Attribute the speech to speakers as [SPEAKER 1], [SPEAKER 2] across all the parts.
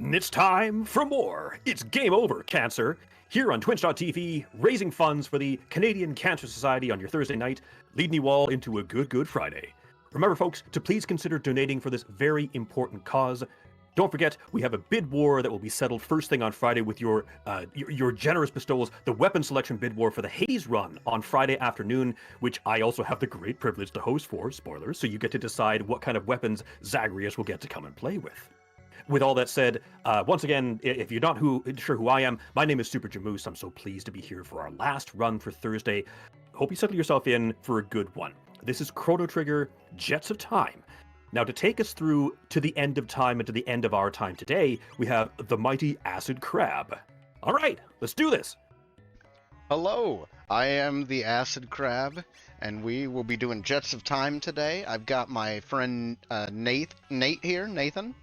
[SPEAKER 1] It's time for more. It's game over, cancer. Here on Twitch.tv, raising funds for the Canadian Cancer Society on your Thursday night, leading you all into a good Friday. Remember, folks, to please consider donating for this very important cause. Don't forget, we have a bid war that will be settled first thing on Friday with your generous bestowals, the weapon selection bid war for the Haze Run on Friday afternoon, which I also have the great privilege to host for, spoilers, so you get to decide what kind of weapons Zagreus will get to come and play with. With all that said, once again, if you're not sure who I am, my name is Super Jamoose. I'm so pleased to be here for our last run for Thursday. Hope you settle yourself in for a good one. This is Chrono Trigger, Jets of Time. Now, to take us through to the end of time and to the end of our time today, we have the mighty AcidCrab. All right, let's do this.
[SPEAKER 2] Hello, I am the AcidCrab, and we will be doing Jets of Time today. I've got my friend Nathan,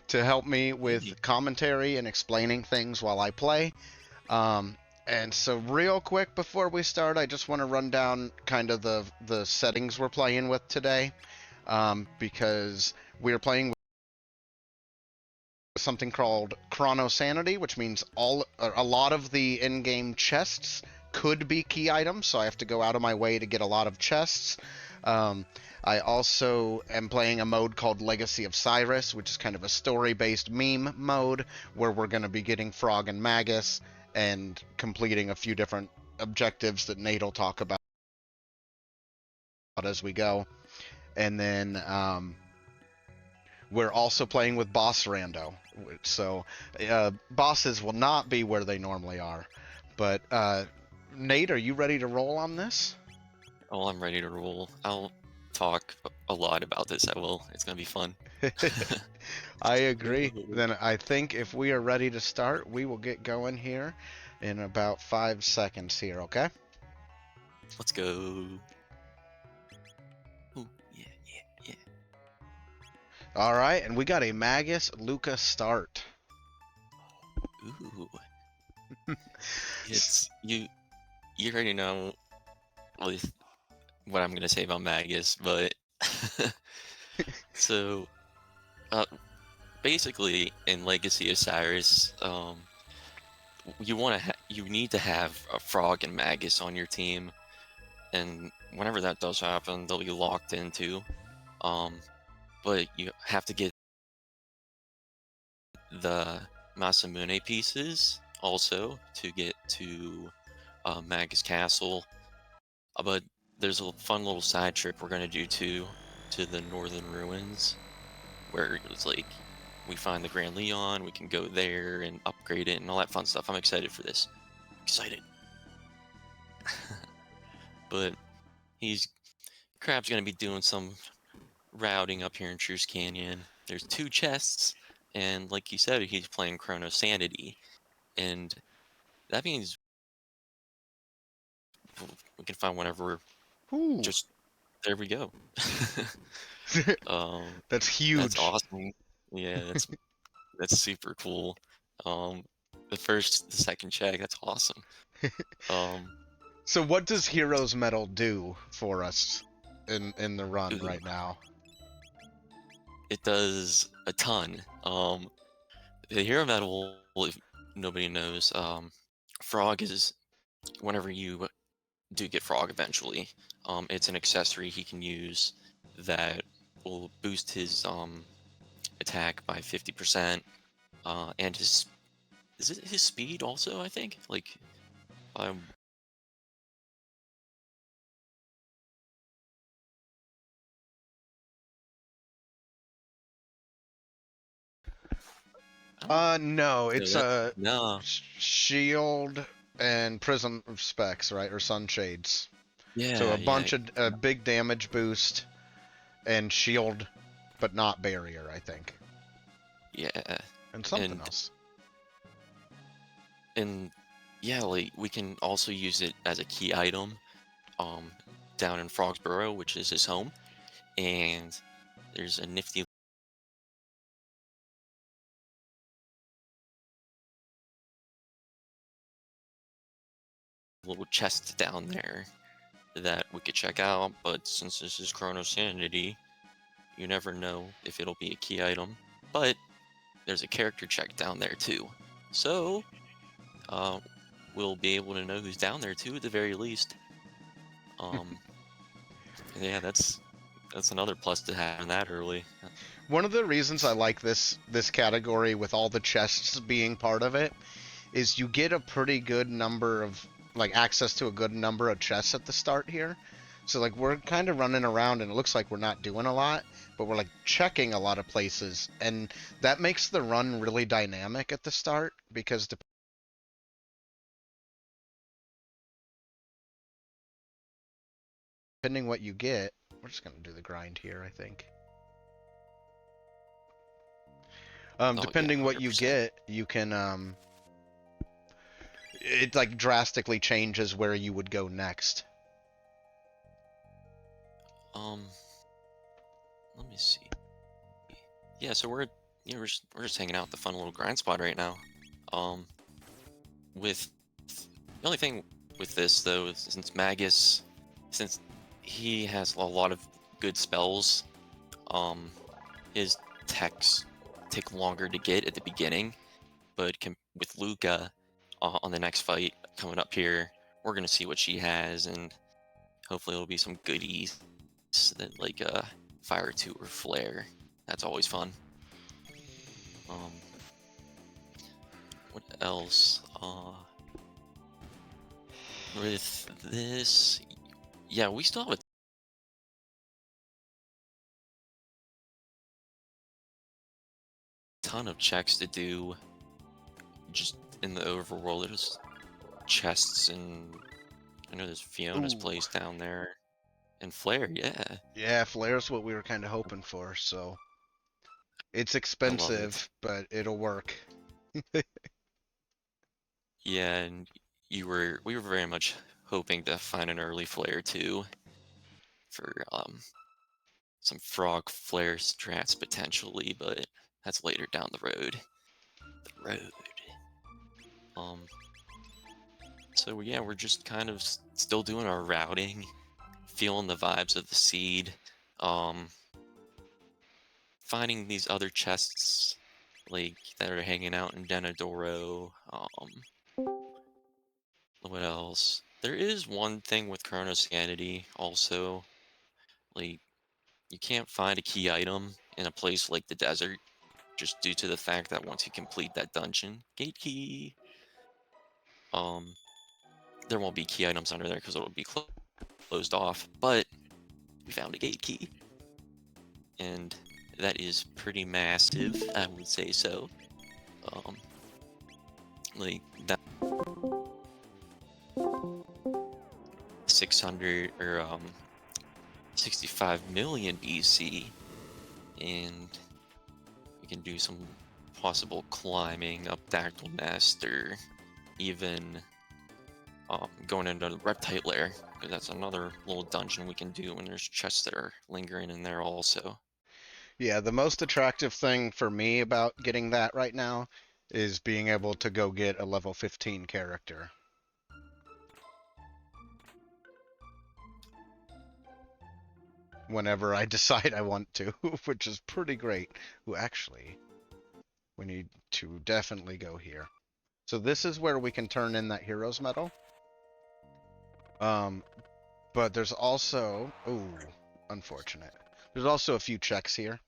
[SPEAKER 2] to help me with commentary and explaining things while I play. And so real quick before we start, I just want to run down kind of the settings we're playing with today, because we're playing with something called Chronosanity, which means a lot of the in-game chests could be key items, so I have to go out of my way to get a lot of chests. I also am playing a mode called Legacy of Cyrus, which is kind of a story-based meme mode, where we're going to be getting Frog and Magus and completing a few different objectives that Nate will talk about as we go. And then we're also playing with Boss Rando. So bosses will not be where they normally are. But Nate, are you ready to roll on this?
[SPEAKER 3] Oh, I'm ready to roll. I'll talk a lot about this. I will. It's going to be fun.
[SPEAKER 2] I agree. Then I think if we are ready to start, we will get going here in about 5 seconds here, okay?
[SPEAKER 3] Let's go. Ooh, yeah.
[SPEAKER 2] All right, and we got a Magus Luca start.
[SPEAKER 3] Ooh. It's you already know what I'm going to say about Magus, but so basically in Legacy of Cyrus, you need to have a Frog and Magus on your team, and whenever that does happen, they'll be locked into. But you have to get the Masamune pieces also to get to Magus Castle. But there's a fun little side trip we're gonna do too, to the Northern Ruins, where it's like we find the Grand Leon, we can go there and upgrade it and all that fun stuff. I'm excited for this. Excited. But Crab's gonna be doing some routing up here in Truce Canyon. There's 2 chests, and like you said, he's playing Chronosanity, and that means we can find whenever.
[SPEAKER 2] Ooh.
[SPEAKER 3] Just there we go.
[SPEAKER 2] That's huge.
[SPEAKER 3] That's awesome. Yeah, that's super cool. The second check, that's awesome.
[SPEAKER 2] So what does Hero's Medal do for us in the run right now?
[SPEAKER 3] It does a ton. The Hero Medal, if nobody knows, Frog is, whenever you do get Frog eventually, it's an accessory he can use that will boost his attack by 50%, and his speed also, I think, like
[SPEAKER 2] No, it's
[SPEAKER 3] no.
[SPEAKER 2] shield and prism specs, right? Or sunshades.
[SPEAKER 3] Yeah.
[SPEAKER 2] So a bunch of big damage boost and shield, but not barrier, I think.
[SPEAKER 3] Yeah.
[SPEAKER 2] And something else.
[SPEAKER 3] And yeah, like we can also use it as a key item down in Frogsboro, which is his home. And there's a nifty little chest down there that we could check out, but since this is Chronosanity, you never know if it'll be a key item. But there's a character check down there too. So we'll be able to know who's down there too at the very least. Yeah, that's another plus to having that early.
[SPEAKER 2] One of the reasons I like this category with all the chests being part of it is you get a pretty good number of, like, access to a good number of chests at the start here. So, like, we're kind of running around and it looks like we're not doing a lot, but we're, like, checking a lot of places. And that makes the run really dynamic at the start because depending what you get, we're just going to do the grind here, I think. Depending
[SPEAKER 3] Yeah,
[SPEAKER 2] what you
[SPEAKER 3] 100%.
[SPEAKER 2] get, you can, it, like, drastically changes where you would go next.
[SPEAKER 3] Let me see. Yeah, so we're just hanging out at the fun little grind spot right now. With the only thing with this though is since he has a lot of good spells, his techs take longer to get at the beginning, but with Luca on the next fight coming up here, we're gonna see what she has, and hopefully it'll be some goodies that like fire 2 or flare. That's always fun. What else? With this, yeah, we still have a ton of checks to do just in the overworld. There's chests, and I know there's Fiona's
[SPEAKER 2] Ooh.
[SPEAKER 3] place down there, and Flare. Yeah,
[SPEAKER 2] Yeah, flare's what we were kind of hoping for, so it's
[SPEAKER 3] I love it.
[SPEAKER 2] expensive, but it'll work.
[SPEAKER 3] Yeah, and we were very much hoping to find an early Flare too for some frog flare strats potentially, but that's later down the road. The road. So yeah, we're just kind of still doing our routing, feeling the vibes of the seed, um, finding these other chests like that are hanging out in Denadoro. What else? There is one thing with Chronosanity also, like you can't find a key item in a place like the desert just due to the fact that once you complete that dungeon, gate key, um, there won't be key items under there because it'll be closed off. But we found a gate key, and that is pretty massive, I would say so. Like that 600 or 65 million BC, and we can do some possible climbing up Dactyl Nest, or even going into the Reptite Lair, because that's another little dungeon we can do, and there's chests that are lingering in there also.
[SPEAKER 2] Yeah, the most attractive thing for me about getting that right now is being able to go get a level 15 character. Whenever I decide I want to, which is pretty great. Ooh, actually, we need to definitely go here. So this is where we can turn in that hero's medal. But there's also, ooh, unfortunate. There's also a few checks here.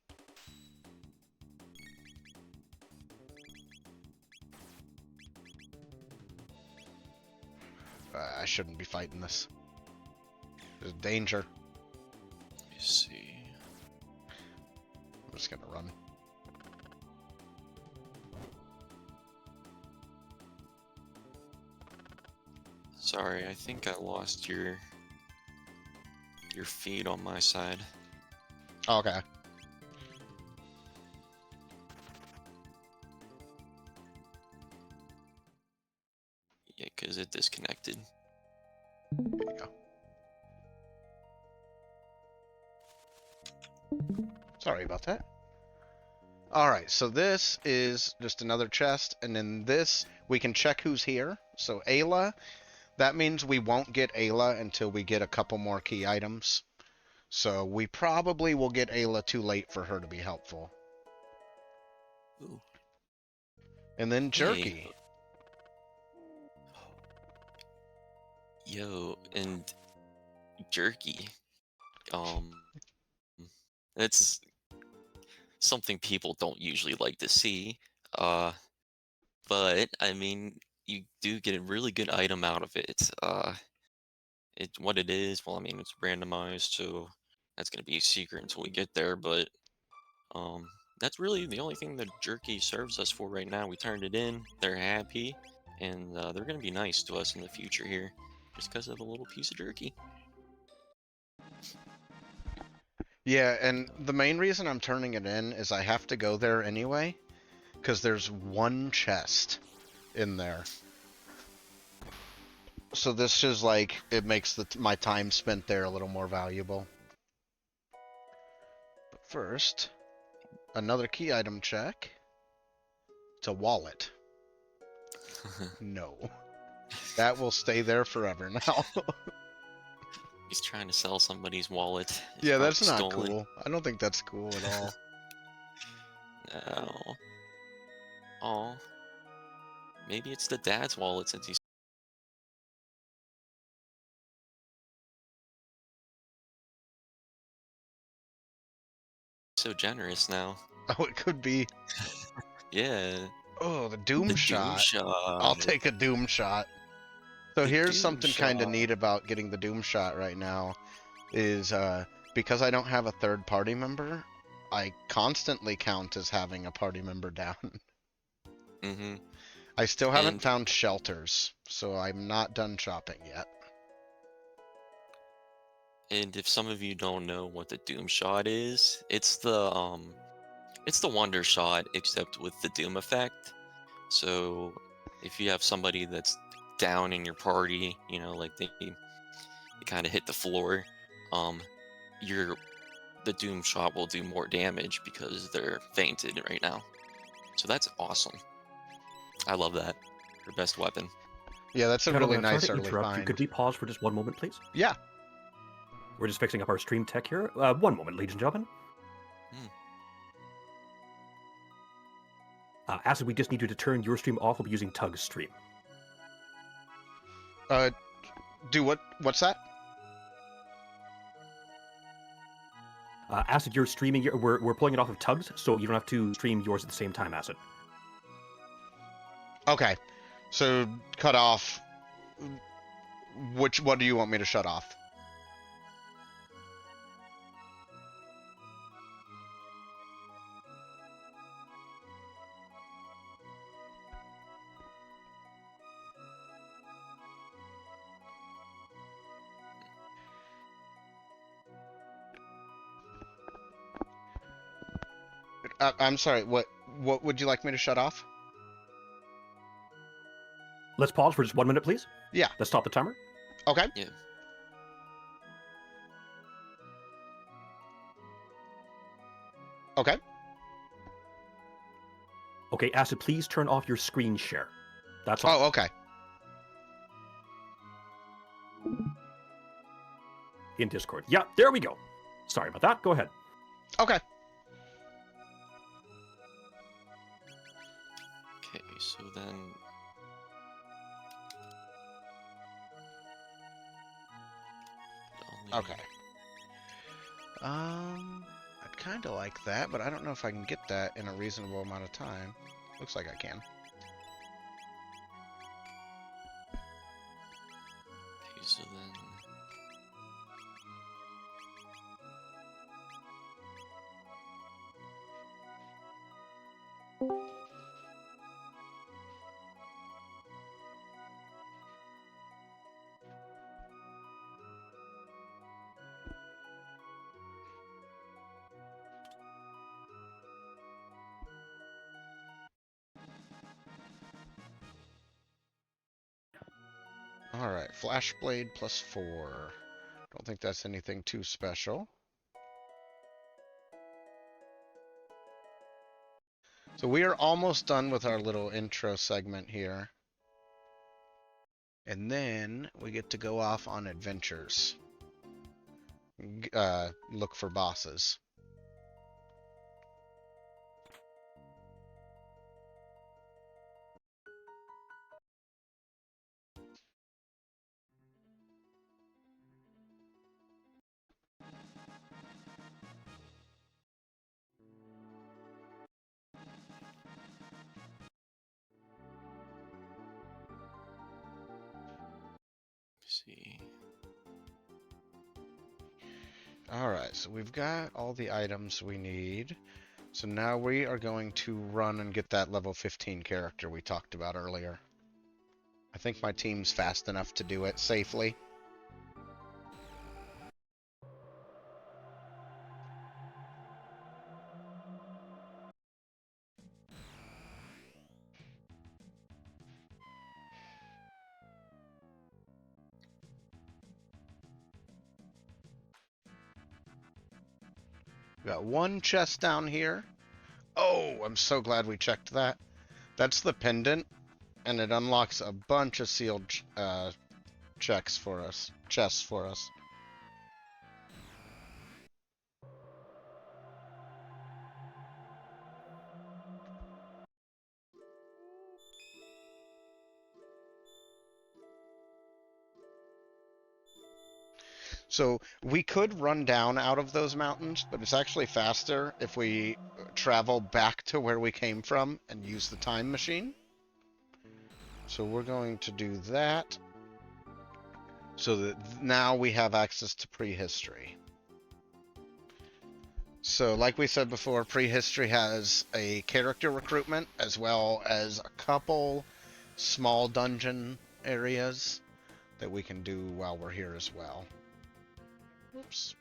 [SPEAKER 2] I shouldn't be fighting this. There's danger.
[SPEAKER 3] Let me see.
[SPEAKER 2] I'm just gonna run.
[SPEAKER 3] Sorry, I think I lost your feed on my side.
[SPEAKER 2] Okay.
[SPEAKER 3] Yeah, because it disconnected.
[SPEAKER 2] There you go. Sorry about that. Alright, so this is just another chest, and in this, we can check who's here. So Ayla, that means we won't get Ayla until we get a couple more key items. So we probably will get Ayla too late for her to be helpful.
[SPEAKER 3] Ooh.
[SPEAKER 2] And then
[SPEAKER 3] Hey.
[SPEAKER 2] jerky.
[SPEAKER 3] Yo, and jerky. It's something people don't usually like to see. Uh, but I mean, you do get a really good item out of it. What it is, well, I mean, it's randomized, so that's gonna be a secret until we get there. But um, that's really the only thing that jerky serves us for right now. We turned it in. They're happy, and they're gonna be nice to us in the future here, just because of a little piece of jerky.
[SPEAKER 2] Yeah, and the main reason I'm turning it in is I have to go there anyway, because there's one chest in there. So this is like, it makes my time spent there a little more valuable. But first, another key item check. It's a wallet. No. That will stay there forever now.
[SPEAKER 3] He's trying to sell somebody's wallet. It's
[SPEAKER 2] Yeah,
[SPEAKER 3] probably
[SPEAKER 2] that's not
[SPEAKER 3] stolen.
[SPEAKER 2] cool. I don't think that's cool at all.
[SPEAKER 3] No. Oh. Maybe it's the dad's wallet since he's so generous now.
[SPEAKER 2] Oh, it could be.
[SPEAKER 3] Yeah.
[SPEAKER 2] Oh, the Doom
[SPEAKER 3] The
[SPEAKER 2] Shot.
[SPEAKER 3] Doom Shot.
[SPEAKER 2] I'll take a Doom Shot. So
[SPEAKER 3] The
[SPEAKER 2] here's
[SPEAKER 3] Doom
[SPEAKER 2] something kind of
[SPEAKER 3] Shot.
[SPEAKER 2] neat about getting the Doom Shot right now is because I don't have a third party member, I constantly count as having a party member down.
[SPEAKER 3] Mm-hmm.
[SPEAKER 2] I still haven't
[SPEAKER 3] And
[SPEAKER 2] found shelters, so I'm not done shopping yet.
[SPEAKER 3] and if some of you don't know what the Doom Shot is, it's the Wonder Shot except with the Doom effect. So if you have somebody that's down in your party, you know, like they kind of hit the floor, um, the Doom Shot will do more damage because they're fainted right now. So that's awesome. I love that. Your best weapon.
[SPEAKER 2] Yeah, that's a
[SPEAKER 1] Gentlemen,
[SPEAKER 2] really
[SPEAKER 1] I'm
[SPEAKER 2] nice
[SPEAKER 1] sorry to
[SPEAKER 2] early
[SPEAKER 1] interrupt you.
[SPEAKER 2] find.
[SPEAKER 1] Could we pause for just one moment, please?
[SPEAKER 2] Yeah.
[SPEAKER 1] We're just fixing up our stream tech here. One moment, ladies and gentlemen. Acid, we just need you to turn your stream off. We'll be using Tug's stream.
[SPEAKER 2] Do what? What's that?
[SPEAKER 1] Acid, you're streaming. We're pulling it off of Tug's, so you don't have to stream yours at the same time, Acid.
[SPEAKER 2] Okay. So cut off. What do you want me to shut off? I'm sorry. What would you like me to shut off?
[SPEAKER 1] Let's pause for just 1 minute, please.
[SPEAKER 2] Yeah.
[SPEAKER 1] Let's stop the timer.
[SPEAKER 2] Okay.
[SPEAKER 3] Yeah.
[SPEAKER 2] Okay.
[SPEAKER 1] Okay, Acid, please turn off your screen share. That's all.
[SPEAKER 2] Oh, okay.
[SPEAKER 1] In Discord. Yeah, there we go. Sorry about that. Go ahead.
[SPEAKER 2] Okay.
[SPEAKER 3] Okay, so then.
[SPEAKER 2] Okay. I'd kind of like that, but I don't know if I can get that in a reasonable amount of time. Looks like I can.
[SPEAKER 3] Okay, so then.
[SPEAKER 2] Alright, Flashblade plus 4. Don't think that's anything too special. So we are almost done with our little intro segment here. And then we get to go off on adventures. Look for bosses.
[SPEAKER 3] see.
[SPEAKER 2] Alright, so we've got all the items we need. So now we are going to run and get that level 15 character we talked about earlier. I think my team's fast enough to do it safely. We got one chest down here. Oh, I'm so glad we checked that. That's the pendant, and it unlocks a bunch of sealed chests for us. So we could run down out of those mountains, but it's actually faster if we travel back to where we came from and use the time machine. So we're going to do that so that now we have access to prehistory. So like we said before, prehistory has a character recruitment as well as a couple small dungeon areas that we can do while we're here as well. Oops.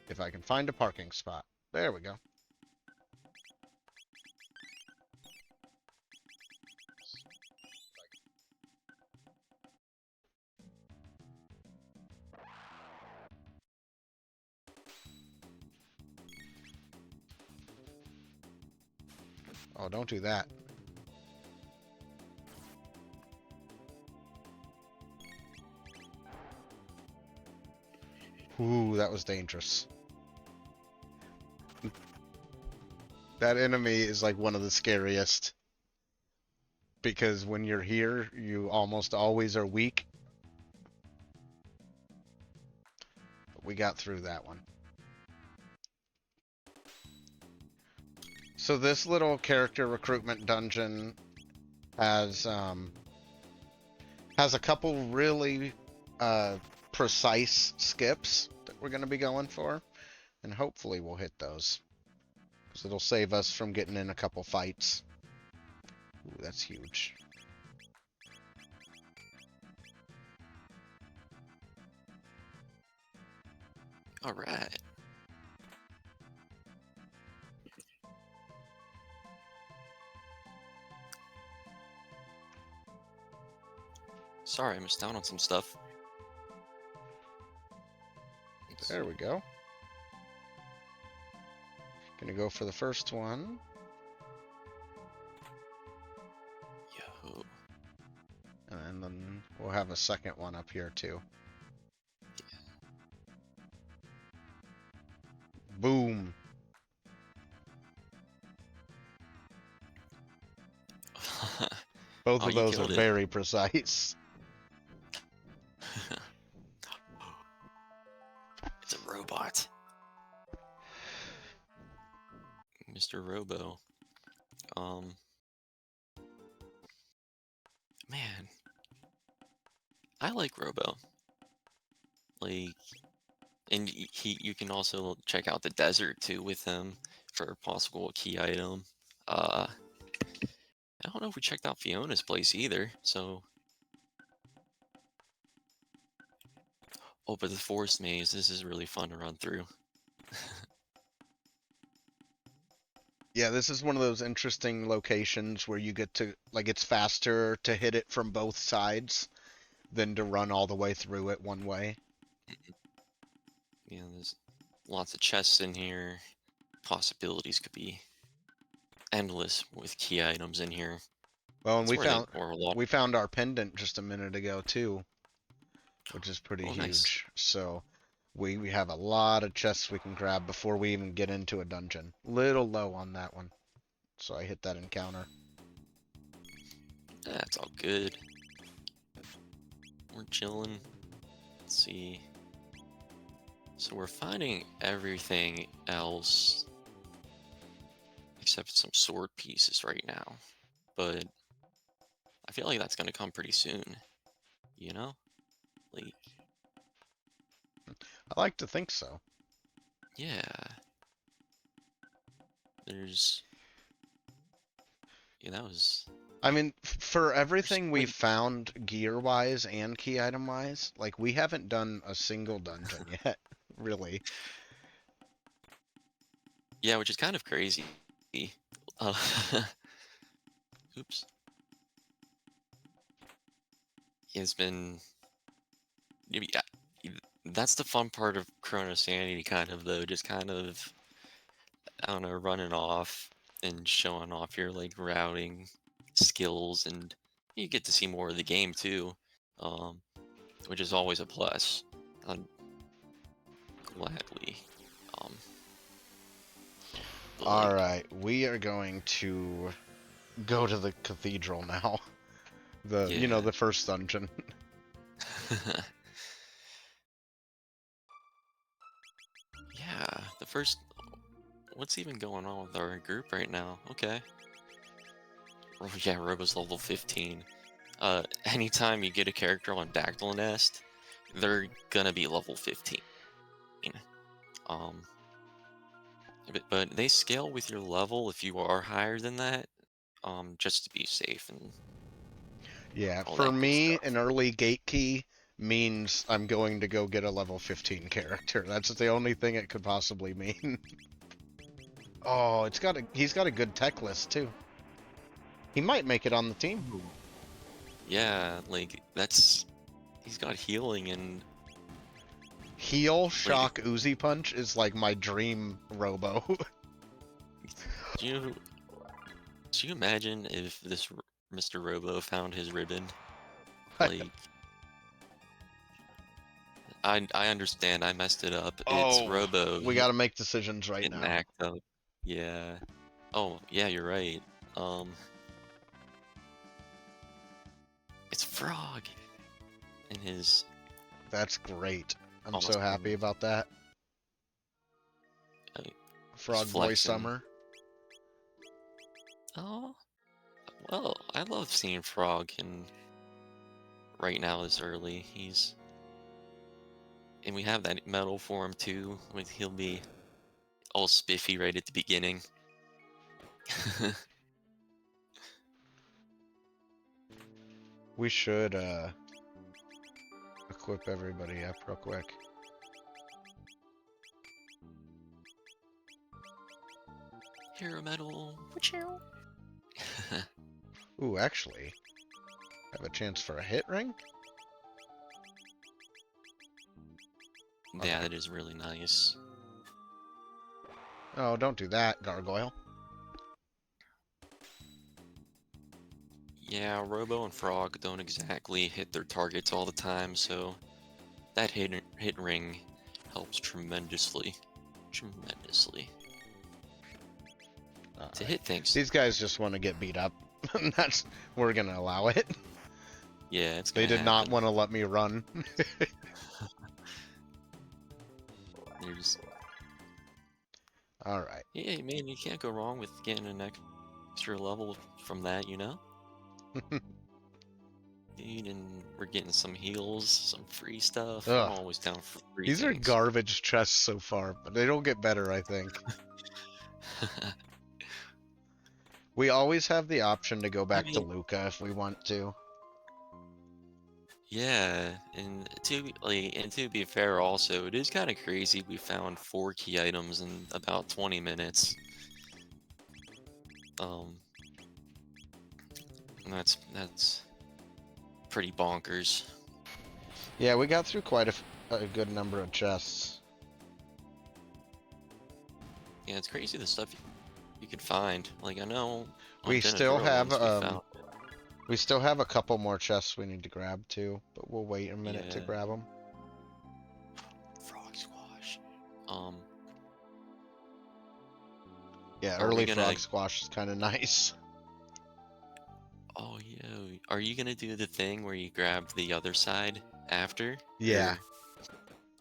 [SPEAKER 2] If I can find a parking spot. There we go. Oh, don't do that. Ooh, that was dangerous. That enemy is like one of the scariest. Because when you're here, you almost always are weak. But we got through that one. So this little character recruitment dungeon has a couple really precise skips that we're going to be going for, and hopefully we'll hit those, because it'll save us from getting in a couple fights. Ooh, that's huge.
[SPEAKER 3] All right. Sorry, I missed out on some stuff.
[SPEAKER 2] There we go. Gonna go for the first one.
[SPEAKER 3] Yo.
[SPEAKER 2] And then we'll have a second one up here too. Boom. Both
[SPEAKER 3] Oh,
[SPEAKER 2] of
[SPEAKER 3] you
[SPEAKER 2] those are
[SPEAKER 3] killed it.
[SPEAKER 2] very precise.
[SPEAKER 3] It's a robot. Mr. Robo. Man. I like Robo. Like, and you can also check out the desert too with him for a possible key item. I don't know if we checked out Fiona's place either, so. Oh, but the forest maze, this is really fun to run through.
[SPEAKER 2] Yeah, this is one of those interesting locations where you get to, like, it's faster to hit it from both sides than to run all the way through it one way.
[SPEAKER 3] Yeah, there's lots of chests in here. Possibilities could be endless with key items in here.
[SPEAKER 2] Well, and
[SPEAKER 3] That's where
[SPEAKER 2] we found our pendant just a minute ago too, which is pretty
[SPEAKER 3] Oh,
[SPEAKER 2] huge.
[SPEAKER 3] nice.
[SPEAKER 2] So we have a lot of chests we can grab before we even get into a dungeon. Little low on that one, so I hit that encounter.
[SPEAKER 3] That's all good. We're chilling. Let's see. So we're finding everything else except some sword pieces right now. But I feel like that's going to come pretty soon. You know? Like,
[SPEAKER 2] I like to think so.
[SPEAKER 3] yeah. There's... Yeah, that was...
[SPEAKER 2] I mean, for everything we
[SPEAKER 3] Like,
[SPEAKER 2] found gear-wise and key item-wise, like, we haven't done a single dungeon yet, really.
[SPEAKER 3] yeah, which is kind of crazy. Uh, oops. It's been... Yeah, that's the fun part of Chronosanity, kind of, though. Just kind of, I don't know, running off and showing off your, like, routing skills, and you get to see more of the game, too, um, which is always a plus. I'd gladly. Um, but, like,
[SPEAKER 2] Alright, we are going to go to the cathedral now. You know,
[SPEAKER 3] yeah.
[SPEAKER 2] the first dungeon.
[SPEAKER 3] Yeah, the first... What's even going on with our group right now? Okay. Oh, yeah, Robo's level 15. Anytime you get a character on Dactyl Nest, they're gonna be level 15. Um, but they scale with your level if you are higher than that, just to be safe and
[SPEAKER 2] Yeah,
[SPEAKER 3] all
[SPEAKER 2] for
[SPEAKER 3] that good
[SPEAKER 2] me,
[SPEAKER 3] stuff.
[SPEAKER 2] an early gate key means I'm going to go get a level 15 character. That's the only thing it could possibly mean. Oh, he's got a good tech list too. He might make it on the team.
[SPEAKER 3] Ooh. Yeah, like he's got healing and
[SPEAKER 2] Heal,
[SPEAKER 3] like,
[SPEAKER 2] shock, Uzi punch is like my dream robo.
[SPEAKER 3] do you do you imagine if this Mr. Robo found his ribbon? Like, I understand I messed it up. It's
[SPEAKER 2] Oh,
[SPEAKER 3] Robo
[SPEAKER 2] we got to make decisions right
[SPEAKER 3] getting
[SPEAKER 2] now.
[SPEAKER 3] act up. Yeah. Oh, yeah, you're right. It's Frog and his
[SPEAKER 2] That's great. I'm so
[SPEAKER 3] awesome,
[SPEAKER 2] happy about that.
[SPEAKER 3] uh, he's
[SPEAKER 2] Frog Boy
[SPEAKER 3] flexing.
[SPEAKER 2] Summer.
[SPEAKER 3] Oh, well, I love seeing Frog, and right now this early, and we have that medal for him too. With he'll be all spiffy right at the beginning.
[SPEAKER 2] We should equip everybody up real quick.
[SPEAKER 3] Hero medal.
[SPEAKER 2] Ooh, actually, I have a chance for a hit ring?
[SPEAKER 3] Yeah, that is really nice.
[SPEAKER 2] Oh, don't do that, Gargoyle.
[SPEAKER 3] Yeah, Robo and Frog don't exactly hit their targets all the time, so that hit ring helps tremendously. Tremendously. To
[SPEAKER 2] Alright.
[SPEAKER 3] hit things.
[SPEAKER 2] These guys just want to get beat up. We're gonna allow it.
[SPEAKER 3] Yeah, it's
[SPEAKER 2] They
[SPEAKER 3] gonna
[SPEAKER 2] did not
[SPEAKER 3] happen.
[SPEAKER 2] want to let me run.
[SPEAKER 3] There's...
[SPEAKER 2] Alright.
[SPEAKER 3] Yeah, man, you can't go wrong with getting an extra level from that, you know? Dude, and we're getting some heals, some free stuff. I'm
[SPEAKER 2] Ugh.
[SPEAKER 3] always down for free
[SPEAKER 2] These are
[SPEAKER 3] things.
[SPEAKER 2] garbage chests so far, but they don't get better, I think. We always have the option to go
[SPEAKER 3] I
[SPEAKER 2] back to
[SPEAKER 3] mean,
[SPEAKER 2] Luca if we want to.
[SPEAKER 3] yeah, and to be fair, also, it is kind of crazy. We found 4 key items in about 20 minutes. And that's pretty bonkers.
[SPEAKER 2] Yeah, we got through quite a good number of chests.
[SPEAKER 3] Yeah, it's crazy the stuff you could find. Like, I know on
[SPEAKER 2] We
[SPEAKER 3] Den of
[SPEAKER 2] still
[SPEAKER 3] Zero
[SPEAKER 2] have
[SPEAKER 3] once we found.
[SPEAKER 2] we still have a couple more chests we need to grab too, but we'll wait a minute to
[SPEAKER 3] Yeah.
[SPEAKER 2] grab them.
[SPEAKER 3] Frog squash.
[SPEAKER 2] Yeah,
[SPEAKER 3] Are we
[SPEAKER 2] early
[SPEAKER 3] gonna...
[SPEAKER 2] frog squash is kind of nice.
[SPEAKER 3] Oh, yeah. Are you gonna do the thing where you grab the other side after?
[SPEAKER 2] Yeah.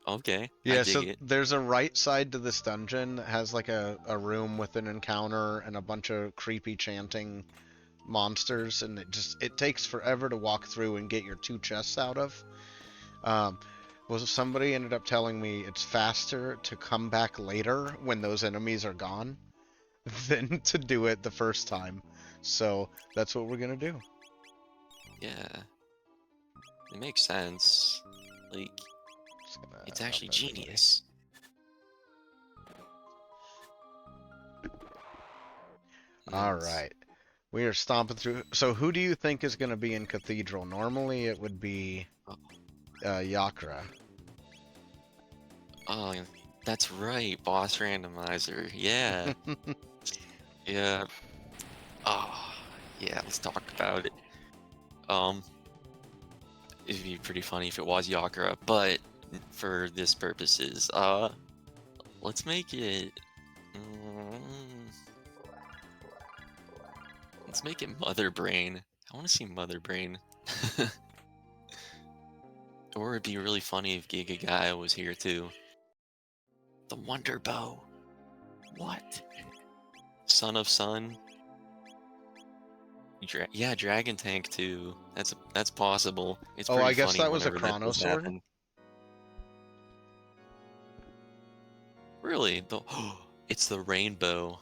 [SPEAKER 3] Okay, I
[SPEAKER 2] Yeah,
[SPEAKER 3] dig
[SPEAKER 2] so
[SPEAKER 3] it.
[SPEAKER 2] there's a right side to this dungeon that has like a room with an encounter and a bunch of creepy chanting monsters, and it takes forever to walk through and get your 2 chests out of. Was somebody ended up telling me it's faster to come back later when those enemies are gone than to do it the first time. So that's what we're gonna do.
[SPEAKER 3] Yeah, it makes sense. Like,
[SPEAKER 2] Just gonna
[SPEAKER 3] it's
[SPEAKER 2] help
[SPEAKER 3] actually
[SPEAKER 2] everybody.
[SPEAKER 3] genius.
[SPEAKER 2] All
[SPEAKER 3] Nice.
[SPEAKER 2] right. We are stomping through. So who do you think is going to be in Cathedral? Normally it would be
[SPEAKER 3] Oh,
[SPEAKER 2] Yakra.
[SPEAKER 3] oh, that's right, boss randomizer. Yeah, yeah. Oh, yeah. Let's talk about it. Um, it'd be pretty funny if it was Yakura, but for this purposes, let's make it. mm, Let's make it Mother Brain. I want to see Mother Brain. Or it'd be really funny if Giga Gaia was here too. The Wonder Bow. What? Son of Sun. Yeah, Dragon Tank too. That's possible. It's
[SPEAKER 2] Oh,
[SPEAKER 3] pretty
[SPEAKER 2] I guess
[SPEAKER 3] funny
[SPEAKER 2] that was a
[SPEAKER 3] whenever that
[SPEAKER 2] Chrono
[SPEAKER 3] does
[SPEAKER 2] sword,
[SPEAKER 3] happen. Really? It's the rainbow.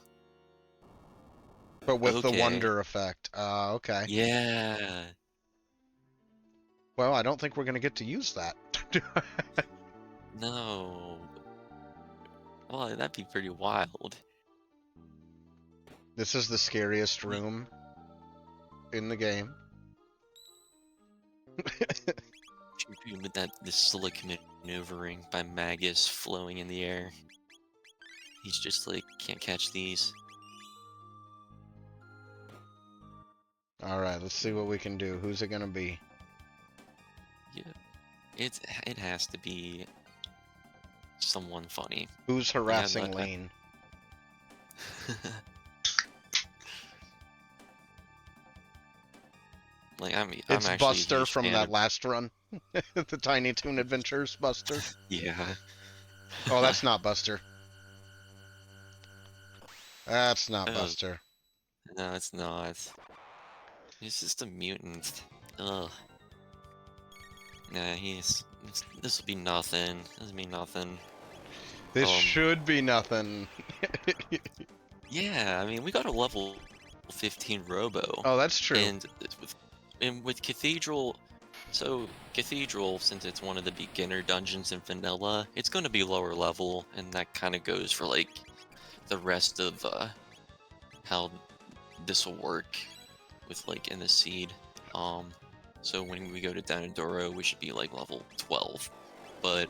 [SPEAKER 2] but with the
[SPEAKER 3] Okay.
[SPEAKER 2] wonder effect. Okay.
[SPEAKER 3] Yeah.
[SPEAKER 2] Well, I don't think we're going to get to use that.
[SPEAKER 3] No. Well, that'd be pretty wild.
[SPEAKER 2] This is the scariest
[SPEAKER 3] Wait,
[SPEAKER 2] room in the game.
[SPEAKER 3] with that this slick maneuvering by Magus flowing in the air. He's just like, can't catch these.
[SPEAKER 2] All right, let's see what we can do. Who's it going to be?
[SPEAKER 3] Yeah. It has to be someone funny.
[SPEAKER 2] Who's
[SPEAKER 3] Yeah,
[SPEAKER 2] harassing Lane?
[SPEAKER 3] like I'm
[SPEAKER 2] It's
[SPEAKER 3] actually a
[SPEAKER 2] Buster
[SPEAKER 3] huge
[SPEAKER 2] from
[SPEAKER 3] fan
[SPEAKER 2] that
[SPEAKER 3] of.
[SPEAKER 2] last run. The Tiny Toon Adventures Buster.
[SPEAKER 3] Yeah.
[SPEAKER 2] Oh, that's not Buster. That's not
[SPEAKER 3] Oh,
[SPEAKER 2] Buster.
[SPEAKER 3] no, it's not. He's just a mutant. Ugh. Nah, this will be nothing. This will be nothing.
[SPEAKER 2] This should be nothing.
[SPEAKER 3] Yeah, I mean, we got a level 15 Robo,
[SPEAKER 2] Oh, that's true.
[SPEAKER 3] and with Cathedral, so Cathedral, since it's one of the beginner dungeons in vanilla, it's going to be lower level, and that kind of goes for like the rest of how this will work with like in the seed. So when we go to Danadoro, we should be like level 12. But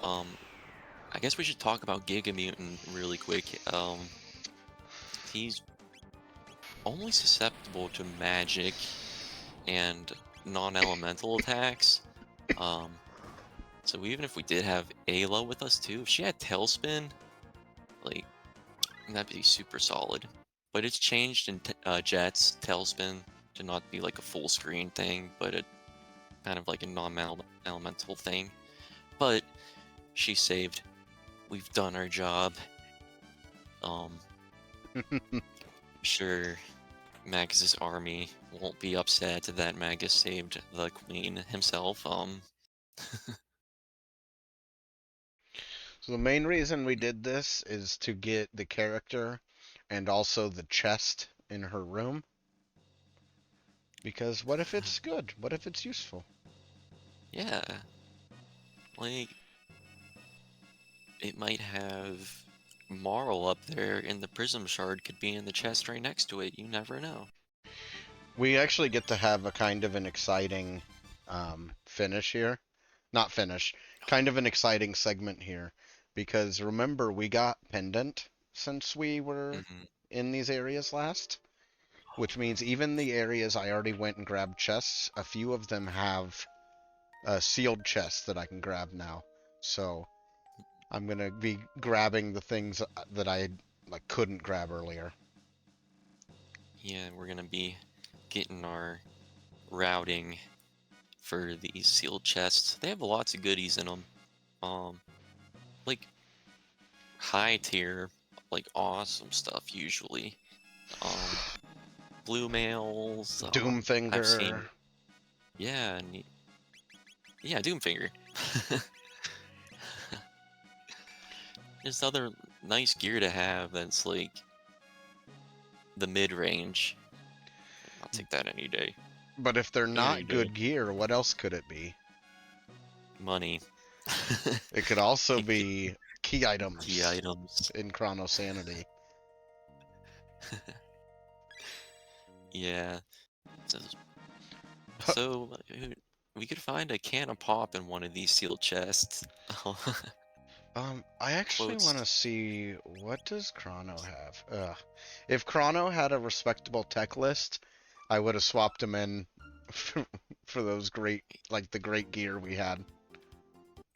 [SPEAKER 3] I guess we should talk about Giga Mutant really quick. He's only susceptible to magic and non-elemental attacks. So even if we did have Ayla with us too, if she had Tailspin, like that'd be super solid. But it's changed in Jet's Tailspin to not be like a full screen thing, but it kind of like a non-elemental thing. But she saved. We've done our job. Sure, Magus' army won't be upset that Magus saved the queen himself.
[SPEAKER 2] So the main reason we did this is to get the character and also the chest in her room. Because what if it's good? What if it's useful?
[SPEAKER 3] Yeah, like it might have Marl up there, and the Prism Shard could be in the chest right next to it. You never know.
[SPEAKER 2] We actually get to have a kind of an exciting finish here. Not finish, kind of an exciting segment here. Because remember, we got Pendant since we were
[SPEAKER 3] Hmm.
[SPEAKER 2] in these areas last. Which means even the areas I already went and grabbed chests, a few of them have sealed chests that I can grab now. So I'm gonna be grabbing the things that I like couldn't grab earlier.
[SPEAKER 3] Yeah, we're gonna be getting our routing for these sealed chests. They have lots of goodies in them. Like high tier, like awesome stuff usually. Um, blue mails. I've
[SPEAKER 2] Doomfinger.
[SPEAKER 3] seen. Yeah, and Yeah, Doomfinger. There's other nice gear to have that's like the mid-range. I'll take that any day.
[SPEAKER 2] But if they're
[SPEAKER 3] Any
[SPEAKER 2] not
[SPEAKER 3] day.
[SPEAKER 2] good gear, what else could it be?
[SPEAKER 3] Money.
[SPEAKER 2] It could also
[SPEAKER 3] It could
[SPEAKER 2] be key items
[SPEAKER 3] key items.
[SPEAKER 2] in Chronosanity.
[SPEAKER 3] Yeah. So we could find a can of pop in one of these sealed chests.
[SPEAKER 2] I actually
[SPEAKER 3] Quotes.
[SPEAKER 2] want to see, what does Chrono have? If Chrono had a respectable tech list, I would have swapped him in for those great, like the great gear we had.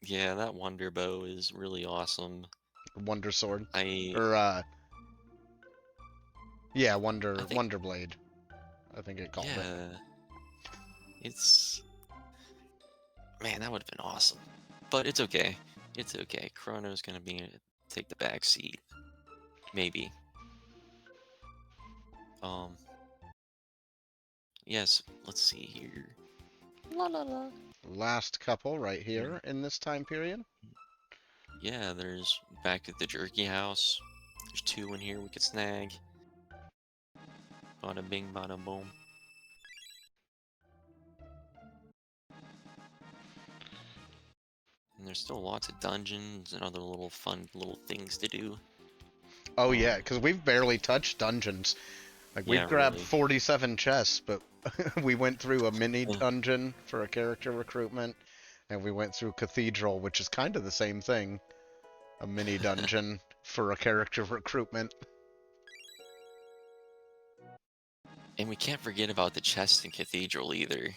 [SPEAKER 3] Yeah, that Wonder Bow is really awesome.
[SPEAKER 2] Wonder Sword.
[SPEAKER 3] I
[SPEAKER 2] Or, yeah,
[SPEAKER 3] I
[SPEAKER 2] Wonder
[SPEAKER 3] think
[SPEAKER 2] Blade. I think it called it.
[SPEAKER 3] yeah, it's man, that would have been awesome. But it's okay. It's okay. Chrono's gonna take the back seat. Maybe. Um yes, let's see here. La la la.
[SPEAKER 2] Last couple right here in this time period.
[SPEAKER 3] Yeah, there's back at the jerky house. There's 2 in here we could snag. Bada bing, bada boom. And there's still lots of dungeons and other little fun little things to do.
[SPEAKER 2] Oh yeah, because we've barely touched dungeons. Like we've
[SPEAKER 3] Yeah,
[SPEAKER 2] grabbed
[SPEAKER 3] really.
[SPEAKER 2] 47 chests, but we went through a mini dungeon for a character recruitment, and we went through Cathedral, which is kind of the same thing. A mini dungeon for a character recruitment.
[SPEAKER 3] And we can't forget about the chest in Cathedral either.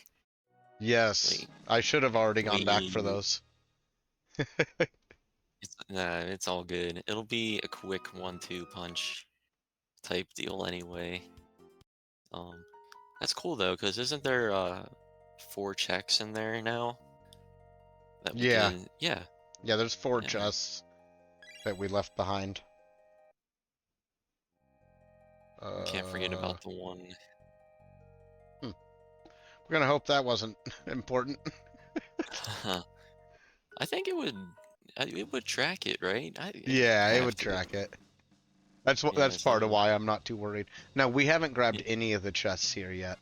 [SPEAKER 2] Yes,
[SPEAKER 3] Like,
[SPEAKER 2] I should have already gone back for
[SPEAKER 3] we
[SPEAKER 2] those.
[SPEAKER 3] nah, it's all good. It'll be a quick 1-2 punch type deal anyway. That's cool though, because isn't there 4 checks in there now that we
[SPEAKER 2] Yeah,
[SPEAKER 3] can? Yeah,
[SPEAKER 2] yeah, there's 4
[SPEAKER 3] yeah.
[SPEAKER 2] chests that we left behind.
[SPEAKER 3] We can't forget about the one.
[SPEAKER 2] We're gonna hope that wasn't important.
[SPEAKER 3] I think it would track it, right? It would
[SPEAKER 2] Yeah, it
[SPEAKER 3] have
[SPEAKER 2] would
[SPEAKER 3] to.
[SPEAKER 2] track it. That's
[SPEAKER 3] Yeah,
[SPEAKER 2] part of
[SPEAKER 3] so
[SPEAKER 2] why I'm not too worried. Now we haven't grabbed any of the chests here yet.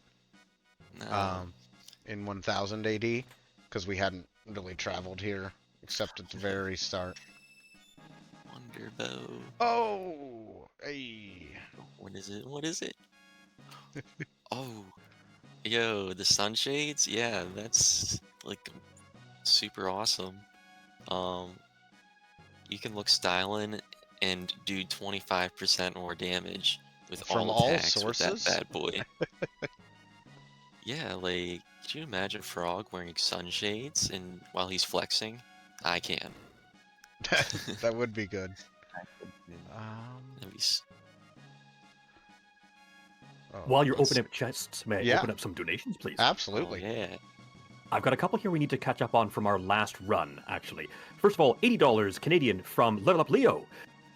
[SPEAKER 3] no.
[SPEAKER 2] In 1000 AD, because we hadn't really traveled here except at the very start.
[SPEAKER 3] Wonder Bow.
[SPEAKER 2] Oh, hey.
[SPEAKER 3] What is it? What is it? Oh, yo, the sunshades? Yeah, that's like super awesome. Um, you can look styling and do 25% more damage with
[SPEAKER 2] From
[SPEAKER 3] all
[SPEAKER 2] all
[SPEAKER 3] attacks with that
[SPEAKER 2] sources?
[SPEAKER 3] bad boy. Yeah, like, could you imagine Frog wearing sunshades and while he's flexing? I can.
[SPEAKER 2] That would be good.
[SPEAKER 3] That'd be
[SPEAKER 2] Oh,
[SPEAKER 1] While you're
[SPEAKER 3] let's-
[SPEAKER 1] opening up chests, may I
[SPEAKER 2] Yeah.
[SPEAKER 1] open up some donations, please?
[SPEAKER 3] oh,
[SPEAKER 2] absolutely.
[SPEAKER 3] yeah.
[SPEAKER 1] I've got a couple here we need to catch up on from our last run, actually. First of all, $80 Canadian from Level Up Leo.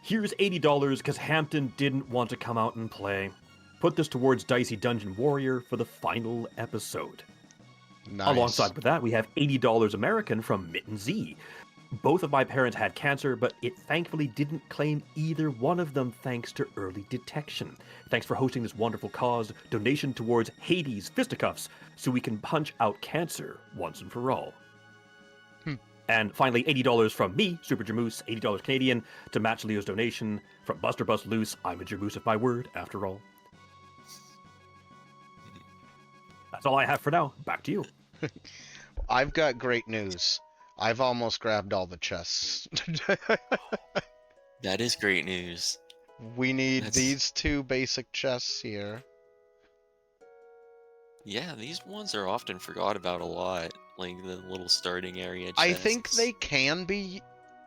[SPEAKER 1] Here's $80 because Hampton didn't want to come out and play. Put this towards Dicey Dungeon Warrior for the final episode.
[SPEAKER 2] Nice.
[SPEAKER 1] Alongside with that, we have $80 American from Mitten Z. Both of my parents had cancer, but it thankfully didn't claim either one of them thanks to early detection. Thanks for hosting this wonderful cause. Donation towards Hades fisticuffs so we can punch out cancer once and for all. And finally, $80 from me, Super Jamoose, $80 Canadian, to match Leo's donation from Buster Bust Loose. I'm a Jamoose of my word, after all. That's all I have for now. Back to you.
[SPEAKER 2] I've got great news. I've almost grabbed all the chests.
[SPEAKER 3] That is great news.
[SPEAKER 2] We need
[SPEAKER 3] That's-
[SPEAKER 2] these 2 basic chests here.
[SPEAKER 3] Yeah, these ones are often forgot about a lot, like the little starting area chests.
[SPEAKER 2] I think they can be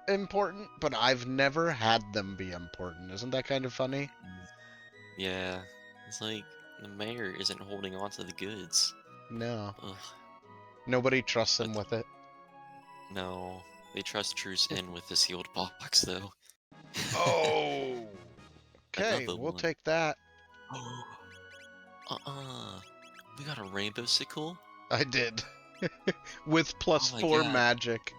[SPEAKER 2] important, but I've never had them be important. Isn't that kind of funny?
[SPEAKER 3] Yeah, it's like the mayor isn't holding on to the goods.
[SPEAKER 2] No.
[SPEAKER 3] Ugh,
[SPEAKER 2] Nobody trusts him with it.
[SPEAKER 3] no. They trust Truce in with the sealed box, though.
[SPEAKER 2] Oh! Okay,
[SPEAKER 3] Another
[SPEAKER 2] we'll
[SPEAKER 3] one.
[SPEAKER 2] take that.
[SPEAKER 3] We got a rainbow sickle?
[SPEAKER 2] I did. With
[SPEAKER 3] Oh my
[SPEAKER 2] +4
[SPEAKER 3] god.
[SPEAKER 2] magic.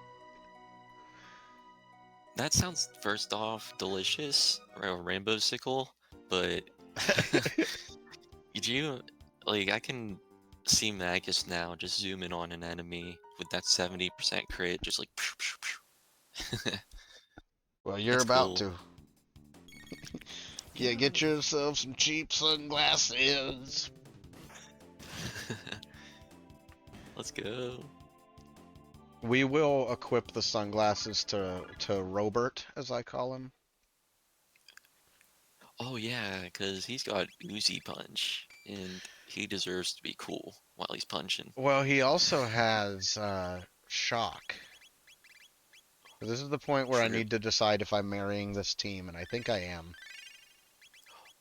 [SPEAKER 3] That sounds, first off, delicious, or a rainbow sickle, but did you, like, I can see Magus now just zoom in on an enemy with that 70% crit, just like,
[SPEAKER 2] Well, you're
[SPEAKER 3] that's
[SPEAKER 2] about
[SPEAKER 3] cool.
[SPEAKER 2] to. Yeah, get yourself some cheap sunglasses.
[SPEAKER 3] Let's go.
[SPEAKER 2] We will equip the sunglasses to Robert, as I call him.
[SPEAKER 3] Oh yeah, because he's got Uzi Punch, and he deserves to be cool while he's punching.
[SPEAKER 2] Well, he also has shock. This is the point where I
[SPEAKER 3] True.
[SPEAKER 2] need to decide if I'm marrying this team, and I think I am.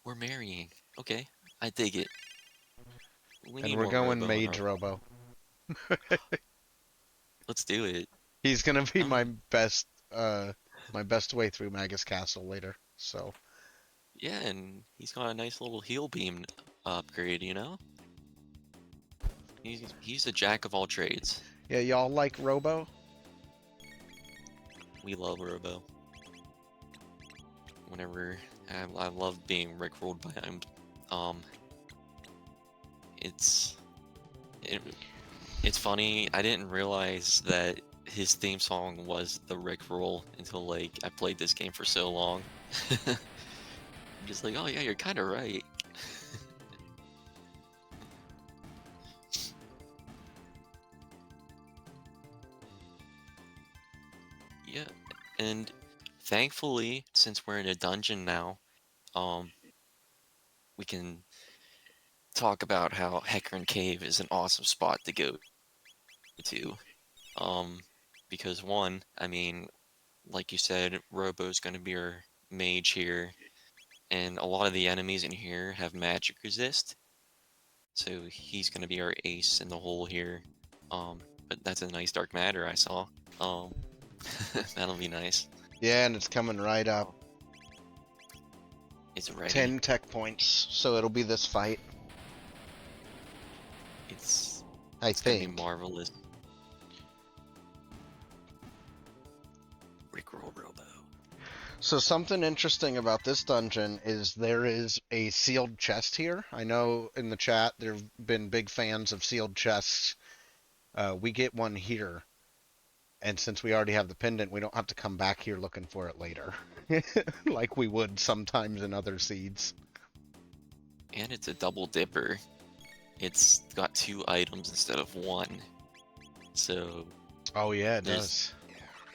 [SPEAKER 3] We're marrying. Okay, I dig it. We
[SPEAKER 2] And
[SPEAKER 3] need
[SPEAKER 2] we're
[SPEAKER 3] more
[SPEAKER 2] going
[SPEAKER 3] Robo on
[SPEAKER 2] Mage
[SPEAKER 3] our.
[SPEAKER 2] Robo.
[SPEAKER 3] Let's do it.
[SPEAKER 2] He's gonna be
[SPEAKER 3] I'm.
[SPEAKER 2] my best way through Magus Castle later. So
[SPEAKER 3] Yeah, and he's got a nice little heal beam upgrade. He's a jack of all trades.
[SPEAKER 2] yeah, y'all like Robo?
[SPEAKER 3] We love Robo. Whenever I love being rickrolled by him. Um, it's it, it's funny. I didn't realize that his theme song was the Rickroll until like I played this game for so long. I'm just like, oh yeah, you're kind of right. Yeah, and thankfully, since we're in a dungeon now, um, we can talk about how Hecarim Cave is an awesome spot to go to. Um, because one, I mean, like you said, Robo's going to be our mage here, and a lot of the enemies in here have magic resist, so he's going to be our ace in the hole here. But that's a nice dark matter I saw. Um, that'll be nice.
[SPEAKER 2] Yeah, and it's coming right up.
[SPEAKER 3] It's ready.
[SPEAKER 2] 10 tech points, so it'll be this fight.
[SPEAKER 3] It's
[SPEAKER 2] I
[SPEAKER 3] gonna be
[SPEAKER 2] think.
[SPEAKER 3] marvelous. Rickroll Robo.
[SPEAKER 2] So something interesting about this dungeon is there is a sealed chest here. I know in the chat there have been big fans of sealed chests. We get one here. And since we already have the pendant, we don't have to come back here looking for it later. Like we would sometimes in other seeds.
[SPEAKER 3] And it's a double dipper. It's got 2 items instead of 1. So
[SPEAKER 2] Oh yeah, it
[SPEAKER 3] There's-
[SPEAKER 2] does.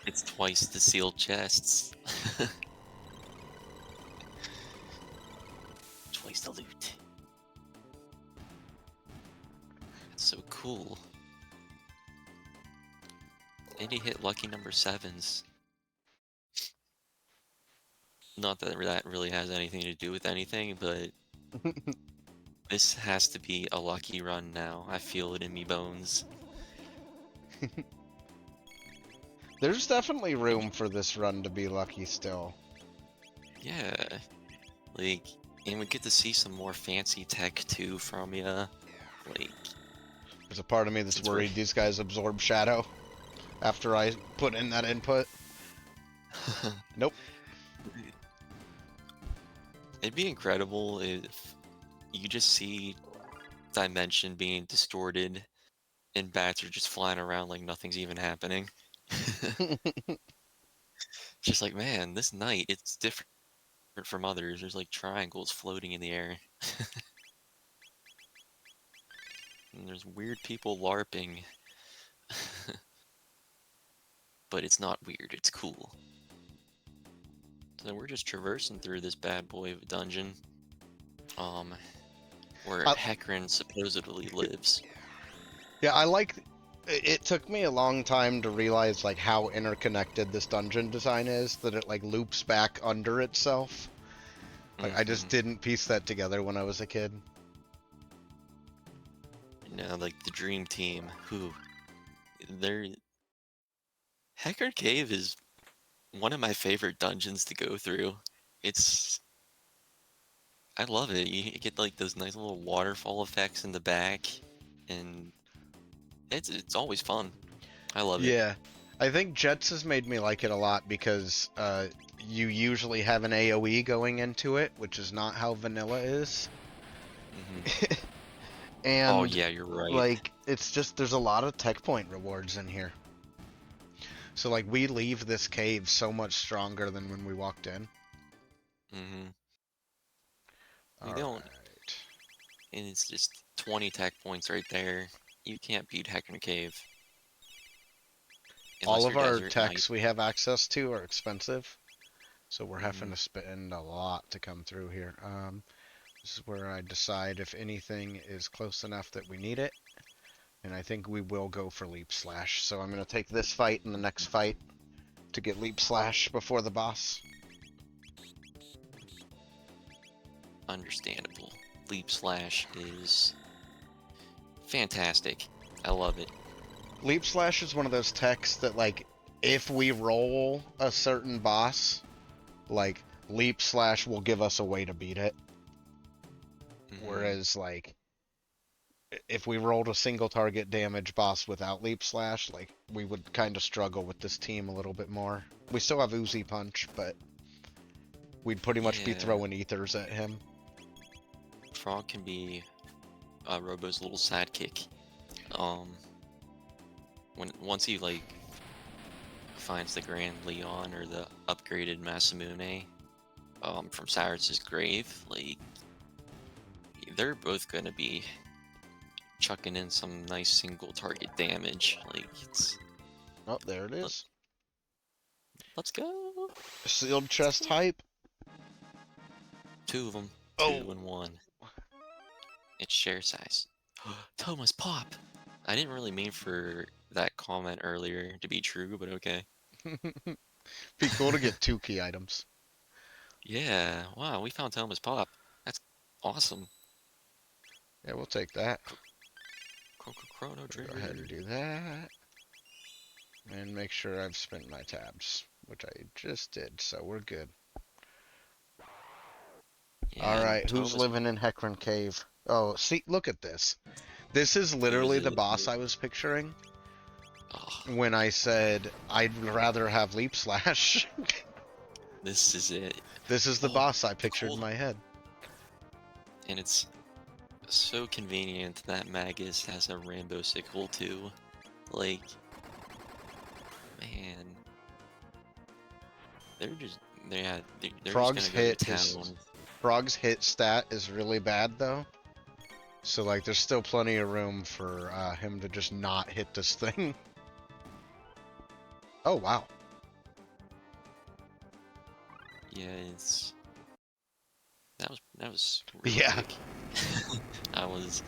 [SPEAKER 3] it's twice the sealed chests. Twice the loot. That's so cool. And he hit lucky number 7s. Not that that really has anything to do with anything, but this has to be a lucky run now. I feel it in me bones.
[SPEAKER 2] There's definitely room for this run to be lucky still.
[SPEAKER 3] Yeah. Like, and we get to see some more fancy tech too from ya. Like,
[SPEAKER 2] There's a part of me that's
[SPEAKER 3] It's
[SPEAKER 2] worried
[SPEAKER 3] right.
[SPEAKER 2] these guys absorb shadow after I put in that input. Nope.
[SPEAKER 3] It'd be incredible if you just see dimension being distorted and bats are just flying around like nothing's even happening. Just like, man, this night, it's different from others. There's like triangles floating in the air. And there's weird people LARPing. But it's not weird, it's cool. So we're just traversing through this bad boy of a dungeon. Where Hecarim supposedly lives.
[SPEAKER 2] Yeah, I like. It took me a long time to realize like how interconnected this dungeon design is. That it like loops back under itself. Like I just didn't piece that together when I was a kid.
[SPEAKER 3] Now, like the Dream Team, they're Hecarim Cave is one of my favorite dungeons to go through. I love it. You get like those nice little waterfall effects in the back, and It's always fun. I love it.
[SPEAKER 2] Yeah. I think Jets has made me like it a lot because you usually have an AoE going into it, which is not how vanilla is.
[SPEAKER 3] Hmm. Oh
[SPEAKER 2] And
[SPEAKER 3] yeah, you're right.
[SPEAKER 2] like it's just there's a lot of tech point rewards in here. So like we leave this cave so much stronger than when we walked in.
[SPEAKER 3] Hmm.
[SPEAKER 2] All
[SPEAKER 3] You don't,
[SPEAKER 2] right.
[SPEAKER 3] and it's just 20 tech points right there. You can't beat Heckner Cave
[SPEAKER 2] All
[SPEAKER 3] unless
[SPEAKER 2] of
[SPEAKER 3] you're
[SPEAKER 2] our
[SPEAKER 3] Desert Knight.
[SPEAKER 2] techs we have access to are expensive, so we're having
[SPEAKER 3] Hmm.
[SPEAKER 2] to spend a lot to come through here. This is where I decide if anything is close enough that we need it. And I think we will go for Leap Slash. So I'm going to take this fight and the next fight to get Leap Slash before the boss.
[SPEAKER 3] Understandable. Leap Slash is fantastic. I love it.
[SPEAKER 2] Leap Slash is one of those techs that, like, if we roll a certain boss, like, Leap Slash will give us a way to beat it.
[SPEAKER 3] Hmm.
[SPEAKER 2] Whereas, like, if we rolled a single target damage boss without Leap Slash, like, we would kind of struggle with this team a little bit more. We still have Uzi Punch, but we'd pretty much be
[SPEAKER 3] Yeah,
[SPEAKER 2] throwing ethers at him.
[SPEAKER 3] Frog can be Robo's little sidekick. Once he like finds the Grand Leon or the upgraded Masamune from Cyrus's grave, like they're both gonna be chucking in some nice single target damage. Like
[SPEAKER 2] Oh, there it
[SPEAKER 3] let,
[SPEAKER 2] is.
[SPEAKER 3] let's go.
[SPEAKER 2] Sealed
[SPEAKER 3] Let's
[SPEAKER 2] chest
[SPEAKER 3] go.
[SPEAKER 2] hype.
[SPEAKER 3] Two of them,
[SPEAKER 2] Oh,
[SPEAKER 3] 2 and 1. It's share size. Thomas pop. I didn't really mean for that comment earlier to be true, but okay.
[SPEAKER 2] be cool to get 2 key items.
[SPEAKER 3] Yeah, wow, we found Thomas pop. That's awesome.
[SPEAKER 2] Yeah, we'll take that.
[SPEAKER 3] Chrono
[SPEAKER 2] We'll
[SPEAKER 3] trigger.
[SPEAKER 2] go ahead and do that. And make sure I've spent my tabs, which I just did, so we're good.
[SPEAKER 3] Yeah, and
[SPEAKER 2] Alright, who's
[SPEAKER 3] Thomas.
[SPEAKER 2] living in Heckran Cave? Oh, see, look at this. This is
[SPEAKER 3] Who is
[SPEAKER 2] literally the
[SPEAKER 3] it?
[SPEAKER 2] boss I was picturing
[SPEAKER 3] Oh,
[SPEAKER 2] when I said I'd rather have Leap Slash.
[SPEAKER 3] this is it.
[SPEAKER 2] This is the
[SPEAKER 3] Oh,
[SPEAKER 2] boss I
[SPEAKER 3] the
[SPEAKER 2] pictured in
[SPEAKER 3] cool.
[SPEAKER 2] my head.
[SPEAKER 3] And it's so convenient that Magus has a rainbow sickle too. Like, man, they're just they're just
[SPEAKER 2] Frog's
[SPEAKER 3] gonna go to
[SPEAKER 2] hit is
[SPEAKER 3] town.
[SPEAKER 2] Frog's hit stat is really bad though. So like there's still plenty of room for him to just not hit this thing. Oh wow.
[SPEAKER 3] Yeah, it's that was really
[SPEAKER 2] Yeah.
[SPEAKER 3] quick. I was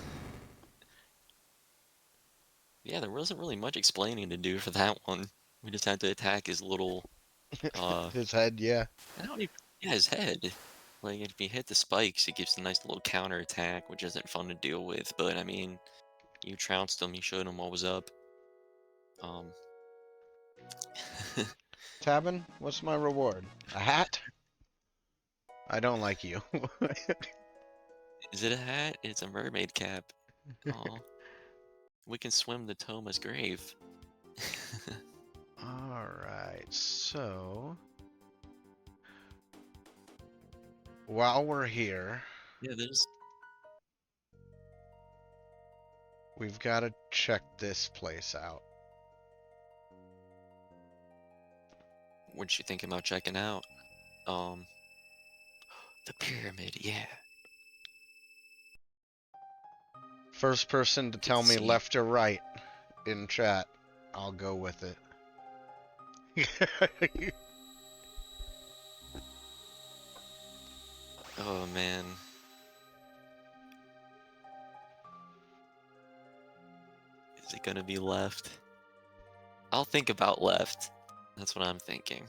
[SPEAKER 3] Yeah, there wasn't really much explaining to do for that one. We just had to attack his little
[SPEAKER 2] His head, yeah.
[SPEAKER 3] I don't even yeah, his head. Like if you hit the spikes, it gives a nice little counter attack, which isn't fun to deal with. But I mean, you trounced him, you showed him what was up. Um,
[SPEAKER 2] Tabin, what's my reward? A hat? I don't like you.
[SPEAKER 3] is it a hat? It's a mermaid cap. Oh, we can swim to Toma's grave.
[SPEAKER 2] Alright, so while we're here,
[SPEAKER 3] Yeah, there's.
[SPEAKER 2] we've got to check this place out.
[SPEAKER 3] What you thinking about checking out? Um, the pyramid. Yeah,
[SPEAKER 2] First person to
[SPEAKER 3] get
[SPEAKER 2] tell
[SPEAKER 3] to
[SPEAKER 2] me
[SPEAKER 3] see.
[SPEAKER 2] left or right in chat, I'll go with it.
[SPEAKER 3] Oh man. Is it gonna be left? I'll think about left. That's what I'm thinking.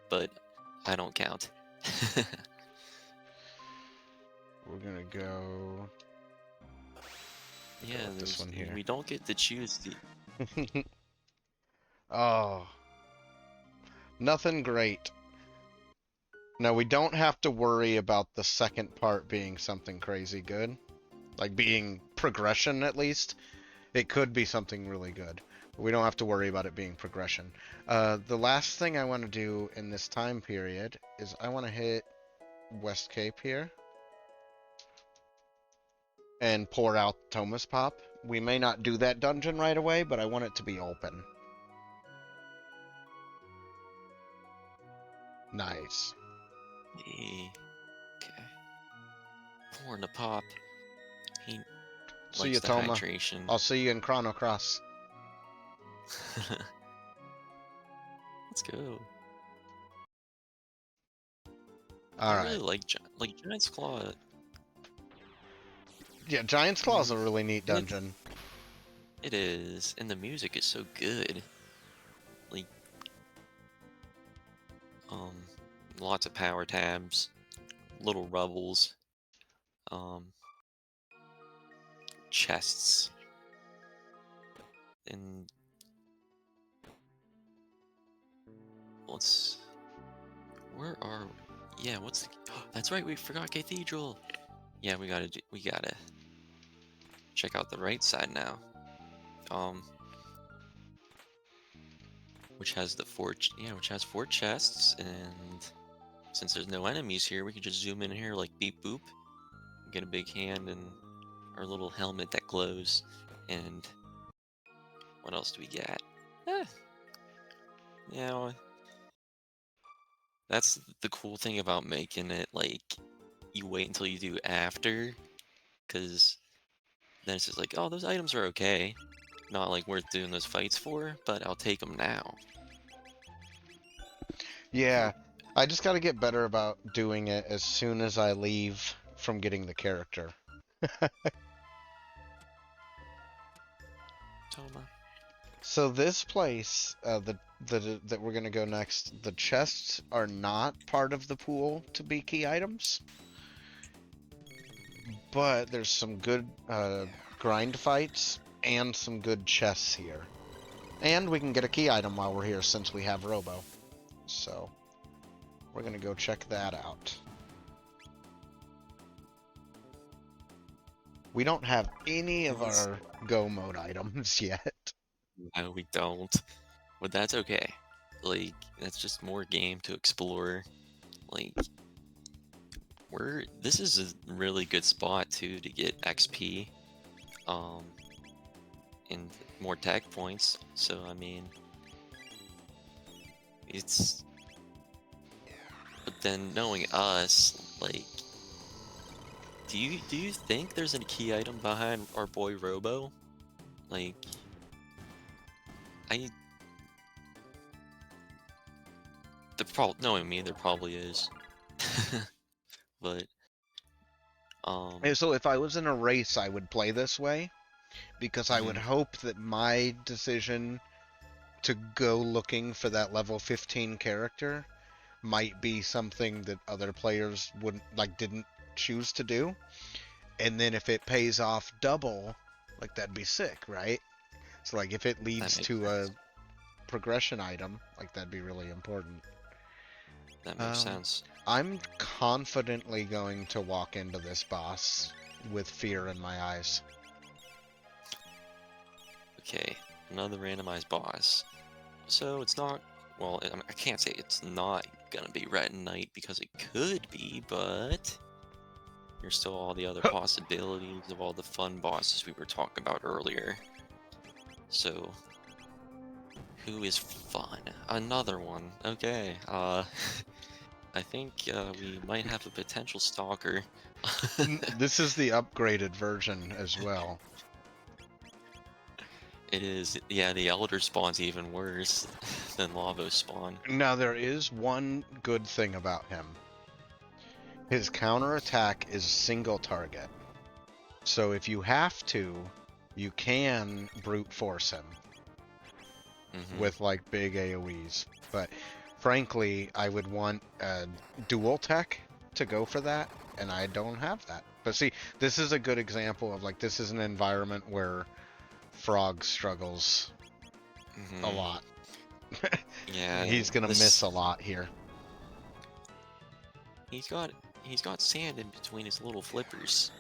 [SPEAKER 3] But I don't count.
[SPEAKER 2] We're gonna go
[SPEAKER 3] Yeah,
[SPEAKER 2] with this one here.
[SPEAKER 3] we don't get to choose the.
[SPEAKER 2] Oh, nothing great. No, we don't have to worry about the second part being something crazy good. Like being progression, at least. It could be something really good. We don't have to worry about it being progression. The last thing I want to do in this time period is I want to hit West Cape here and pour out Thomas Pop. We may not do that dungeon right away, but I want it to be open. Nice.
[SPEAKER 3] Okay. Pouring the pop. He
[SPEAKER 2] See
[SPEAKER 3] likes
[SPEAKER 2] you,
[SPEAKER 3] the
[SPEAKER 2] Toma.
[SPEAKER 3] hydration.
[SPEAKER 2] I'll see you in Chrono Cross.
[SPEAKER 3] Let's go.
[SPEAKER 2] All
[SPEAKER 3] I
[SPEAKER 2] right.
[SPEAKER 3] really like Giant's Claw.
[SPEAKER 2] Yeah, Giant's Claw is a really neat dungeon.
[SPEAKER 3] It is, and the music is so good. Like, lots of power tabs, little rubbles, chests, and where are? Yeah, what's the? That's right, we forgot Cathedral. Yeah, we gotta check out the right side now. Which has which has 4 chests, and since there's no enemies here, we can just zoom in here like beep boop, get a big hand and our little helmet that glows. And what else do we get? Yeah, that's the cool thing about making it like you wait until you do after, because then it's just like, oh, those items are okay, not like worth doing those fights for, but I'll take them now.
[SPEAKER 2] Yeah, I just got to get better about doing it as soon as I leave from getting the character.
[SPEAKER 3] Toma.
[SPEAKER 2] So this place, that we're gonna go next, the chests are not part of the pool to be key items, but there's some good grind fights and some good chests here, and we can get a key item while we're here since we have Robo. So we're gonna go check that out. We don't have any of our go mode items yet.
[SPEAKER 3] No, we don't. But that's okay. Like, that's just more game to explore. Like, this is a really good spot too to get XP, and more tech points. So I mean, it's. But then knowing us, like, do you think there's a key item behind our boy Robo? Like, knowing me, there probably is. But
[SPEAKER 2] So if I was in a race, I would play this way, because I would hope that my decision to go looking for that level 15 character might be something that other players didn't choose to do. And then if it pays off double, like, that'd be sick, right? So like if it leads to
[SPEAKER 3] sense.
[SPEAKER 2] a progression item, like, that'd be really important.
[SPEAKER 3] That makes sense.
[SPEAKER 2] I'm confidently going to walk into this boss with fear in my eyes.
[SPEAKER 3] Okay, another randomized boss. So it's not, well, I can't say it's not gonna be Red Knight because it could be, but there's still all the other possibilities of all the fun bosses we were talking about earlier. So, who is fun? Another one. Okay, I think we might have a potential stalker.
[SPEAKER 2] This is the upgraded version as well.
[SPEAKER 3] It is, yeah, the Elder Spawn's even worse than Lavo Spawn.
[SPEAKER 2] Now, there is one good thing about him. His counterattack is single target. So if you have to, you can brute force him with, like, big AoEs. But frankly, I would want dual tech to go for that, and I don't have that. But see, this is a good example of, like, this is an environment where Frog struggles a lot.
[SPEAKER 3] Yeah,
[SPEAKER 2] He's gonna miss a lot here.
[SPEAKER 3] He's got sand in between his little flippers.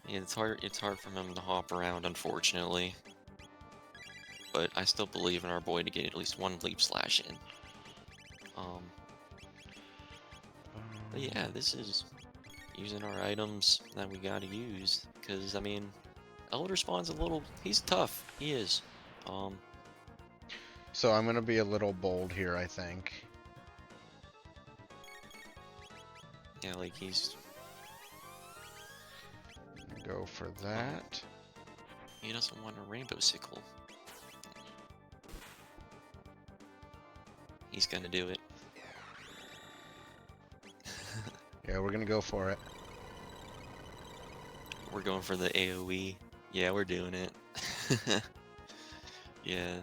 [SPEAKER 3] Yeah, it's hard. It's hard for him to hop around, unfortunately. But I still believe in our boy to get at least one leap slash in. But yeah, this is using our items that we gotta use. Because, I mean, Elder Spawn's a little... He's tough. He is.
[SPEAKER 2] So I'm gonna be a little bold here, I think.
[SPEAKER 3] Yeah, like he's...
[SPEAKER 2] Go for that.
[SPEAKER 3] He doesn't want a rainbow sickle. He's gonna do it.
[SPEAKER 2] Yeah, we're gonna go for it.
[SPEAKER 3] We're going for the AoE. Yeah, we're doing it. Yeah.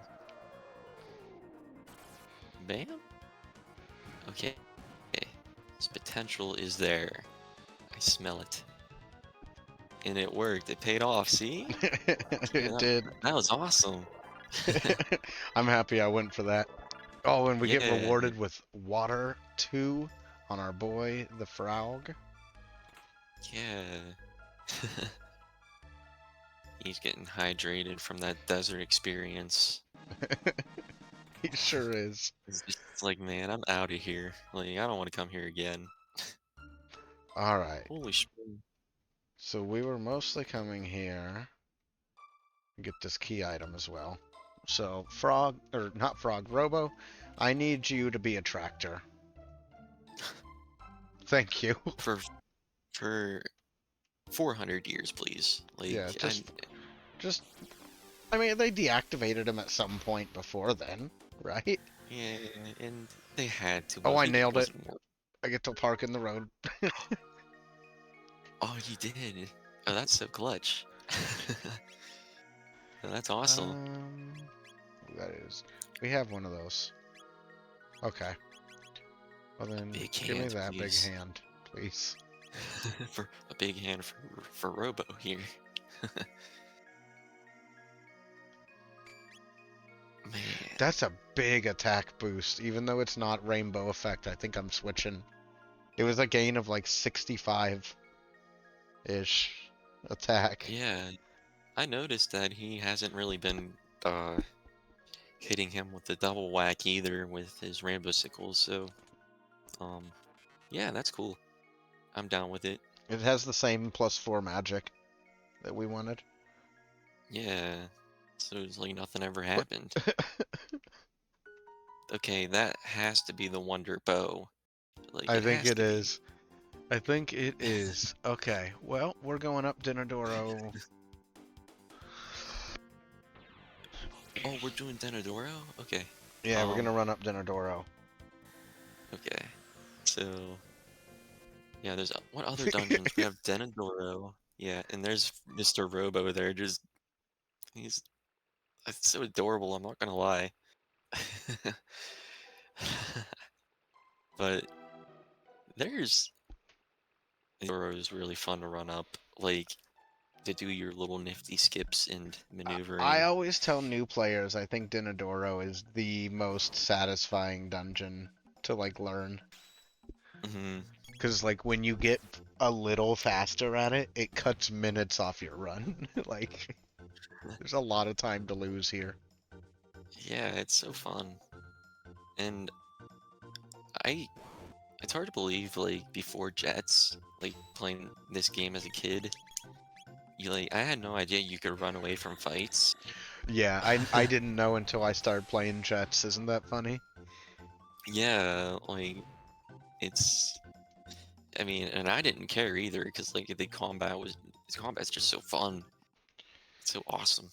[SPEAKER 3] Bam? Okay. His potential is there. I smell it. And it worked. It paid off, see?
[SPEAKER 2] It did.
[SPEAKER 3] That was awesome.
[SPEAKER 2] I'm happy I went for that. Oh, and we get
[SPEAKER 3] Yeah.
[SPEAKER 2] rewarded with water 2 on our boy, the frog.
[SPEAKER 3] Yeah. He's getting hydrated from that desert experience.
[SPEAKER 2] He sure is.
[SPEAKER 3] It's just like, man, I'm out of here. Like, I don't want to come here again.
[SPEAKER 2] Alright.
[SPEAKER 3] Holy shit.
[SPEAKER 2] So we were mostly coming here. Get this key item as well. So, Frog, or not Frog, Robo, I need you to be a tractor. Thank you.
[SPEAKER 3] For 400 years, please. Like,
[SPEAKER 2] Yeah, just, I mean, they deactivated him at some point before then, right?
[SPEAKER 3] yeah, and they had to.
[SPEAKER 2] Oh,
[SPEAKER 3] but
[SPEAKER 2] I
[SPEAKER 3] it
[SPEAKER 2] nailed it.
[SPEAKER 3] wasn't work-
[SPEAKER 2] I get to park in the road.
[SPEAKER 3] Oh, you did. Oh, that's so clutch. Oh, that's awesome.
[SPEAKER 2] That is. We have one of those. Okay. Well then,
[SPEAKER 3] Big
[SPEAKER 2] give me
[SPEAKER 3] hand,
[SPEAKER 2] that
[SPEAKER 3] please.
[SPEAKER 2] big hand, please.
[SPEAKER 3] For a big hand for Robo here. Man.
[SPEAKER 2] That's a big attack boost, even though it's not rainbow effect. I think I'm switching. It was a gain of like 65-ish attack.
[SPEAKER 3] Yeah, I noticed that he hasn't really been hitting him with the double whack either with his rainbow sickles, so yeah, that's cool. I'm down with it.
[SPEAKER 2] It has the same +4 magic that we wanted.
[SPEAKER 3] Yeah. So it's like nothing ever happened. Okay, that has to be the Wonder Bow. Like
[SPEAKER 2] I think
[SPEAKER 3] has
[SPEAKER 2] it
[SPEAKER 3] to be.
[SPEAKER 2] is. I think it is. Okay, well, we're going up Dinodoro.
[SPEAKER 3] Oh, we're doing Denadoro? Okay.
[SPEAKER 2] Yeah, we're gonna run up Dinodoro.
[SPEAKER 3] Okay. So yeah, there's what other dungeons? We have Denadoro. Yeah, and there's Mr. Robo there. Just he's it's so adorable. I'm not gonna lie. But there's Denadoro is really fun to run up, like to do your little nifty skips and maneuvering.
[SPEAKER 2] I always tell new players I think Dinodoro is the most satisfying dungeon to like learn. Because like when you get a little faster at it, it cuts minutes off your run. Like there's a lot of time to lose here.
[SPEAKER 3] Yeah, it's so fun. And it's hard to believe, like, before Jets, like, playing this game as a kid, I had no idea you could run away from fights.
[SPEAKER 2] Yeah, I didn't know until I started playing Jets. Isn't that funny?
[SPEAKER 3] Yeah, like, I mean, and I didn't care either, because, like, combat's just so fun. It's so awesome.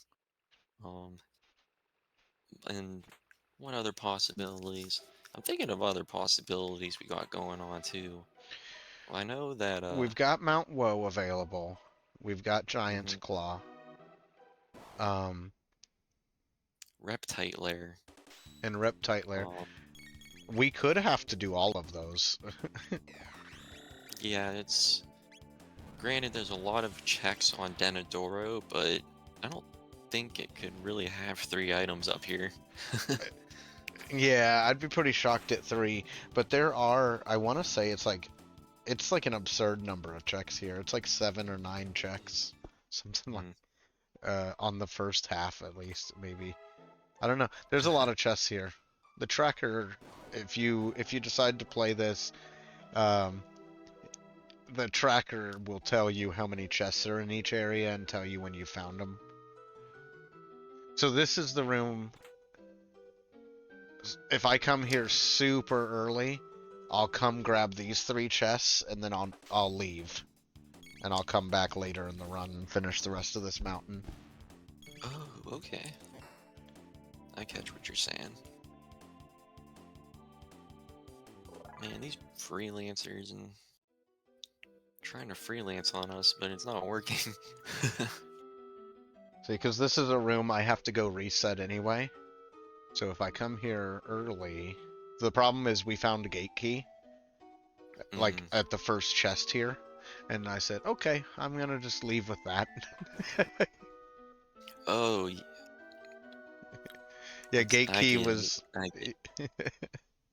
[SPEAKER 3] And what other possibilities? I'm thinking of other possibilities we got going on too. Well, I know that
[SPEAKER 2] We've got Mount Woe available. We've got Giant's
[SPEAKER 3] Mhm.
[SPEAKER 2] Claw.
[SPEAKER 3] Reptite Lair.
[SPEAKER 2] And Reptite Lair.
[SPEAKER 3] Um,
[SPEAKER 2] We could have to do all of those.
[SPEAKER 3] yeah, it's granted there's a lot of checks on Denadoro, but I don't think it could really have 3 items up here.
[SPEAKER 2] Yeah, I'd be pretty shocked at 3. But there are, I want to say it's like It's like an absurd number of checks here. It's like 7 or 9 checks, something like on the first half at least, maybe. I don't know. There's a lot of chests here. The tracker, if you decide to play this, um, the tracker will tell you how many chests are in each area and tell you when you found them. So this is the room. If I come here super early, I'll come grab these 3 chests and then I'll leave. And I'll come back later in the run and finish the rest of this mountain.
[SPEAKER 3] Oh, okay. I catch what you're saying. Man, these freelancers and trying to freelance on us, but it's not working.
[SPEAKER 2] See, because this is a room I have to go reset anyway. So if I come here early, the problem is we found a gate key, like at the first chest here, and I said, okay, I'm gonna just leave with that.
[SPEAKER 3] Oh,
[SPEAKER 2] yeah, gate key
[SPEAKER 3] get
[SPEAKER 2] was.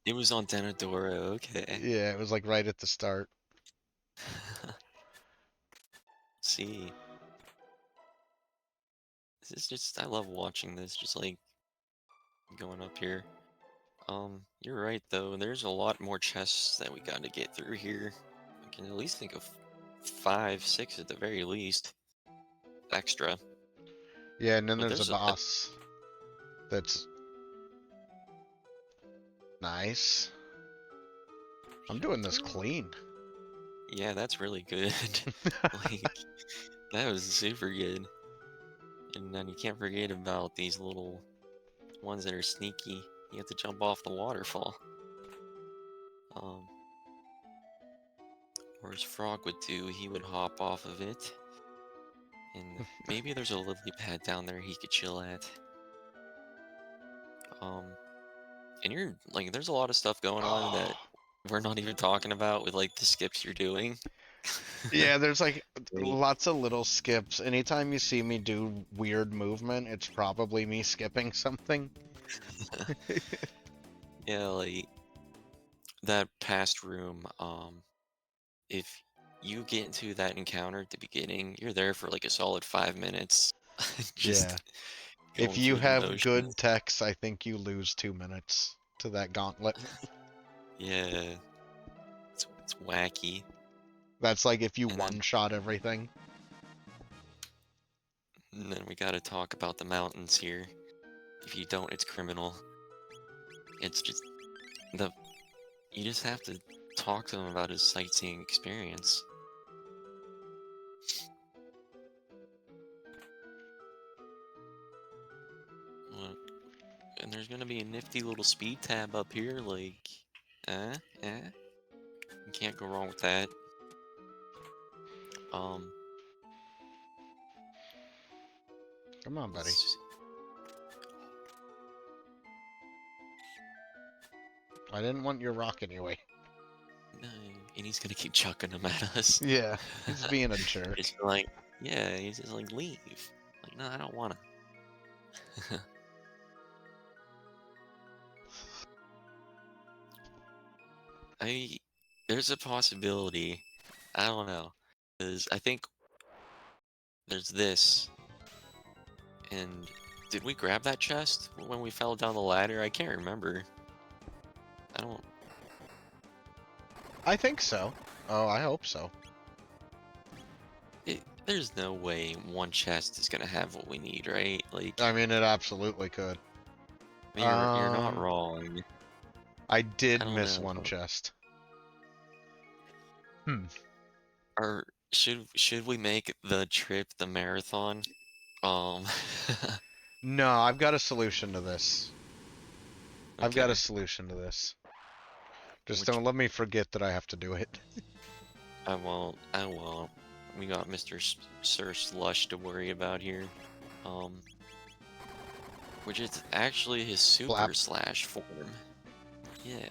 [SPEAKER 3] it was on Denadora, okay.
[SPEAKER 2] Yeah, it was like right at the start.
[SPEAKER 3] See. This is just, I love watching this, just like going up here. You're right though, there's a lot more chests that we gotta get through here. I can at least think of 5, 6 at the very least. Extra.
[SPEAKER 2] Yeah, and then
[SPEAKER 3] But
[SPEAKER 2] there's a boss that's nice. I'm doing this clean.
[SPEAKER 3] Yeah, that's really good. Like, that was super good. And then you can't forget about these little ones that are sneaky. You have to jump off the waterfall. Or as Frog would do, he would hop off of it. And maybe there's a lily pad down there he could chill at. And you're like, there's a lot of stuff going on that we're not even talking about with like the skips you're doing.
[SPEAKER 2] Yeah, there's like lots of little skips. Anytime you see me do weird movement, it's probably me skipping something.
[SPEAKER 3] Yeah, like that past room, if you get into that encounter at the beginning, you're there for like a solid 5 minutes. Just
[SPEAKER 2] Yeah.
[SPEAKER 3] going
[SPEAKER 2] If you
[SPEAKER 3] through the
[SPEAKER 2] have
[SPEAKER 3] motions.
[SPEAKER 2] good techs, I think you lose 2 minutes to that gauntlet.
[SPEAKER 3] Yeah. It's wacky.
[SPEAKER 2] That's like if you
[SPEAKER 3] And then-
[SPEAKER 2] one-shot everything.
[SPEAKER 3] And then we gotta talk about the mountains here. If you don't, it's criminal. It's just you just have to talk to him about his sightseeing experience. Well, and there's gonna be a nifty little speed tab up here, like, you can't go wrong with that.
[SPEAKER 2] Come on, buddy. I didn't want your rock anyway.
[SPEAKER 3] No, and he's gonna keep chucking them at us.
[SPEAKER 2] Yeah, he's being a jerk.
[SPEAKER 3] It's like, yeah, he's just like, leave. Like, no, I don't wanna. There's a possibility. I don't know. Because I think there's this. And did we grab that chest when we fell down the ladder? I can't remember. I don't.
[SPEAKER 2] I think so. Oh, I hope so.
[SPEAKER 3] There's no way one chest is gonna have what we need, right? Like,
[SPEAKER 2] I mean, it absolutely could.
[SPEAKER 3] you're not wrong.
[SPEAKER 2] I did
[SPEAKER 3] don't
[SPEAKER 2] miss
[SPEAKER 3] know.
[SPEAKER 2] one chest.
[SPEAKER 3] Or should we make the trip the marathon?
[SPEAKER 2] No, I've got a solution to this. I've got a
[SPEAKER 3] Okay.
[SPEAKER 2] solution to this. Just
[SPEAKER 3] Which-
[SPEAKER 2] don't let me forget that I have to do it.
[SPEAKER 3] I won't. We got Mr. Sir Slush to worry about here. Which is actually his super
[SPEAKER 2] Flap.
[SPEAKER 3] slash form. Yeah.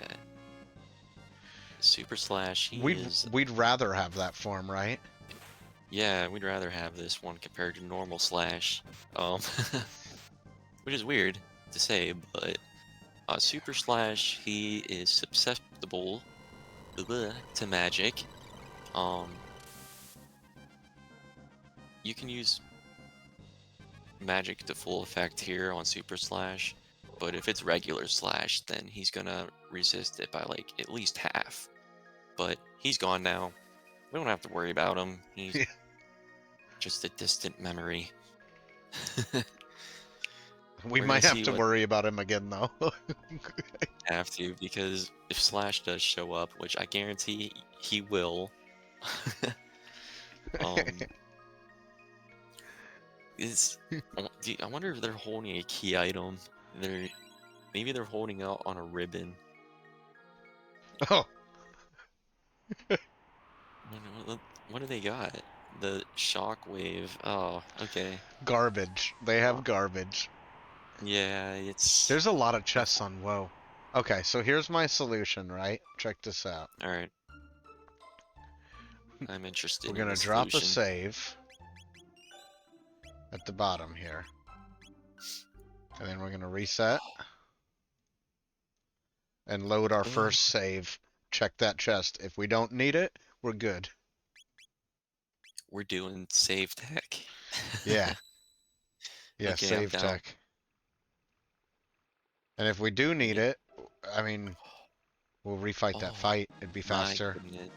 [SPEAKER 3] Super slash,
[SPEAKER 2] We'd rather have that form, right?
[SPEAKER 3] Yeah, we'd rather have this one compared to normal slash. Which is weird to say, but super slash, he is susceptible to magic. Um, you can use magic to full effect here on Super Slash, but if it's regular Slash, then he's gonna resist it by like at least half. But he's gone now. We don't have to worry about him. He's
[SPEAKER 2] Yeah.
[SPEAKER 3] just a distant memory.
[SPEAKER 2] We
[SPEAKER 3] We're gonna
[SPEAKER 2] might have
[SPEAKER 3] see
[SPEAKER 2] to
[SPEAKER 3] what
[SPEAKER 2] worry about him again, though.
[SPEAKER 3] I have to, because if Slash does show up, which I guarantee he will, um, I wonder if they're holding a key item. Maybe they're holding out on a ribbon.
[SPEAKER 2] Oh,
[SPEAKER 3] What do they got? The shockwave. Oh, okay.
[SPEAKER 2] garbage. They have garbage.
[SPEAKER 3] Yeah, it's
[SPEAKER 2] There's a lot of chests on WoW. Okay, so here's my solution, right? Check this out.
[SPEAKER 3] all right. I'm interested
[SPEAKER 2] We're
[SPEAKER 3] in
[SPEAKER 2] gonna
[SPEAKER 3] the
[SPEAKER 2] drop a
[SPEAKER 3] solution.
[SPEAKER 2] save at the bottom here. And then we're gonna reset and load our first save. Check that chest. If we don't need it, we're good.
[SPEAKER 3] We're doing save tech.
[SPEAKER 2] Yeah. Yeah,
[SPEAKER 3] Okay, I'm
[SPEAKER 2] save
[SPEAKER 3] down.
[SPEAKER 2] tech. And if we do need it, I mean, we'll refight that
[SPEAKER 3] Oh,
[SPEAKER 2] fight. It'd be
[SPEAKER 3] my
[SPEAKER 2] faster.
[SPEAKER 3] goodness.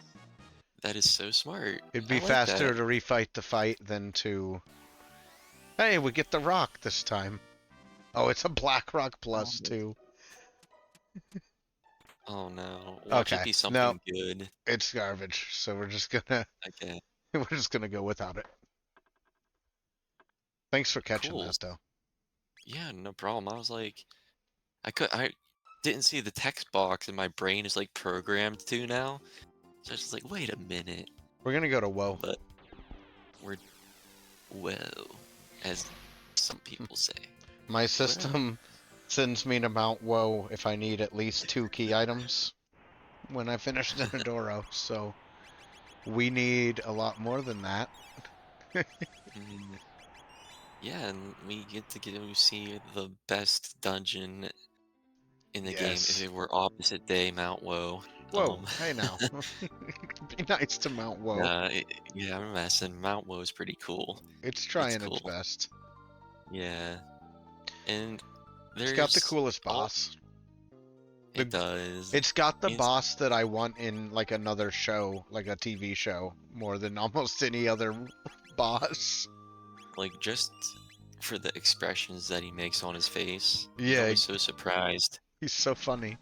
[SPEAKER 3] That is so smart.
[SPEAKER 2] It'd
[SPEAKER 3] I
[SPEAKER 2] be
[SPEAKER 3] like
[SPEAKER 2] faster
[SPEAKER 3] that.
[SPEAKER 2] to refight the fight than to... Hey, we get the rock this time. Oh, it's a black rock plus
[SPEAKER 3] Oh,
[SPEAKER 2] too.
[SPEAKER 3] oh no. Watch it
[SPEAKER 2] Okay,
[SPEAKER 3] be
[SPEAKER 2] no,
[SPEAKER 3] something good.
[SPEAKER 2] it's garbage. So we're just gonna
[SPEAKER 3] Okay.
[SPEAKER 2] we're just gonna go without it. Thanks for catching
[SPEAKER 3] Cool.
[SPEAKER 2] that though.
[SPEAKER 3] Yeah, no problem. I was like, I didn't see the text box, and my brain is like programmed to now. So I was just like, wait a minute.
[SPEAKER 2] We're gonna go to WoW.
[SPEAKER 3] But we're whoa, as some people say.
[SPEAKER 2] My system sends me to Mount Woe if I need at least 2 key items when I finish Denadoro, so we need a lot more than that.
[SPEAKER 3] Mm, yeah, and we get to go see the best dungeon in the game if
[SPEAKER 2] Yes.
[SPEAKER 3] it were opposite day Mount Woe.
[SPEAKER 2] Whoa, hey now. Be nice to Mount Woe.
[SPEAKER 3] Yeah, I'm messing. Mount Woe is pretty cool.
[SPEAKER 2] It's
[SPEAKER 3] It's
[SPEAKER 2] trying its
[SPEAKER 3] cool.
[SPEAKER 2] best.
[SPEAKER 3] Yeah, and
[SPEAKER 2] It's got the
[SPEAKER 3] there's
[SPEAKER 2] coolest boss.
[SPEAKER 3] it does.
[SPEAKER 2] It's got the
[SPEAKER 3] It's
[SPEAKER 2] boss that I want in like another show, like a TV show, more than almost any other boss.
[SPEAKER 3] like just for the expressions that he makes on his face. He's
[SPEAKER 2] Yeah,
[SPEAKER 3] always so surprised.
[SPEAKER 2] he's so funny.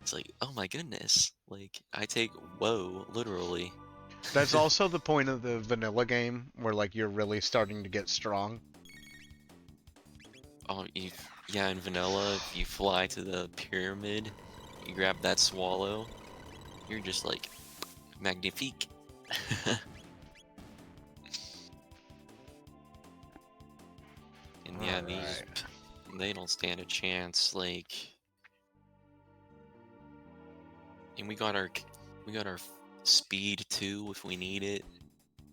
[SPEAKER 3] It's like, oh my goodness. Like I take whoa literally.
[SPEAKER 2] That's also the point of the vanilla game, where like you're really starting to get strong.
[SPEAKER 3] Oh, yeah, in vanilla, if you fly to the pyramid, you grab that swallow, you're just like magnifique. And yeah, these they don't stand a chance. Like, and we got our speed too if we need it.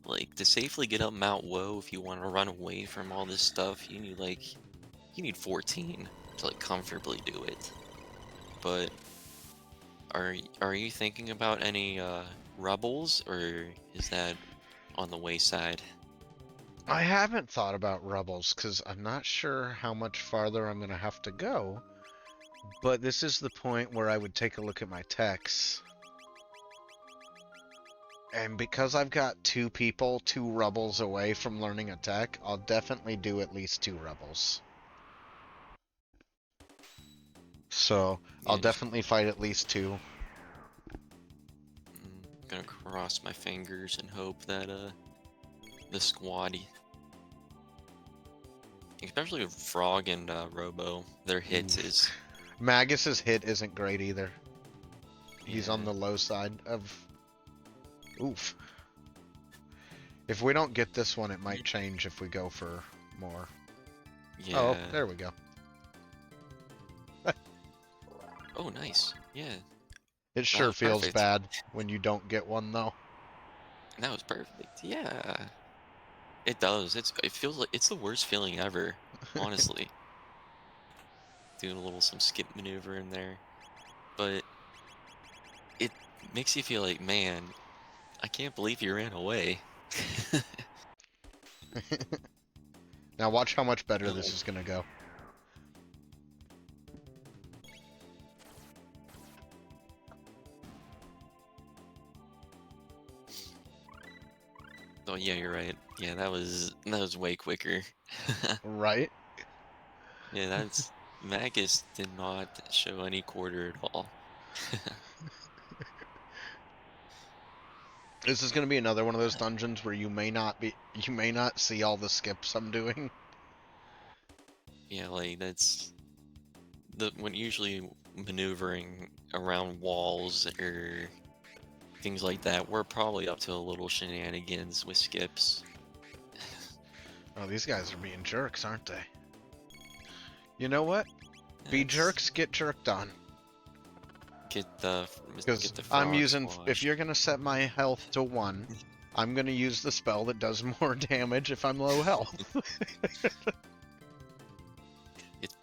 [SPEAKER 3] Like to safely get up Mount Woe, if you want to run away from all this stuff, you need 14 to like comfortably do it. But are you thinking about any rebels, or is that on the wayside?
[SPEAKER 2] I haven't thought about rebels because I'm not sure how much farther I'm gonna have to go. But this is the point where I would take a look at my techs. And because I've got 2 rebels away from learning a tech, I'll definitely do at least 2 rebels. So, I'll
[SPEAKER 3] Yeah,
[SPEAKER 2] definitely fight at least 2.
[SPEAKER 3] I'm gonna cross my fingers and hope that the squad, especially with Frog and Robo, their hits is
[SPEAKER 2] Magus's hit isn't great either. He's on
[SPEAKER 3] yeah.
[SPEAKER 2] the low side of... Oof. If we don't get this one, it might change if we go for more.
[SPEAKER 3] Yeah.
[SPEAKER 2] Oh, there we go.
[SPEAKER 3] Oh, nice. Yeah,
[SPEAKER 2] It sure
[SPEAKER 3] was
[SPEAKER 2] feels
[SPEAKER 3] perfect.
[SPEAKER 2] bad when you don't get one, though.
[SPEAKER 3] That was perfect. Yeah, it does. It feels like it's the worst feeling ever, honestly. Doing a little some skip maneuver in there, but it makes you feel like, man, I can't believe you ran away.
[SPEAKER 2] Now watch how much better this is gonna go.
[SPEAKER 3] Oh yeah, you're right. Yeah, that was way quicker.
[SPEAKER 2] Right?
[SPEAKER 3] Yeah, that's Magus did not show any quarter at all.
[SPEAKER 2] This is gonna be another one of those dungeons where you may not see all the skips I'm doing.
[SPEAKER 3] Yeah, like that's when usually maneuvering around walls or things like that, we're probably up to a little shenanigans with skips.
[SPEAKER 2] Oh, these guys are being jerks, aren't they? You know what? Be
[SPEAKER 3] That's-
[SPEAKER 2] jerks, get jerked on.
[SPEAKER 3] Get the
[SPEAKER 2] Because
[SPEAKER 3] get the
[SPEAKER 2] I'm
[SPEAKER 3] frog
[SPEAKER 2] using, if
[SPEAKER 3] squash.
[SPEAKER 2] you're gonna set my health to 1, I'm gonna use the spell that does more damage if I'm low health.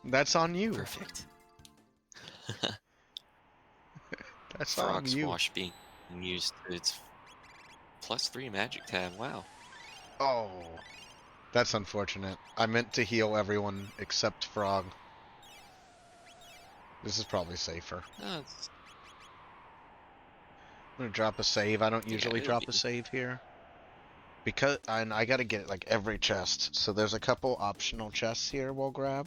[SPEAKER 2] That's on you.
[SPEAKER 3] Perfect.
[SPEAKER 2] That's
[SPEAKER 3] Frog
[SPEAKER 2] on you.
[SPEAKER 3] squash being used. It's +3 magic tab. Wow.
[SPEAKER 2] Oh, that's unfortunate. I meant to heal everyone except Frog. This is probably safer.
[SPEAKER 3] No, it's,
[SPEAKER 2] I'm gonna drop a save. I don't
[SPEAKER 3] Yeah,
[SPEAKER 2] usually
[SPEAKER 3] it'll
[SPEAKER 2] drop a
[SPEAKER 3] be.
[SPEAKER 2] save here. Because and I gotta get like every chest. So there's a couple optional chests here we'll grab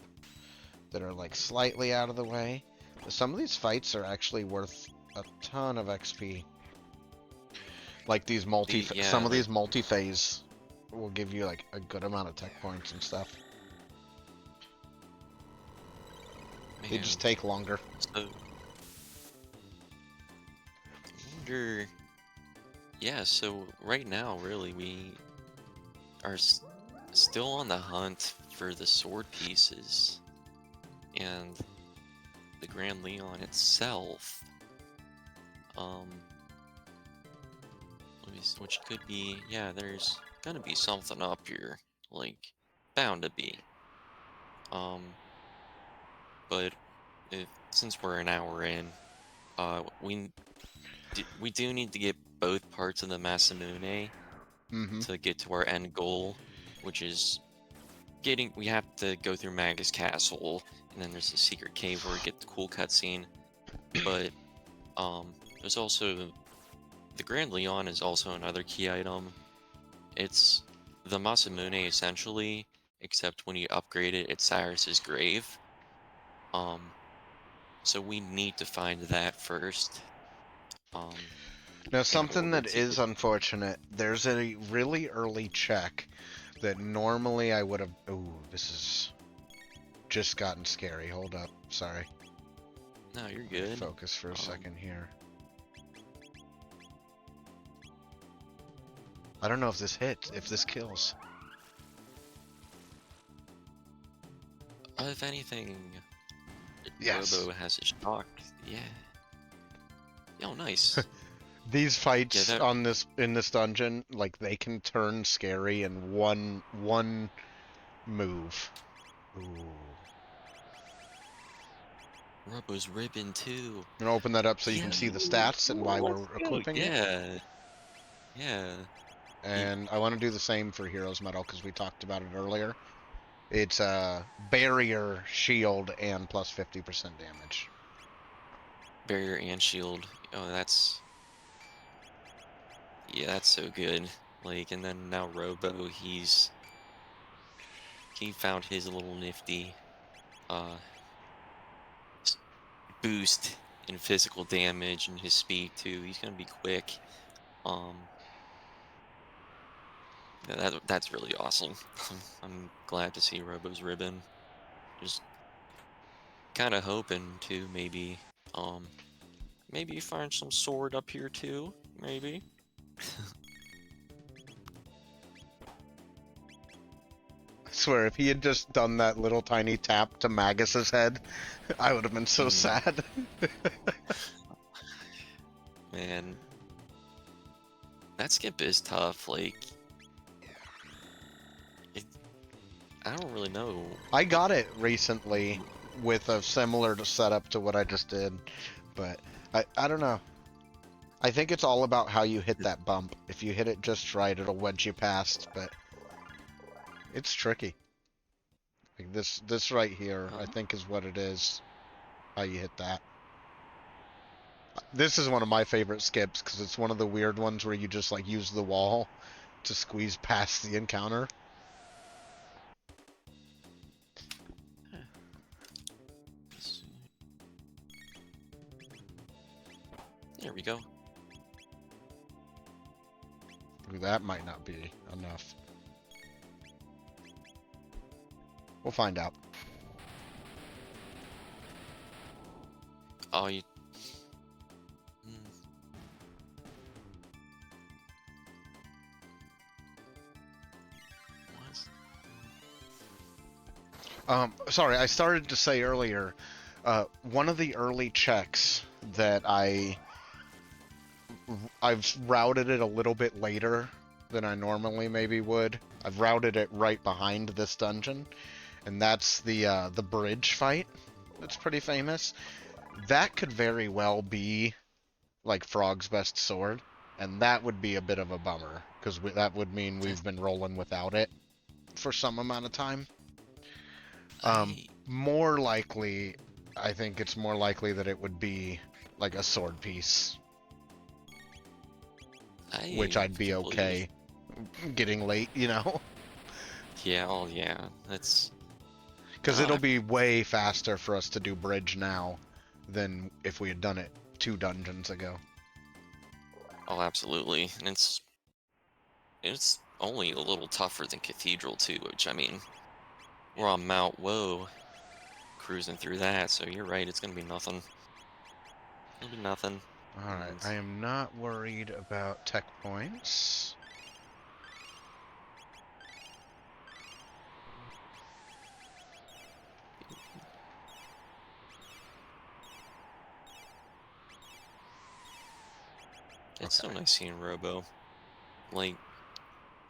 [SPEAKER 2] that are like slightly out of the way. Some of these fights are actually worth a ton of XP. Like these some of these multi-phase will give you like a good amount of tech points and stuff. They just take longer.
[SPEAKER 3] So, I wonder. Yeah, so right now, really, we are still on the hunt for the sword pieces and the Grand Leon itself. Which could be, yeah, there's gonna be something up here, like, bound to be. But since we're an hour in, we do need to get both parts of the Masamune
[SPEAKER 2] Mm-hmm.
[SPEAKER 3] to get to our end goal, which is we have to go through Magus Castle, and then there's a secret cave where we get the cool cutscene. But there's also the Grand Leon is also another key item. It's the Masamune essentially, except when you upgrade it, it's Cyrus's grave. So we need to find that first.
[SPEAKER 2] Now,
[SPEAKER 3] in
[SPEAKER 2] something
[SPEAKER 3] order
[SPEAKER 2] that
[SPEAKER 3] to
[SPEAKER 2] is
[SPEAKER 3] get
[SPEAKER 2] unfortunate, there's a really early check that normally I would have... Ooh, this is just gotten scary. Hold up. Sorry.
[SPEAKER 3] No, you're good.
[SPEAKER 2] Focus for a second here. I don't know if this hits, if this kills.
[SPEAKER 3] If anything,
[SPEAKER 2] Yes.
[SPEAKER 3] Robo has a shock. Yeah. Oh, nice.
[SPEAKER 2] These fights
[SPEAKER 3] that-
[SPEAKER 2] in this dungeon, like they can turn scary in one move. Ooh.
[SPEAKER 3] Robo's ribbon too.
[SPEAKER 2] I'm gonna open that up so you can see the stats and why we're equipping it.
[SPEAKER 3] Yeah. Yeah.
[SPEAKER 2] And I want to do the same for Hero's Medal because we talked about it earlier. It's barrier, shield, and plus 50% damage.
[SPEAKER 3] Barrier and shield. Oh, that's. Yeah, that's so good. Like, and then now Robo, he found his little nifty boost in physical damage and his speed too. He's gonna be quick. That's really awesome. I'm glad to see Robo's ribbon. Just kind of hoping to maybe find some sword up here too. Maybe.
[SPEAKER 2] I swear, if he had just done that little tiny tap to Magus's head, I would have been so sad.
[SPEAKER 3] Man, that skip is tough. Like, I don't really know.
[SPEAKER 2] I got it recently with a similar setup to what I just did, but I don't know. I think it's all about how you hit that bump. If you hit it just right, it'll wedge you past, but it's tricky. Like this right here, I think is what it is. How you hit that. This is one of my favorite skips because it's one of the weird ones where you just like use the wall to squeeze past the encounter.
[SPEAKER 3] There we go.
[SPEAKER 2] Ooh, that might not be enough. We'll find out.
[SPEAKER 3] Oh, you.
[SPEAKER 2] Sorry, I started to say earlier, one of the early checks that I've routed it a little bit later than I normally maybe would. I've routed it right behind this dungeon, and that's the bridge fight. That's pretty famous. That could very well be like Frog's best sword, and that would be a bit of a bummer because that would mean we've been rolling without it for some amount of time. More likely, I think it's more likely that it would be like a sword piece, which I'd be okay getting late, you know?
[SPEAKER 3] Yeah, oh yeah, that's...
[SPEAKER 2] Because it'll be way faster for us to do bridge now than if we had done it 2 dungeons ago.
[SPEAKER 3] Oh, absolutely. And it's only a little tougher than Cathedral too, which, I mean, we're on Mount Woe, cruising through that, so you're right, it's gonna be nothing. It'll be nothing.
[SPEAKER 2] Alright, I am not worried about tech points.
[SPEAKER 3] It's so nice seeing Robo, like,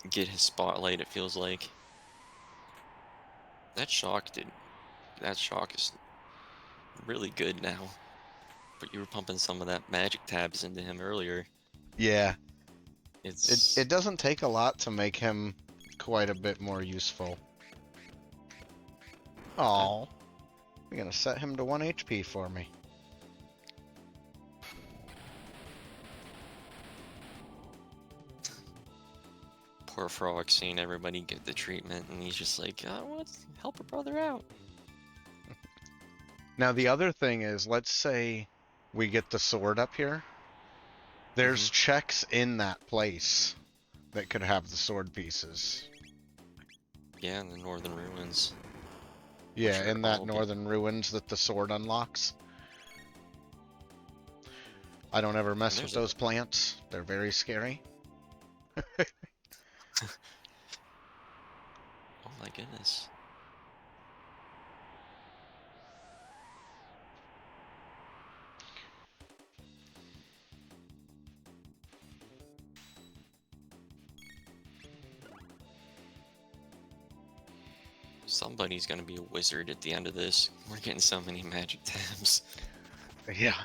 [SPEAKER 3] get his spotlight, it feels like. That shock is really good now. But you were pumping some of that magic tabs into him earlier.
[SPEAKER 2] Yeah.
[SPEAKER 3] It's...
[SPEAKER 2] It doesn't take a lot to make him quite a bit more useful. Oh, you're gonna set him to 1 HP for me.
[SPEAKER 3] Poor Frog seeing everybody get the treatment, and he's just like, I want to help a brother out.
[SPEAKER 2] Now the other thing is, let's say we get the sword up here. There's checks in that place that could have the sword pieces.
[SPEAKER 3] Yeah, in the Northern Ruins.
[SPEAKER 2] Yeah, in that Northern Ruins that the sword unlocks. I don't ever mess with those plants. They're very scary.
[SPEAKER 3] Oh my goodness. Somebody's gonna be a wizard at the end of this. We're getting so many magic tabs.
[SPEAKER 2] Yeah.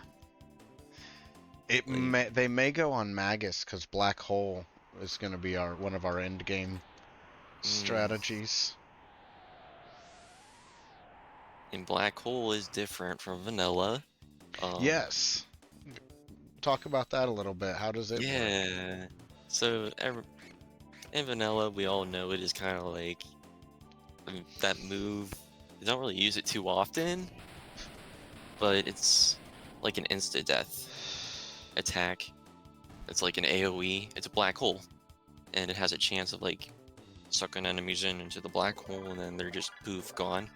[SPEAKER 2] They may go on Magus because Black Hole is going to be one of our end game strategies.
[SPEAKER 3] And Black Hole is different from Vanilla.
[SPEAKER 2] Yes. Talk about that a little bit. How does it work?
[SPEAKER 3] Yeah. So in Vanilla, we all know it is kind of like that move. You don't really use it too often, but it's like an insta-death attack. It's like an AoE. It's a black hole, and it has a chance of like sucking enemies into the black hole, and then they're just poof gone.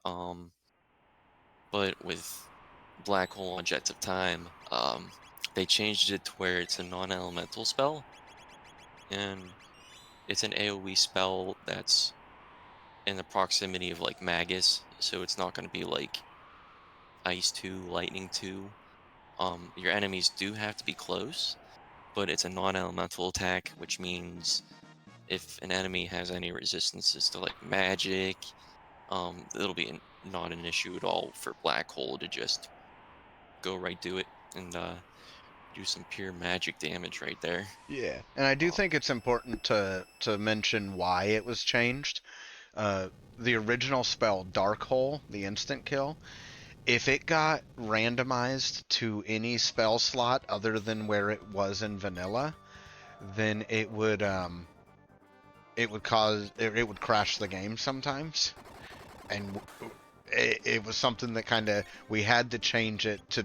[SPEAKER 3] But with Black Hole on Jets of Time, they changed it to where it's a non-elemental spell, and it's an AoE spell that's in the proximity of like Magus, so it's not going to be like Ice 2, Lightning 2. Your enemies do have to be close, but it's a non-elemental attack, which means if an enemy has any resistances to like magic, it'll be not an issue at all for Black Hole to just go right do it. And do some pure magic damage right there.
[SPEAKER 2] Yeah, and I do think it's important to mention why it was changed. The original spell Dark Hole, the instant kill, if it got randomized to any spell slot other than where it was in vanilla, then it would crash the game sometimes, and it was something that kind of we had to change it to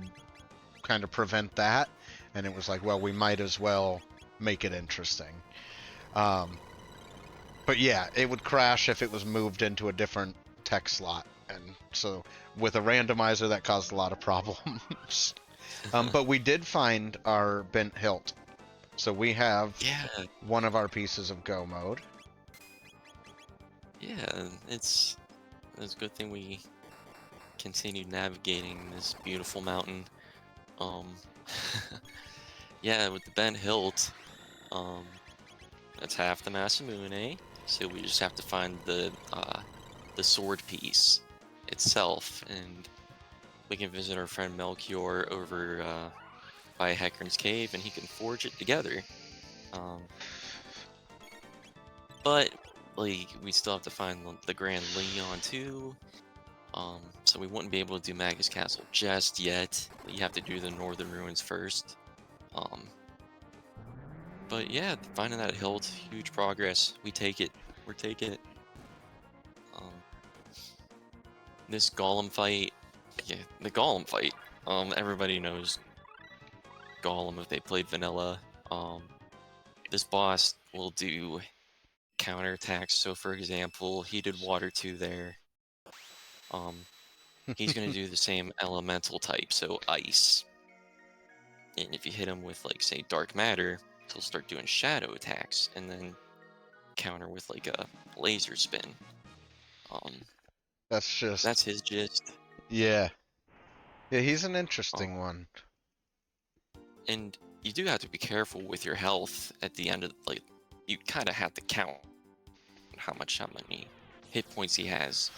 [SPEAKER 2] kind of prevent that, and it was like, well, we might as well make it interesting. But yeah, it would crash if it was moved into a different text slot, and so with a randomizer that caused a lot of problems. But we did find our bent hilt, so we have one of our pieces of go mode.
[SPEAKER 3] Yeah, it's a good thing we continued navigating this beautiful mountain. Yeah, with the bent hilt, that's half the Masamune, so we just have to find the sword piece itself, and we can visit our friend Melchior over by Heckern's Cave, and he can forge it together. But like, we still have to find the Grand Leon too. So we wouldn't be able to do Magus Castle just yet. You have to do the Northern Ruins first. But yeah, finding that hilt, huge progress. We take it. We're taking it. This Golem fight, yeah, the Golem fight. Everybody knows Golem if they played vanilla. This boss will do counterattacks. So for example, he did water 2 there. He's gonna do the same elemental type, so ice. And if you hit him with, like, say, dark matter, he'll start doing shadow attacks, and then counter with like a laser spin. That's his gist.
[SPEAKER 2] Yeah, he's an interesting one.
[SPEAKER 3] And you do have to be careful with your health at the end of, like, you kind of have to count how many hit points he has.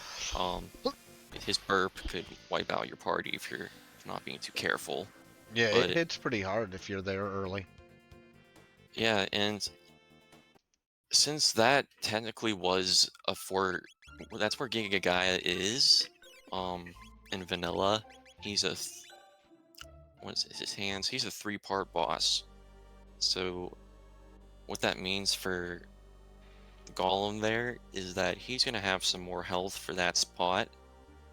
[SPEAKER 3] His burp could wipe out your party if you're not being too careful.
[SPEAKER 2] Yeah, it hits pretty hard if you're there early.
[SPEAKER 3] Yeah, and since that technically was a that's where Giga Gaia is, in vanilla, he's a what is it, his hands? He's a 3-part boss. So what that means for Golem there is that he's gonna have some more health for that spot,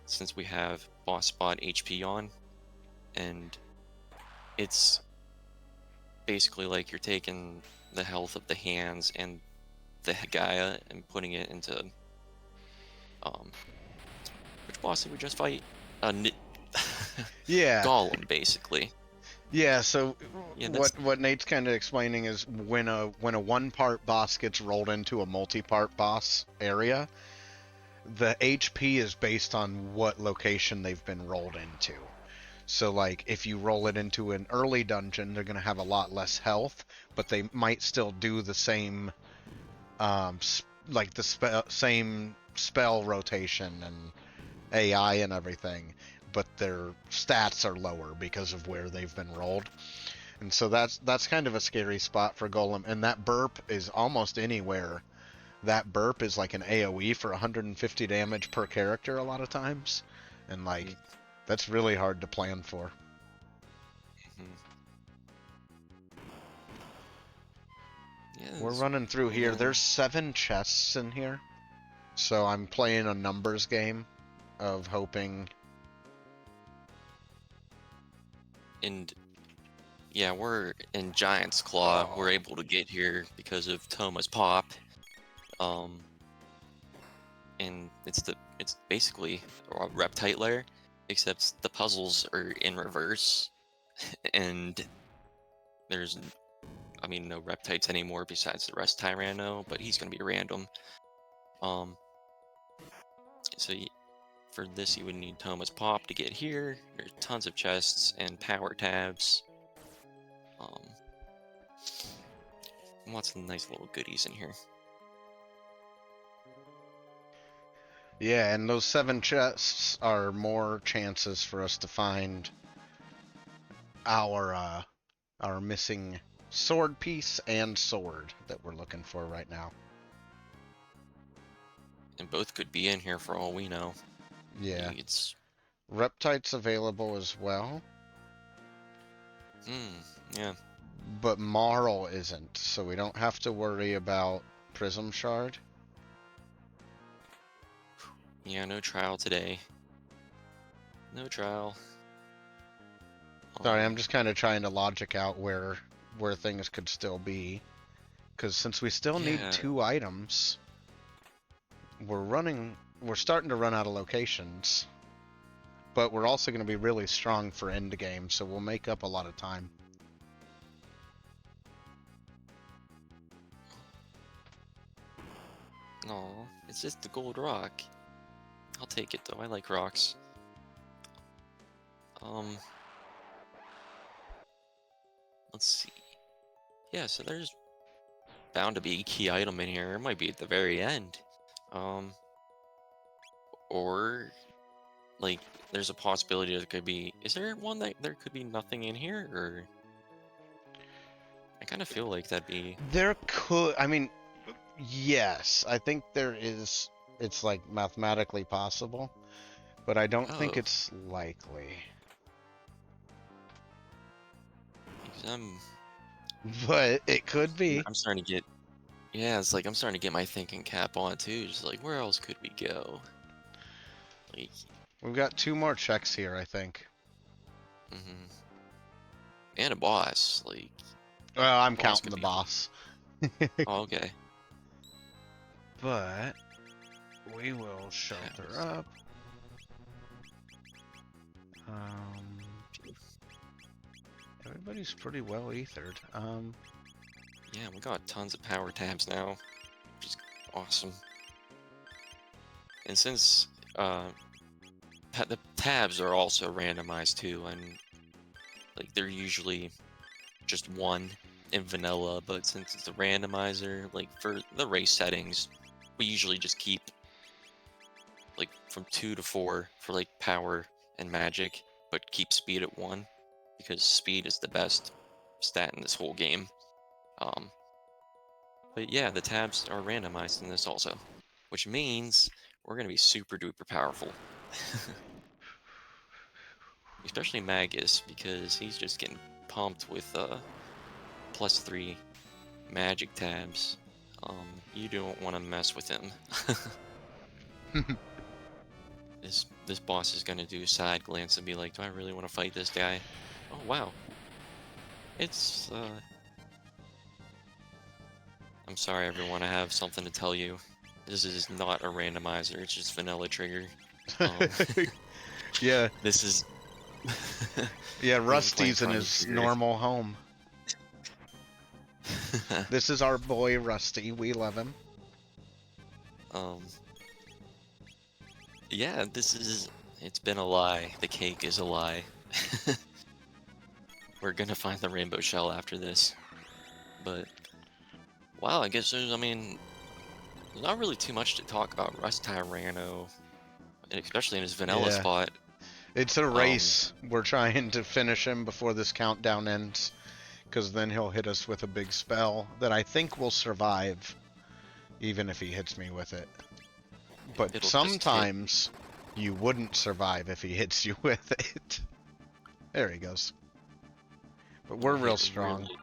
[SPEAKER 3] since we have boss spot HP on, and it's basically like you're taking the health of the hands and the Gaia and putting it into which boss did we just fight?
[SPEAKER 2] Yeah,
[SPEAKER 3] Golem, basically.
[SPEAKER 2] Yeah, so
[SPEAKER 3] yeah,
[SPEAKER 2] what Nate's kind of explaining is when a 1-part boss gets rolled into a multi-part boss area, the HP is based on what location they've been rolled into. So, like, if you roll it into an early dungeon, they're going to have a lot less health, but they might still do the same, same spell rotation and AI and everything, but their stats are lower because of where they've been rolled. And so that's kind of a scary spot for Golem. And that burp is almost anywhere. That burp is like an AoE for 150 damage per character a lot of times. And, like, that's really hard to plan for.
[SPEAKER 3] Yeah,
[SPEAKER 2] we're running through here. There's 7 chests in here. So I'm playing a numbers game of hoping.
[SPEAKER 3] And yeah, we're in Giant's Claw. We're able to get here because of Toma's pop. And it's basically a reptite lair, except the puzzles are in reverse, and there's no reptites anymore besides the rest Tyranno, but he's gonna be random. So for this you would need Toma's pop to get here. There's tons of chests and power tabs. Lots of nice little goodies in here.
[SPEAKER 2] Yeah, and those 7 chests are more chances for us to find our our missing sword piece and sword that we're looking for right now.
[SPEAKER 3] And both could be in here for all we know.
[SPEAKER 2] Yeah.
[SPEAKER 3] It's
[SPEAKER 2] Reptite's available as well,
[SPEAKER 3] yeah.
[SPEAKER 2] but Marl isn't, so we don't have to worry about Prism Shard.
[SPEAKER 3] Yeah, no trial today. No trial.
[SPEAKER 2] Sorry, I'm just kind of trying to logic out where things could still be, because since we still need
[SPEAKER 3] Yeah.
[SPEAKER 2] 2 items, we're starting to run out of locations, but we're also going to be really strong for end game, so we'll make up a lot of time.
[SPEAKER 3] No, it's just the gold rock. I'll take it though. I like rocks. Let's see. Yeah, so there's bound to be a key item in here. It might be at the very end. Or like there's a possibility there could be. Is there one that there could be nothing in here, or I kind of feel like that'd be.
[SPEAKER 2] There could, I mean, yes, I think there is. It's like mathematically possible, but I don't think
[SPEAKER 3] Oh,
[SPEAKER 2] it's likely.
[SPEAKER 3] because
[SPEAKER 2] But it could be.
[SPEAKER 3] I'm starting to get. Yeah, it's like I'm starting to get my thinking cap on too. Just like where else could we go? Like,
[SPEAKER 2] We've got 2 more checks here, I think.
[SPEAKER 3] and a boss. Like,
[SPEAKER 2] Well, I'm
[SPEAKER 3] boss
[SPEAKER 2] counting
[SPEAKER 3] could
[SPEAKER 2] the
[SPEAKER 3] be.
[SPEAKER 2] boss.
[SPEAKER 3] Oh, okay.
[SPEAKER 2] But we will shelter up. Everybody's pretty well ethered.
[SPEAKER 3] Yeah, we got tons of power tabs now, which is awesome. And since the tabs are also randomized too, and like they're usually just 1 in vanilla, but since it's a randomizer, like for the race settings, we usually just keep like from 2 to 4 for like power and magic, but keep speed at 1 because speed is the best stat in this whole game. But yeah, the tabs are randomized in this also, which means we're gonna be super duper powerful. Especially Magus, because he's just getting pumped with +3 magic tabs. You don't want to mess with him. This boss is gonna do a side glance and be like, do I really want to fight this guy? Oh wow. It's I'm sorry everyone, I have something to tell you. This is not a randomizer, it's just vanilla trigger.
[SPEAKER 2] Yeah.
[SPEAKER 3] This is
[SPEAKER 2] Yeah,
[SPEAKER 3] This is playing
[SPEAKER 2] Rusty's in
[SPEAKER 3] Chrono
[SPEAKER 2] his
[SPEAKER 3] Trigger.
[SPEAKER 2] normal home. This is our boy Rusty. We love him.
[SPEAKER 3] Yeah, it's been a lie. The cake is a lie. We're gonna find the rainbow shell after this. But wow, I guess there's not really too much to talk about Rust Tyranno, especially in his vanilla
[SPEAKER 2] Yeah.
[SPEAKER 3] spot.
[SPEAKER 2] It's a race. We're trying to finish him before this countdown ends, because then he'll hit us with a big spell that I think will survive, even if he hits me with it. But
[SPEAKER 3] It'll just
[SPEAKER 2] sometimes you wouldn't survive if he hits you with it. There he goes. But we're real strong.
[SPEAKER 3] Really...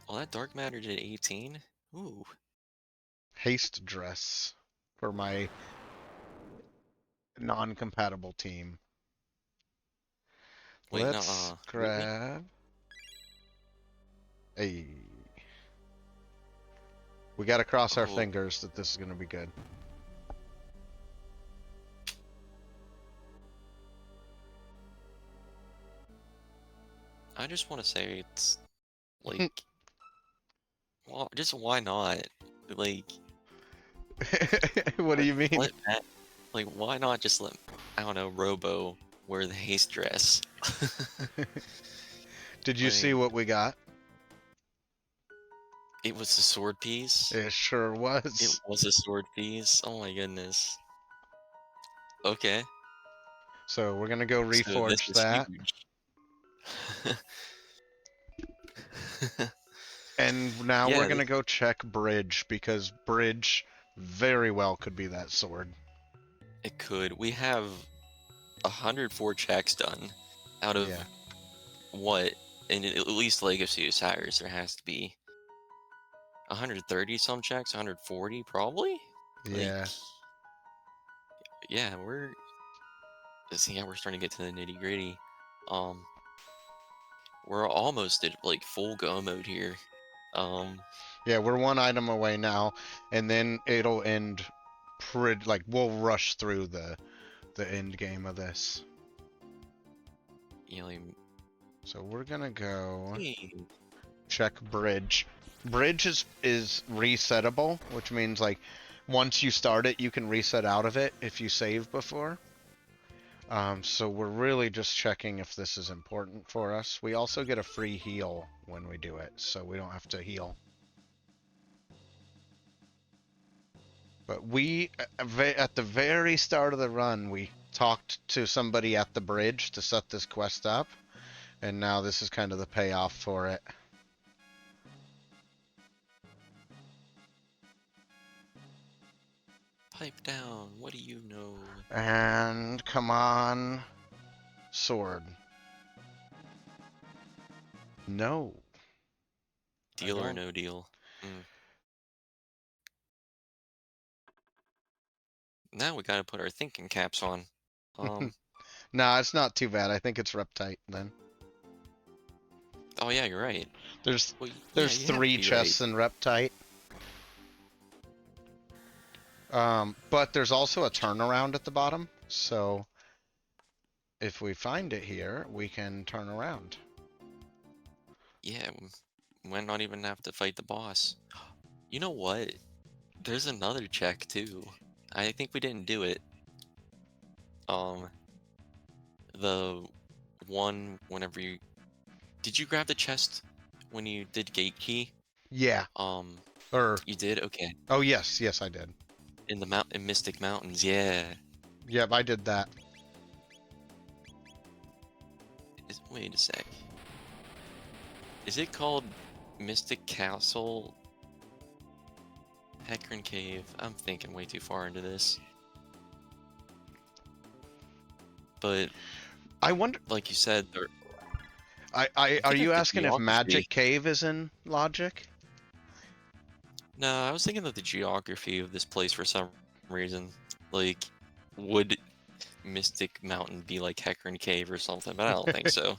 [SPEAKER 3] Oh, that dark matter did 18? Ooh.
[SPEAKER 2] Haste dress for my non-compatible team.
[SPEAKER 3] Wait,
[SPEAKER 2] Let's grab. Hey. We gotta cross our fingers that this is gonna be good.
[SPEAKER 3] I just want to say it's like, well, just why not? Like,
[SPEAKER 2] What do you mean?
[SPEAKER 3] Like, why not just let, I don't know, Robo wear the haste dress?
[SPEAKER 2] Did you see what we got?
[SPEAKER 3] It was the sword piece.
[SPEAKER 2] It sure was.
[SPEAKER 3] It was a sword piece. Oh my goodness. Okay.
[SPEAKER 2] So we're gonna go reforge
[SPEAKER 3] So this is
[SPEAKER 2] that.
[SPEAKER 3] huge.
[SPEAKER 2] And now we're
[SPEAKER 3] Yeah,
[SPEAKER 2] gonna go check bridge, because bridge very well could be that sword.
[SPEAKER 3] it could. We have 104 checks done out of
[SPEAKER 2] Yeah.
[SPEAKER 3] what? In at least Legacy of Cyrus, there has to be 130 some checks, 140 probably. Like,
[SPEAKER 2] Yeah.
[SPEAKER 3] yeah, we're starting to get to the nitty gritty. Um, we're almost at like full go mode here. Um,
[SPEAKER 2] Yeah, we're one item away now, and then it'll end pretty, like, we'll rush through the end game of this.
[SPEAKER 3] you know, like,
[SPEAKER 2] So we're gonna go
[SPEAKER 3] hey,
[SPEAKER 2] check bridge. Bridge is resettable, which means, like, once you start it, you can reset out of it if you save before. So we're really just checking if this is important for us. We also get a free heal when we do it, so we don't have to heal. But we, at the very start of the run, we talked to somebody at the bridge to set this quest up, and now this is kind of the payoff for it.
[SPEAKER 3] pipe down. What do you know?
[SPEAKER 2] And come on, sword. No.
[SPEAKER 3] Deal or
[SPEAKER 2] don't-
[SPEAKER 3] no deal? Mm. Now we gotta put our thinking caps on.
[SPEAKER 2] Nah, it's not too bad. I think it's Reptite then.
[SPEAKER 3] Oh yeah, you're right.
[SPEAKER 2] There's
[SPEAKER 3] Well, yeah,
[SPEAKER 2] there's
[SPEAKER 3] you have to
[SPEAKER 2] 3
[SPEAKER 3] be
[SPEAKER 2] chests in Reptite. But there's also a turnaround at the bottom, so if we find it here, we can turn around.
[SPEAKER 3] Yeah, we might not even have to fight the boss. You know what? There's another check too. I think we didn't do it. Um, the one whenever you did you grab the chest when you did gate key?
[SPEAKER 2] Yeah. Or
[SPEAKER 3] You did? Okay.
[SPEAKER 2] oh yes, I did.
[SPEAKER 3] In the in Mystic Mountains, yeah.
[SPEAKER 2] Yep, I did that.
[SPEAKER 3] Wait a sec. Is it called Mystic Castle? Hecarim Cave. I'm thinking way too far into this. But
[SPEAKER 2] I wonder.
[SPEAKER 3] like you said,
[SPEAKER 2] Are
[SPEAKER 3] think
[SPEAKER 2] you
[SPEAKER 3] of the
[SPEAKER 2] asking if
[SPEAKER 3] geography.
[SPEAKER 2] Magic Cave is in Logic?
[SPEAKER 3] No, I was thinking of the geography of this place for some reason. Like, would Mystic Mountain be like Hecarim Cave or something? But I don't think so.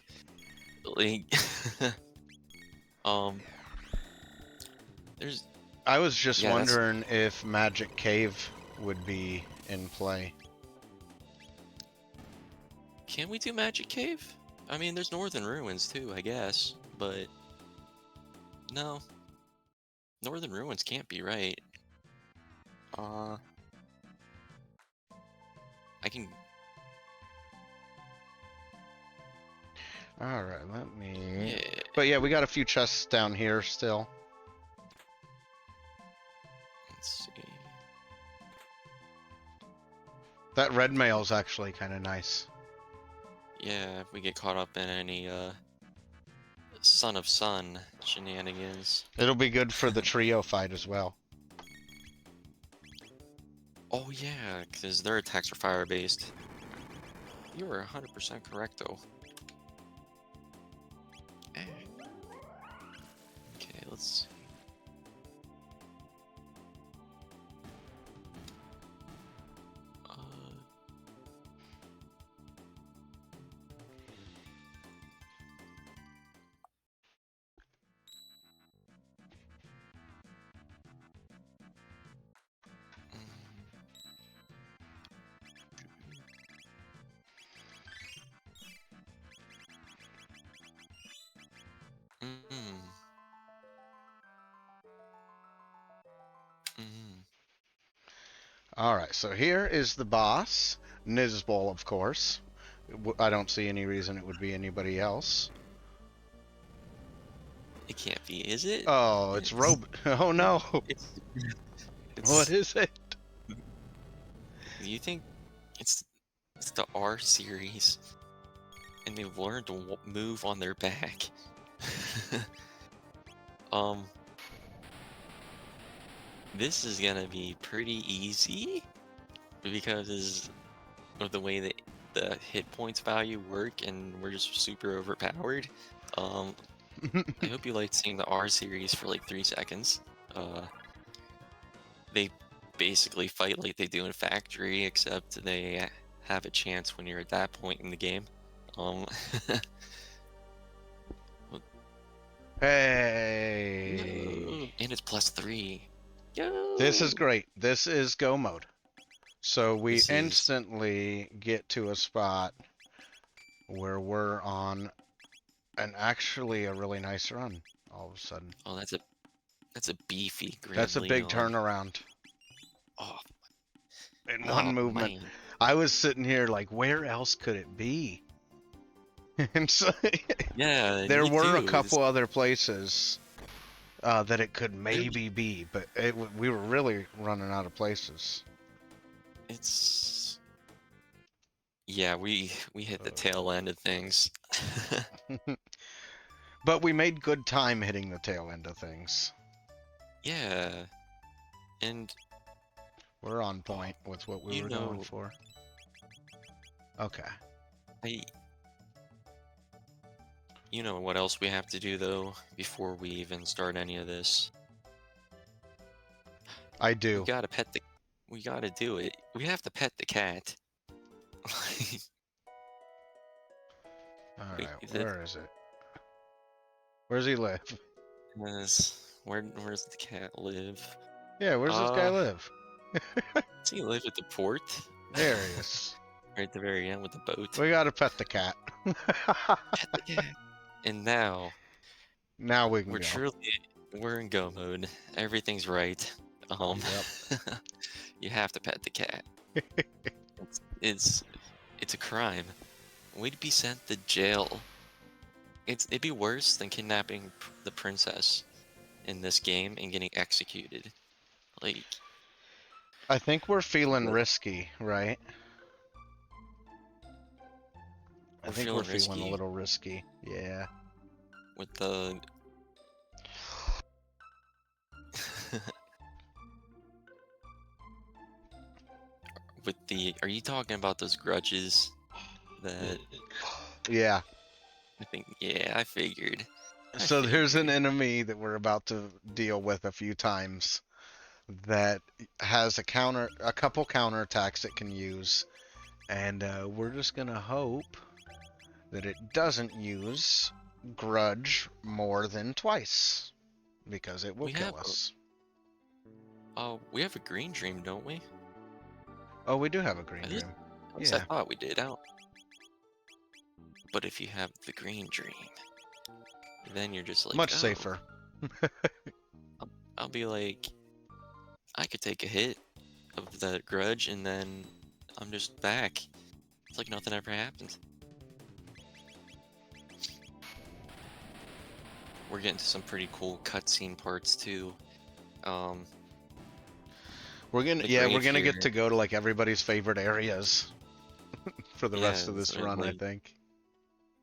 [SPEAKER 3] Like, um, there's
[SPEAKER 2] I was just
[SPEAKER 3] yeah, that's
[SPEAKER 2] wondering if Magic Cave would be in play.
[SPEAKER 3] can we do Magic Cave? I mean, there's Northern Ruins too, I guess, but no, Northern Ruins can't be right. I can.
[SPEAKER 2] All right, let me.
[SPEAKER 3] Yeah.
[SPEAKER 2] But yeah, we got a few chests down here still.
[SPEAKER 3] Let's see.
[SPEAKER 2] That red mail's actually kind of nice.
[SPEAKER 3] Yeah, if we get caught up in any Son of Sun shenanigans.
[SPEAKER 2] It'll be good for the trio fight as well.
[SPEAKER 3] Oh yeah, because their attacks are fire based. You are 100% correct though. Eh. Okay, let's see. Mm. Mm.
[SPEAKER 2] All right, so here is the boss, Nizbol, of course. I don't see any reason it would be anybody else.
[SPEAKER 3] It can't be, is it?
[SPEAKER 2] Oh, it's Oh no.
[SPEAKER 3] It's,
[SPEAKER 2] What is it?
[SPEAKER 3] You think it's the R series, and they've learned to move on their back? Um, this is gonna be pretty easy because of the way that the hit points value work, and we're just super overpowered. Um, I hope you liked seeing the R series for like 3 seconds. They basically fight like they do in Factory, except they have a chance when you're at that point in the game. Um,
[SPEAKER 2] Hey.
[SPEAKER 3] and it's +3.
[SPEAKER 2] This is
[SPEAKER 3] Yo!
[SPEAKER 2] great. This is go mode. So we
[SPEAKER 3] This is
[SPEAKER 2] instantly get to a spot where we're on actually a really nice run all of a sudden.
[SPEAKER 3] oh, that's a beefy
[SPEAKER 2] That's a
[SPEAKER 3] Grand
[SPEAKER 2] big
[SPEAKER 3] Leon.
[SPEAKER 2] turnaround
[SPEAKER 3] Oh,
[SPEAKER 2] in
[SPEAKER 3] oh
[SPEAKER 2] one movement.
[SPEAKER 3] man.
[SPEAKER 2] I was sitting here like, where else could it be? And so
[SPEAKER 3] Yeah,
[SPEAKER 2] there
[SPEAKER 3] me
[SPEAKER 2] were a
[SPEAKER 3] too.
[SPEAKER 2] couple other places that it could maybe be, but we were really running out of places.
[SPEAKER 3] It's yeah, we hit the tail end of things.
[SPEAKER 2] But we made good time hitting the tail end of things.
[SPEAKER 3] Yeah, and
[SPEAKER 2] We're on point with what we
[SPEAKER 3] you
[SPEAKER 2] were going
[SPEAKER 3] know,
[SPEAKER 2] for. Okay.
[SPEAKER 3] I you know what else we have to do though before we even start any of this?
[SPEAKER 2] I
[SPEAKER 3] We
[SPEAKER 2] do.
[SPEAKER 3] gotta pet the we gotta do it. We have to pet the cat.
[SPEAKER 2] Alright,
[SPEAKER 3] The
[SPEAKER 2] where is it? Where does he live?
[SPEAKER 3] where's the cat live?
[SPEAKER 2] Yeah, where's this guy live?
[SPEAKER 3] Does he live at the port?
[SPEAKER 2] There he is.
[SPEAKER 3] Right at the very end with the boat.
[SPEAKER 2] We gotta pet the cat.
[SPEAKER 3] Pet the cat. And now
[SPEAKER 2] Now we can go.
[SPEAKER 3] we're in go mode. Everything's right.
[SPEAKER 2] Yep.
[SPEAKER 3] You have to pet the cat. It's it's a crime. We'd be sent to jail. It'd be worse than kidnapping the princess in this game and getting executed. Like,
[SPEAKER 2] I think we're feeling
[SPEAKER 3] But-
[SPEAKER 2] risky, right? I
[SPEAKER 3] We're
[SPEAKER 2] think
[SPEAKER 3] feeling
[SPEAKER 2] we're feeling a
[SPEAKER 3] risky.
[SPEAKER 2] little risky. Yeah.
[SPEAKER 3] with the are you talking about those grudges that
[SPEAKER 2] Yeah.
[SPEAKER 3] I think yeah, I figured.
[SPEAKER 2] So there's an enemy that we're about to deal with a few times that has a couple counterattacks it can use, and we're just gonna hope that it doesn't use grudge more than twice, because it will kill us.
[SPEAKER 3] We have a green dream, don't we?
[SPEAKER 2] Oh, we do have a green
[SPEAKER 3] At least-
[SPEAKER 2] dream.
[SPEAKER 3] At least
[SPEAKER 2] Yeah.
[SPEAKER 3] I thought we did. But if you have the green dream, then you're just like
[SPEAKER 2] Much
[SPEAKER 3] "Oh."
[SPEAKER 2] safer.
[SPEAKER 3] I'll be like, I could take a hit of the grudge and then I'm just back. It's like nothing ever happened. We're getting to some pretty cool cutscene parts too.
[SPEAKER 2] We're gonna
[SPEAKER 3] The
[SPEAKER 2] we're gonna
[SPEAKER 3] grave
[SPEAKER 2] get
[SPEAKER 3] here.
[SPEAKER 2] to go to like everybody's favorite areas for the rest of
[SPEAKER 3] Yeah,
[SPEAKER 2] this
[SPEAKER 3] so,
[SPEAKER 2] run, I
[SPEAKER 3] like,
[SPEAKER 2] think.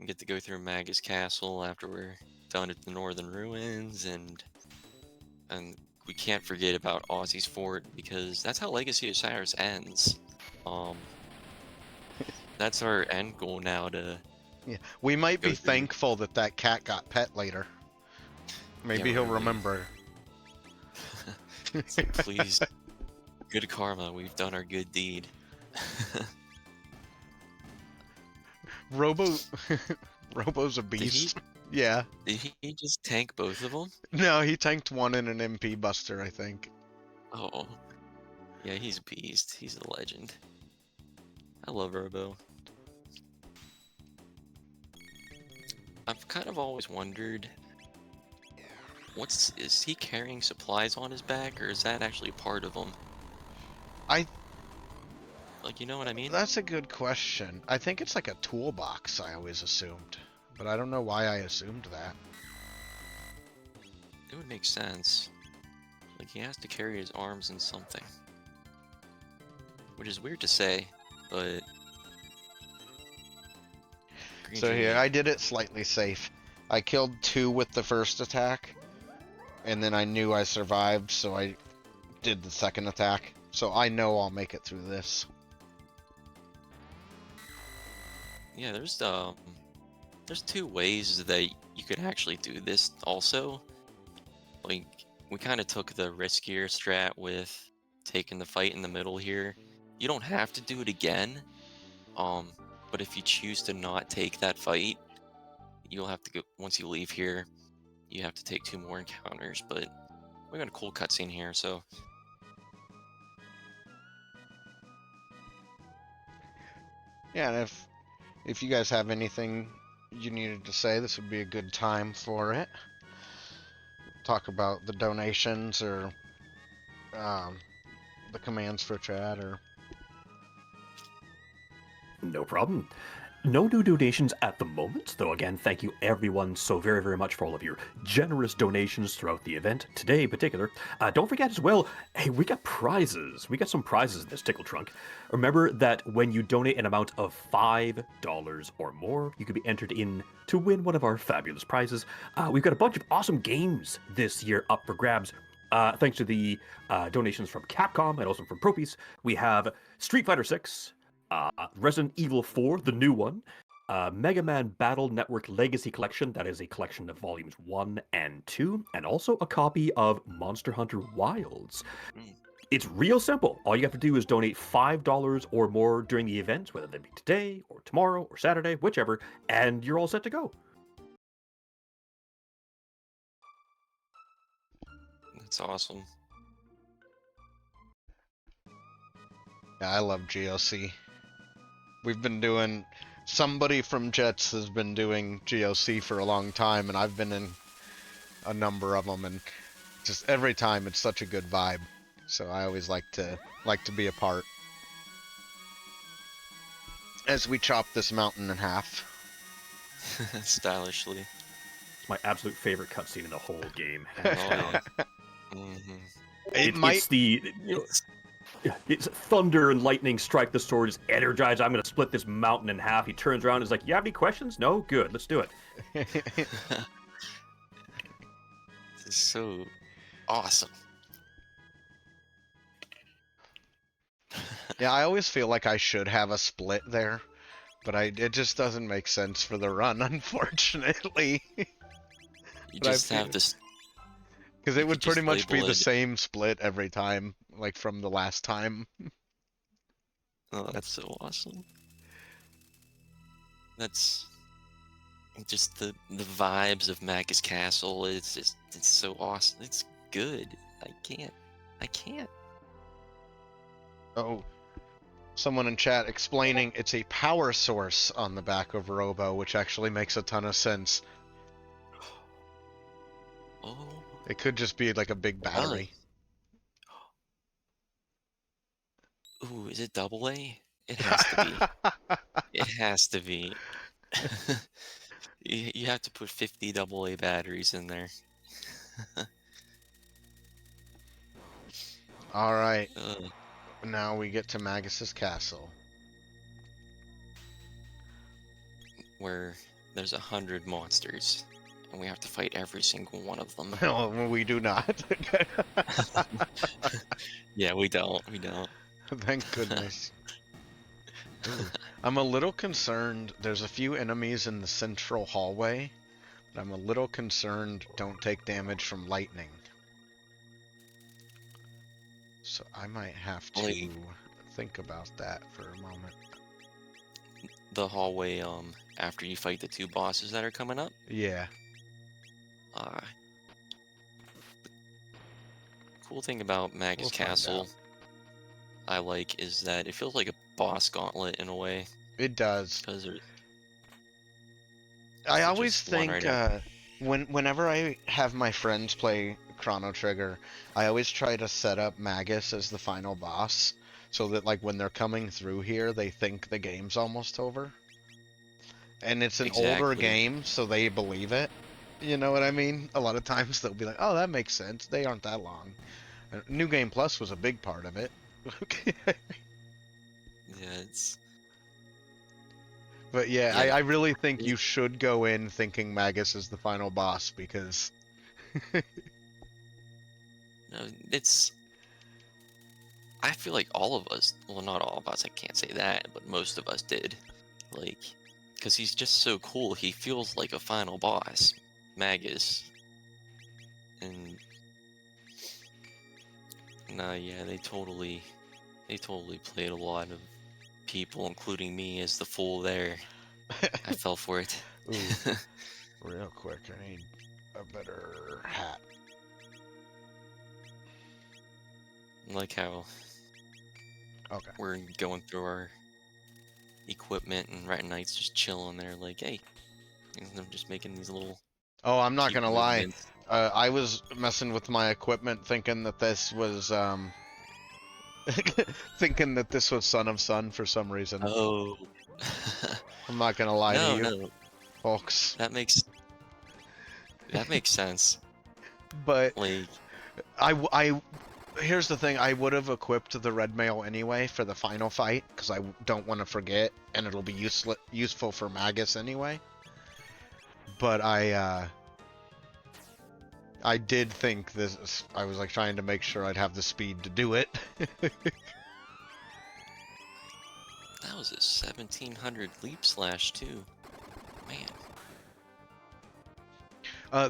[SPEAKER 3] we get to go through Magus Castle after we're done at the Northern Ruins, and we can't forget about Aussie's Fort because that's how Legacy of Cyrus ends. That's our end goal now to
[SPEAKER 2] Yeah, we might
[SPEAKER 3] go
[SPEAKER 2] be
[SPEAKER 3] through.
[SPEAKER 2] thankful that that cat got pet later. Maybe he'll
[SPEAKER 3] right.
[SPEAKER 2] remember.
[SPEAKER 3] It's like, please, good karma, we've done our good deed.
[SPEAKER 2] Robo's a beast. Yeah.
[SPEAKER 3] Did he just tank both of them?
[SPEAKER 2] No, he tanked one in an MP buster, I think.
[SPEAKER 3] Oh, yeah, he's a beast. He's a legend. I love Robo. I've kind of always wondered, is he carrying supplies on his back, or is that actually part of him? Like, you know what I mean?
[SPEAKER 2] That's a good question. I think it's like a toolbox, I always assumed. But I don't know why I assumed that.
[SPEAKER 3] It would make sense. Like, he has to carry his arms in something. Which is weird to say, but...
[SPEAKER 2] So here, I did it slightly safe. I killed 2 with the first attack, and then I knew I survived, so I did the second attack. So I know I'll make it through this.
[SPEAKER 3] Yeah, there's two ways that you could actually do this also. Like, we kind of took the riskier strat with taking the fight in the middle here. You don't have to do it again. Um, but if you choose to not take that fight, you'll have to go once you leave here. You have to take 2 more encounters. But we got a cool cutscene here, so
[SPEAKER 2] Yeah, and if you guys have anything you needed to say, this would be a good time for it. Talk about the donations or the commands for chat or.
[SPEAKER 1] No problem. No new donations at the moment, though again, thank you everyone so very, very much for all of your generous donations throughout the event, today in particular. Don't forget as well, hey, we got prizes. We got some prizes in this Tickle Trunk. Remember that when you donate an amount of $5 or more, you could be entered in to win one of our fabulous prizes. We've got a bunch of awesome games this year up for grabs. Thanks to the donations from Capcom and also from Propies, we have Street Fighter 6, Resident Evil 4, the new one, Mega Man Battle Network Legacy Collection, that is a collection of volumes 1 and 2, and also a copy of Monster Hunter Wilds.
[SPEAKER 3] mm,
[SPEAKER 1] It's real simple. All you have to do is donate $5 or more during the event, whether that be today or tomorrow or Saturday, whichever, and you're all set to go.
[SPEAKER 3] that's awesome.
[SPEAKER 2] Yeah, I love GOC. We've been doing. Somebody from Jets has been doing GOC for a long time, and I've been in a number of them, and just every time it's such a good vibe. So I always like to be a part. As we chop this mountain in half.
[SPEAKER 3] Stylishly.
[SPEAKER 1] It's my absolute favorite cutscene in the whole game.
[SPEAKER 3] Oh yeah. hmm
[SPEAKER 1] It's the it's thunder and lightning strike the sword, is energized. I'm going to split this mountain in half. He turns around and is like, you have any questions? No? Good. Let's do it.
[SPEAKER 3] This is so awesome.
[SPEAKER 2] Yeah, I always feel like I should have a split there, but it just doesn't make sense for the run, unfortunately.
[SPEAKER 3] You
[SPEAKER 2] But I
[SPEAKER 3] just have
[SPEAKER 2] feel-
[SPEAKER 3] this.
[SPEAKER 2] Because it
[SPEAKER 3] You
[SPEAKER 2] would
[SPEAKER 3] could just
[SPEAKER 2] pretty much be
[SPEAKER 3] label
[SPEAKER 2] the
[SPEAKER 3] it.
[SPEAKER 2] same split every time, like from the last time.
[SPEAKER 3] Oh, that's so awesome. That's just the vibes of Magus Castle. It's so awesome. It's good. I can't.
[SPEAKER 2] Oh, someone in chat explaining it's a power source on the back of Robo, which actually makes a ton of sense.
[SPEAKER 3] Oh,
[SPEAKER 2] It could just be like a big battery.
[SPEAKER 3] ooh, is it double A? It has to be. It has to be. You have to put 50 double A batteries in there.
[SPEAKER 2] All right,
[SPEAKER 3] Uh,
[SPEAKER 2] now we get to Magus's castle.
[SPEAKER 3] where there's 100 monsters, and we have to fight every single one of them.
[SPEAKER 2] Well, we do not.
[SPEAKER 3] Yeah, we don't. We don't.
[SPEAKER 2] Thank goodness. Ooh. I'm a little concerned. There's a few enemies in the central hallway, but I'm a little concerned don't take damage from lightning. So I might have to
[SPEAKER 3] Like-
[SPEAKER 2] think about that for a moment.
[SPEAKER 3] The hallway, after you fight the 2 bosses that are coming up.
[SPEAKER 2] Yeah.
[SPEAKER 3] The cool thing about Magus
[SPEAKER 2] We'll find
[SPEAKER 3] Castle,
[SPEAKER 2] out.
[SPEAKER 3] I like, is that it feels like a boss gauntlet in a way.
[SPEAKER 2] It does.
[SPEAKER 3] Because
[SPEAKER 2] I
[SPEAKER 3] It's
[SPEAKER 2] always
[SPEAKER 3] just one
[SPEAKER 2] think
[SPEAKER 3] right
[SPEAKER 2] whenever I have my friends play Chrono Trigger, I always try to set up Magus as the final boss, so that like when they're coming through here, they think the game's almost over. And it's an older
[SPEAKER 3] Exactly.
[SPEAKER 2] game, so they believe it. You know what I mean? A lot of times they'll be like, "Oh, that makes sense. They aren't that long." New Game Plus was a big part of it.
[SPEAKER 3] Yeah, it's
[SPEAKER 2] But yeah,
[SPEAKER 3] Yeah.
[SPEAKER 2] I really think you should go in thinking Magus is the final boss because
[SPEAKER 3] No, it's. I feel like all of us, well, not all of us, I can't say that, but most of us did. Like, because he's just so cool. He feels like a final boss, Magus. And no, yeah, they totally played a lot of people, including me, as the fool there. I fell for it.
[SPEAKER 2] Ooh, real quick, I need a better hat.
[SPEAKER 3] Like how
[SPEAKER 2] Okay.
[SPEAKER 3] we're going through our equipment and Rat Knight's just chilling there, like, hey, and I'm just making these little
[SPEAKER 2] Oh, I'm not
[SPEAKER 3] cute
[SPEAKER 2] gonna lie.
[SPEAKER 3] movements.
[SPEAKER 2] I was messing with my equipment, thinking that this was thinking that this was Son of Sun for some reason.
[SPEAKER 3] Oh.
[SPEAKER 2] I'm not gonna lie to
[SPEAKER 3] No,
[SPEAKER 2] you,
[SPEAKER 3] no,
[SPEAKER 2] folks.
[SPEAKER 3] that makes sense.
[SPEAKER 2] But
[SPEAKER 3] Like,
[SPEAKER 2] here's the thing. I would have equipped the red mail anyway for the final fight because I don't want to forget, and it'll be useful for Magus anyway. But I did think this. I was like trying to make sure I'd have the speed to do it.
[SPEAKER 3] that was a 1700 leap slash too. Man.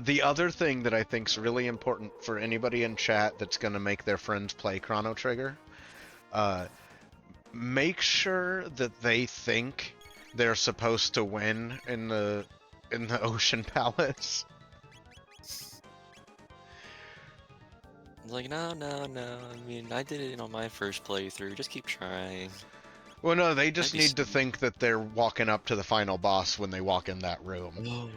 [SPEAKER 2] The other thing that I think's really important for anybody in chat that's gonna make their friends play Chrono Trigger, make sure that they think they're supposed to win in the Ocean Palace.
[SPEAKER 3] Like, no, no, no. I mean, I did it on my first playthrough. Just keep trying.
[SPEAKER 2] Well, no, they just
[SPEAKER 3] Maybe
[SPEAKER 2] need to think that they're walking up to the final boss when they walk in that room.
[SPEAKER 3] Oh.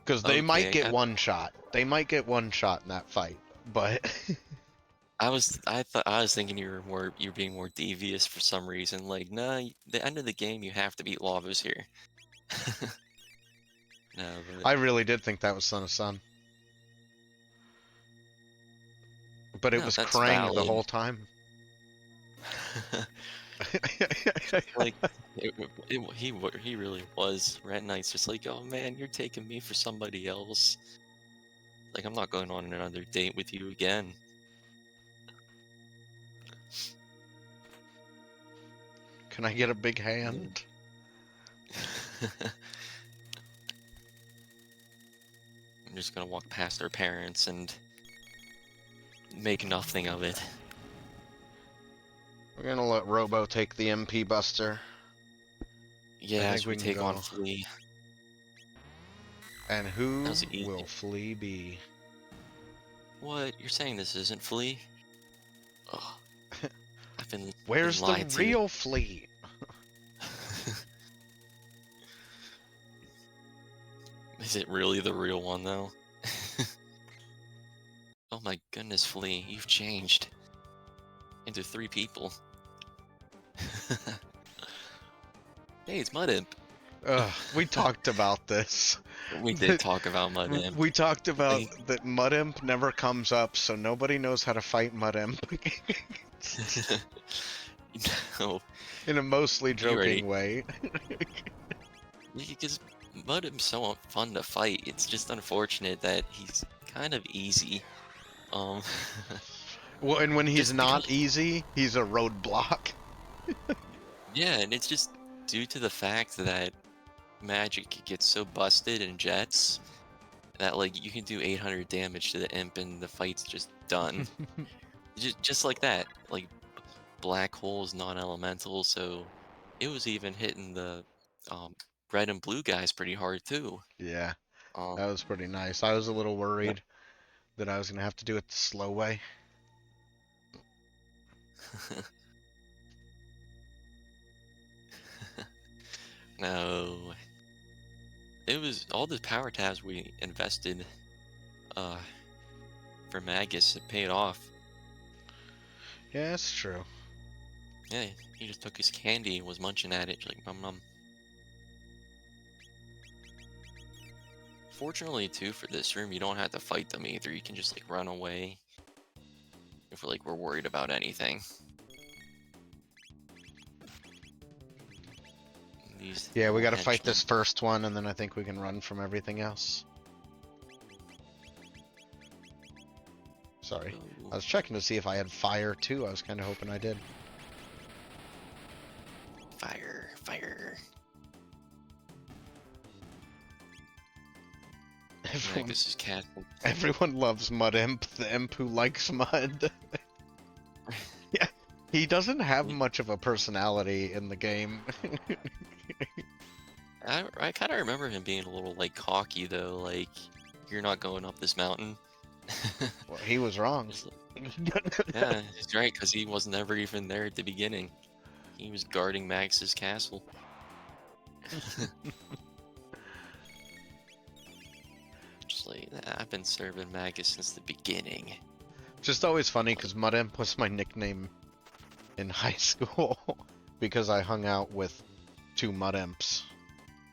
[SPEAKER 2] Because they might
[SPEAKER 3] Okay,
[SPEAKER 2] get one shot. They might get one shot in that fight, but
[SPEAKER 3] I was thinking you're being more devious for some reason. Like, nah, the end of the game you have to beat Lavas here. No, but
[SPEAKER 2] I really did think that was Son of Sun. But it
[SPEAKER 3] no,
[SPEAKER 2] was
[SPEAKER 3] that's
[SPEAKER 2] Krang the
[SPEAKER 3] valid.
[SPEAKER 2] whole time.
[SPEAKER 3] Like, he really was. Rat Knight's just like, oh man, you're taking me for somebody else. Like, I'm not going on another date with you again.
[SPEAKER 2] Can I get a big hand?
[SPEAKER 3] I'm just gonna walk past our parents and make nothing of it.
[SPEAKER 2] We're gonna let Robo take the MP Buster.
[SPEAKER 3] Yeah,
[SPEAKER 2] think
[SPEAKER 3] as
[SPEAKER 2] we
[SPEAKER 3] we
[SPEAKER 2] can
[SPEAKER 3] take on
[SPEAKER 2] go.
[SPEAKER 3] Flea.
[SPEAKER 2] And who
[SPEAKER 3] That was easy.
[SPEAKER 2] will Flea be?
[SPEAKER 3] What? You're saying this isn't Flea? Ugh. I've been
[SPEAKER 2] Where's the
[SPEAKER 3] lied to.
[SPEAKER 2] real Flea?
[SPEAKER 3] Is it really the real one, though? Oh my goodness, Flea, you've changed into 3 people. Hey, it's Mud Imp.
[SPEAKER 2] We talked about this.
[SPEAKER 3] We did talk about Mud Imp.
[SPEAKER 2] We talked about
[SPEAKER 3] Like-
[SPEAKER 2] that Mud Imp never comes up, so nobody knows how to fight Mud Imp.
[SPEAKER 3] No,
[SPEAKER 2] In a mostly
[SPEAKER 3] You ready?
[SPEAKER 2] joking way.
[SPEAKER 3] because Mud Imp's so fun to fight. It's just unfortunate that he's kind of easy.
[SPEAKER 2] Well, and when he's
[SPEAKER 3] Just
[SPEAKER 2] not
[SPEAKER 3] because-
[SPEAKER 2] easy, he's a roadblock.
[SPEAKER 3] Yeah, and it's just due to the fact that magic gets so busted in jets that like you can do 800 damage to the imp and the fight's just done. just like that. Like black hole's non-elemental, so it was even hitting the red and blue guys pretty hard too.
[SPEAKER 2] Yeah,
[SPEAKER 3] Um,
[SPEAKER 2] that was pretty nice. I was a little worried that I was gonna have to do it the slow way.
[SPEAKER 3] No. It was all the power tabs we invested for Magus, it paid off.
[SPEAKER 2] Yeah, that's true.
[SPEAKER 3] Yeah, he just took his candy and was munching at it, like nom nom. Fortunately too for this room you don't have to fight them either, you can just like run away if we're worried about anything.
[SPEAKER 2] Yeah, we gotta
[SPEAKER 3] little
[SPEAKER 2] fight this
[SPEAKER 3] henchmen.
[SPEAKER 2] first one, and then I think we can run from everything else. Sorry.
[SPEAKER 3] Ooh,
[SPEAKER 2] I was checking to see if I had fire too. I was kind of hoping I did.
[SPEAKER 3] fire, fire.
[SPEAKER 2] Everyone,
[SPEAKER 3] Magus is castle.
[SPEAKER 2] everyone loves Mud Imp, the imp who likes mud. Yeah, he doesn't have much of a personality in the game.
[SPEAKER 3] I kind of remember him being a little like cocky though, like you're not going up this mountain.
[SPEAKER 2] Well, he was wrong.
[SPEAKER 3] Just yeah, he's right because he was never even there at the beginning. He was guarding Max's castle. Just like I've been serving Magus since the beginning.
[SPEAKER 2] Just always funny because Mud Imp was my nickname in high school because I hung out with two Mud Imps,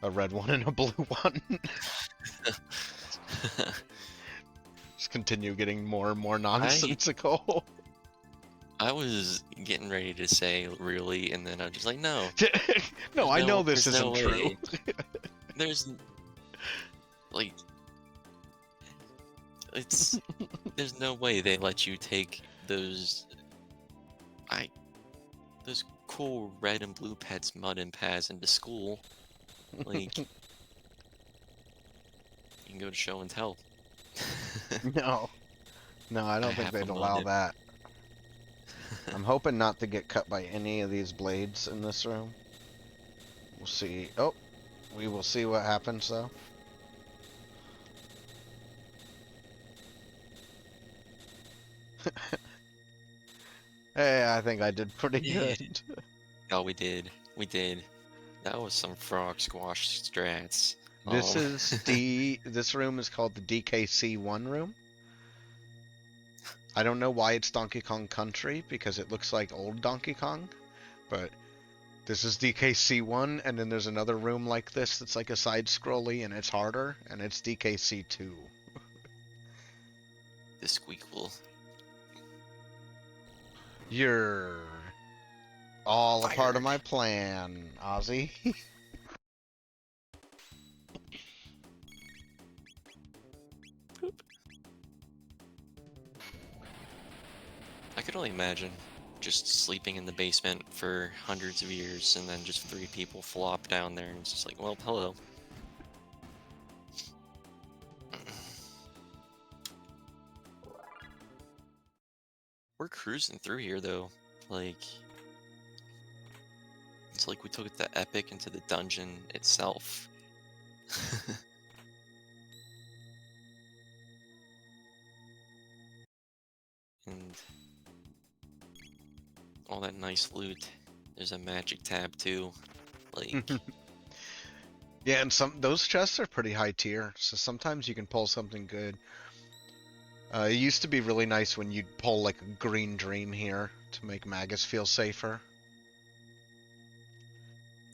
[SPEAKER 2] a red one and a blue one. Just continue getting more and more nonsensical.
[SPEAKER 3] I was getting ready to say really, and then I'm just like, no,
[SPEAKER 2] No, I know this
[SPEAKER 3] there's no
[SPEAKER 2] isn't true.
[SPEAKER 3] way. There's like, it's there's no way they let you take those those cool red and blue pets Mud and Paz into school. Like, you can go to show and tell.
[SPEAKER 2] No, I don't
[SPEAKER 3] I
[SPEAKER 2] think
[SPEAKER 3] have
[SPEAKER 2] they'd
[SPEAKER 3] a
[SPEAKER 2] allow
[SPEAKER 3] Mud
[SPEAKER 2] that. I'm hoping not to get cut by any of these blades in this room. We'll see. Oh, we will see what happens though. Hey, I think I did pretty good.
[SPEAKER 3] Oh, we did. We did. That was some frog squash strats.
[SPEAKER 2] This is this room is called the DKC1 room. I don't know why it's Donkey Kong Country because it looks like old Donkey Kong, but this is DKC1, and then there's another room like this that's like a side scrolly and it's harder, and it's DKC2.
[SPEAKER 3] the squeakle.
[SPEAKER 2] You're all a part of
[SPEAKER 3] Fired.
[SPEAKER 2] my plan, Ozzy.
[SPEAKER 3] I could only imagine just sleeping in the basement for hundreds of years and then just 3 people flop down there and it's just like, well, hello. We're cruising through here though. Like, it's like we took the epic into the dungeon itself. And all that nice loot. There's a magic tab too. Like,
[SPEAKER 2] Yeah, and those chests are pretty high tier, so sometimes you can pull something good. It used to be really nice when you'd pull like a green dream here to make Magus feel safer.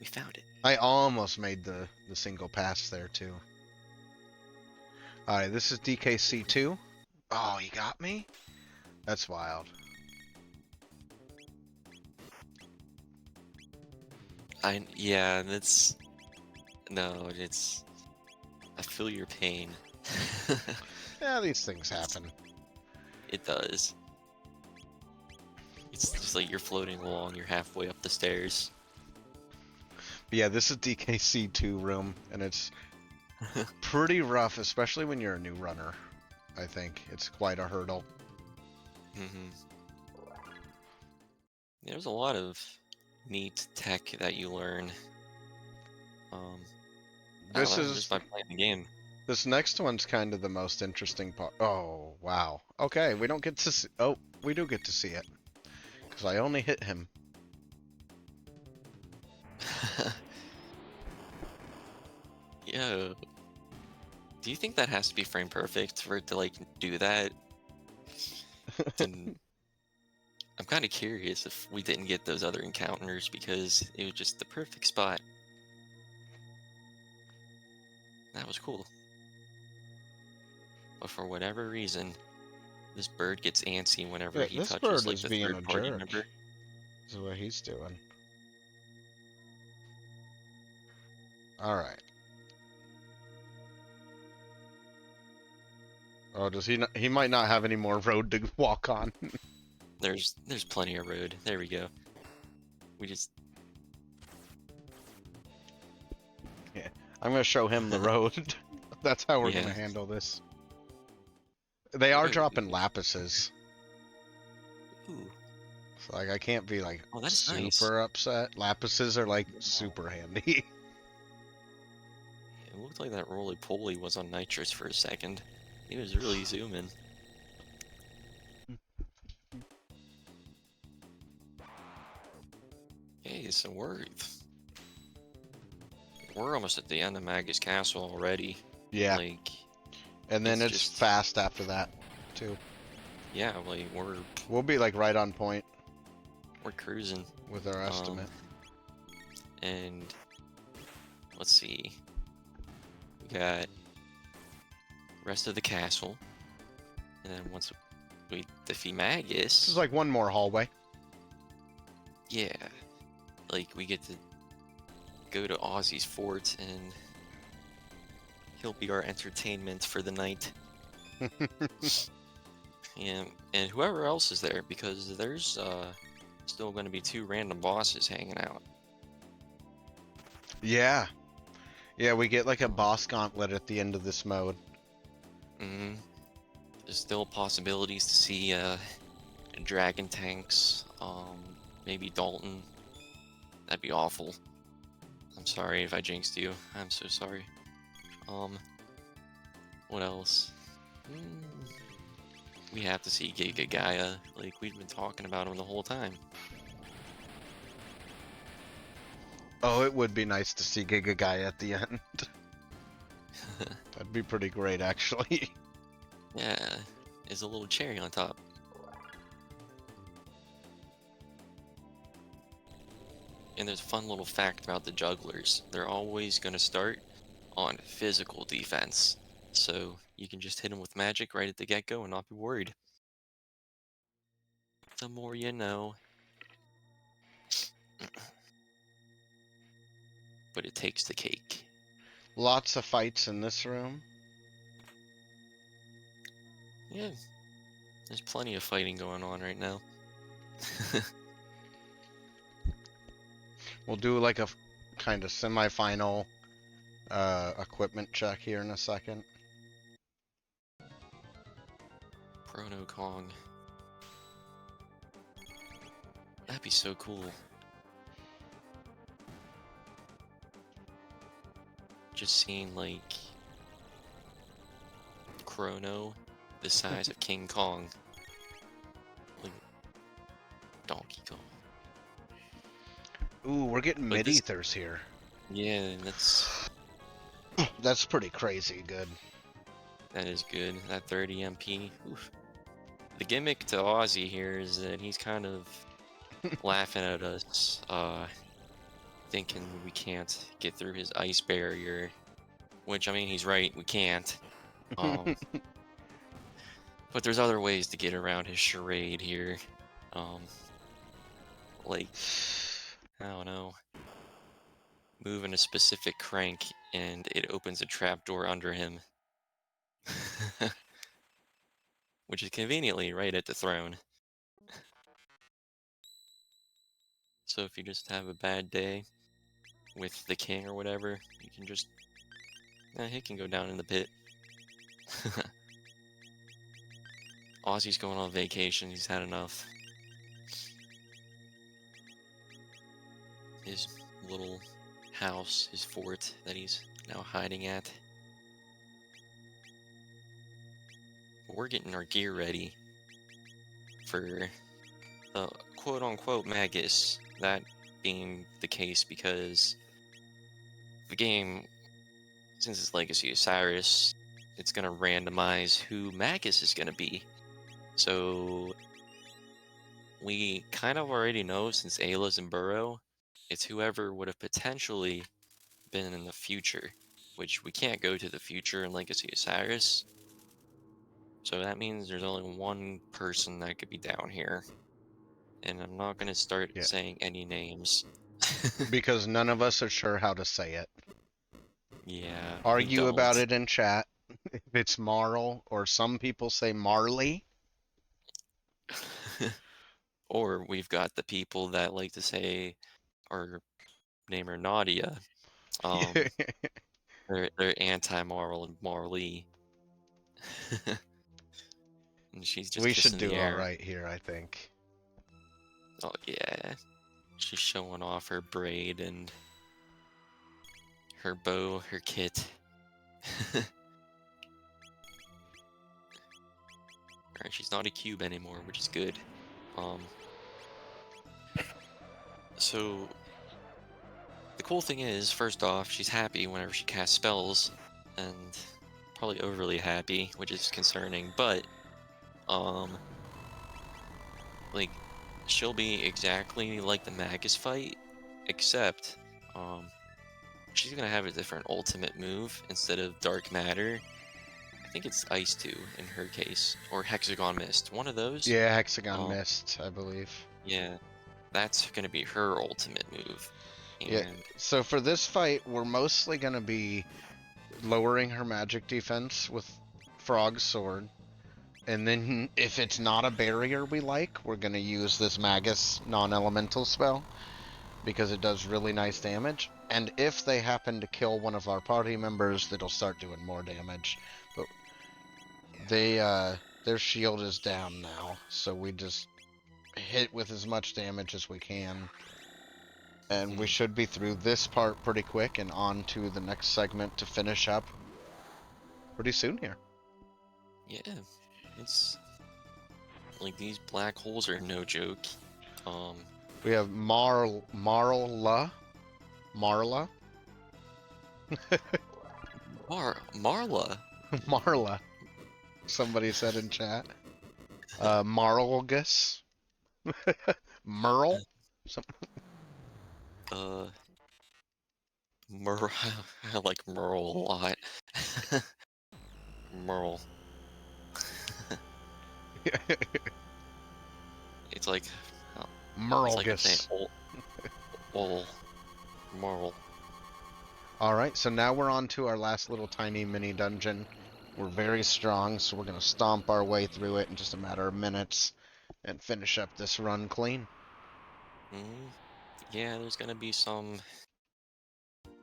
[SPEAKER 3] we found it.
[SPEAKER 2] I almost made the single pass there too. Alright, this is DKC2. Oh, you got me? That's wild.
[SPEAKER 3] Yeah, that's no, it's I feel your pain.
[SPEAKER 2] Yeah, these things happen.
[SPEAKER 3] It does. It's just like you're floating along, you're halfway up the stairs.
[SPEAKER 2] But yeah, this is DKC2 room, and it's pretty rough, especially when you're a new runner. I think it's quite a hurdle.
[SPEAKER 3] There's a lot of neat tech that you learn.
[SPEAKER 2] This
[SPEAKER 3] Just
[SPEAKER 2] is
[SPEAKER 3] by playing the game.
[SPEAKER 2] this next one's kind of the most interesting part. Oh, wow. Okay, we don't get to see. Oh, we do get to see it because I only hit him.
[SPEAKER 3] Yo, do you think that has to be frame perfect for it to like do that? And I'm kind of curious if we didn't get those other encounters because it was just the perfect spot. That was cool. But for whatever reason, this bird gets antsy whenever
[SPEAKER 2] Yeah,
[SPEAKER 3] he
[SPEAKER 2] this
[SPEAKER 3] touches
[SPEAKER 2] bird
[SPEAKER 3] like
[SPEAKER 2] is
[SPEAKER 3] the
[SPEAKER 2] being a
[SPEAKER 3] third party
[SPEAKER 2] jerk.
[SPEAKER 3] member.
[SPEAKER 2] This is what he's doing. All right. Oh, does he? He might not have any more road to walk on.
[SPEAKER 3] There's plenty of road. There we go. We just
[SPEAKER 2] Yeah, I'm gonna show him the road. That's how we're
[SPEAKER 3] Yeah.
[SPEAKER 2] gonna handle this. They are
[SPEAKER 3] Okay.
[SPEAKER 2] dropping lapises.
[SPEAKER 3] Ooh.
[SPEAKER 2] So, like, I can't be like
[SPEAKER 3] Oh, that is
[SPEAKER 2] super
[SPEAKER 3] nice.
[SPEAKER 2] upset. Lapises are like super handy.
[SPEAKER 3] It looked like that roly-poly was on nitrous for a second. He was really zooming. Hey, so we're almost at the end of Magus Castle already.
[SPEAKER 2] Yeah,
[SPEAKER 3] Like,
[SPEAKER 2] and then it's
[SPEAKER 3] just
[SPEAKER 2] fast after that, too.
[SPEAKER 3] yeah, like
[SPEAKER 2] We'll be like right on point
[SPEAKER 3] we're cruising.
[SPEAKER 2] with our estimate.
[SPEAKER 3] And let's see. We got rest of the castle, and then once we defeat Magus,
[SPEAKER 2] This is like one more hallway.
[SPEAKER 3] yeah, like we get to go to Ozzy's fort, and he'll be our entertainment for the night. And whoever else is there, because there's still going to be 2 random bosses hanging out.
[SPEAKER 2] Yeah. Yeah, we get like a boss gauntlet at the end of this mode.
[SPEAKER 3] Mm-hmm. There's still possibilities to see dragon tanks, maybe Dalton. That'd be awful. I'm sorry if I jinxed you. I'm so sorry. What else? We have to see Giga Gaia. Like, we've been talking about him the whole time.
[SPEAKER 2] Oh, it would be nice to see Giga Guy at the end. That'd be pretty great, actually.
[SPEAKER 3] Yeah, is a little cherry on top. And there's a fun little fact about the jugglers. They're always going to start on physical defense. So you can just hit them with magic right at the get-go and not be worried. The more you know. But it takes the cake.
[SPEAKER 2] Lots of fights in this room.
[SPEAKER 3] Yeah, there's plenty of fighting going on right now.
[SPEAKER 2] We'll do like a kind of semi-final equipment check here in a second.
[SPEAKER 3] Chrono Kong. That'd be so cool. Just seeing like Chrono the size of King Kong. Like Donkey Kong.
[SPEAKER 2] Ooh, we're getting
[SPEAKER 3] Like this-
[SPEAKER 2] mid-ethers here.
[SPEAKER 3] Yeah,
[SPEAKER 2] That's pretty crazy good.
[SPEAKER 3] that is good. That 30 MP. Oof. The gimmick to Ozzy here is that he's kind of laughing at us, thinking we can't get through his ice barrier. Which, I mean, he's right, we can't. But there's other ways to get around his charade here. Like, I don't know, moving a specific crank and it opens a trapdoor under him. Which is conveniently right at the throne. So if you just have a bad day with the king or whatever, you can just... he can go down in the pit. Ozzy's going on vacation, he's had enough. His little house, his fort that he's now hiding at. We're getting our gear ready for the quote-unquote Magus. That being the case because the game, since it's Legacy of Cyrus, it's going to randomize who Magus is going to be. So we kind of already know, since Ayla's in Burrow, it's whoever would have potentially been in the future, which we can't go to the future in Legacy of Cyrus. So that means there's only one person that could be down here. And I'm not going to start saying any names.
[SPEAKER 2] Because none of us are sure how to say it.
[SPEAKER 3] Yeah.
[SPEAKER 2] Argue about it in chat. If it's Marl, or some people say Marley.
[SPEAKER 3] Or we've got the people that like to say, or name her Nadia. They're anti-Marl and Marley. And she's just
[SPEAKER 2] We should
[SPEAKER 3] kissing the
[SPEAKER 2] do
[SPEAKER 3] air.
[SPEAKER 2] alright here, I think.
[SPEAKER 3] Oh yeah. She's showing off her braid and her bow, her kit. Alright, she's not a cube anymore, which is good. So the cool thing is, first off, she's happy whenever she casts spells, and probably overly happy, which is concerning, but like, she'll be exactly like the Magus fight, except she's gonna have a different ultimate move. Instead of Dark Matter, I think it's Ice 2 in her case, or Hexagon Mist, one of those.
[SPEAKER 2] Yeah, Hexagon
[SPEAKER 3] Um,
[SPEAKER 2] Mist, I believe.
[SPEAKER 3] yeah, that's gonna be her ultimate move.
[SPEAKER 2] Yeah,
[SPEAKER 3] And
[SPEAKER 2] so for this fight, we're mostly gonna be lowering her magic defense with Frog's Sword. And then if it's not a barrier we like, we're gonna use this Magus non-elemental spell, because it does really nice damage. And if they happen to kill one of our party members, it'll start doing more damage. But their shield is down now, so we just hit with as much damage as we can. And we should be through this part pretty quick and on to the next segment to finish up pretty soon here.
[SPEAKER 3] yeah, it's like these black holes are no joke.
[SPEAKER 2] We have Marla.
[SPEAKER 3] Marla.
[SPEAKER 2] Marla. Somebody said in chat. Marlgus. Merle? Some...
[SPEAKER 3] Merle. I like Merle a lot. Merle. It's like I'm saying Merle.
[SPEAKER 2] Alright, so now we're on to our last little tiny mini dungeon. We're very strong, so we're going to stomp our way through it in just a matter of minutes and finish up this run clean.
[SPEAKER 3] Yeah, there's gonna be some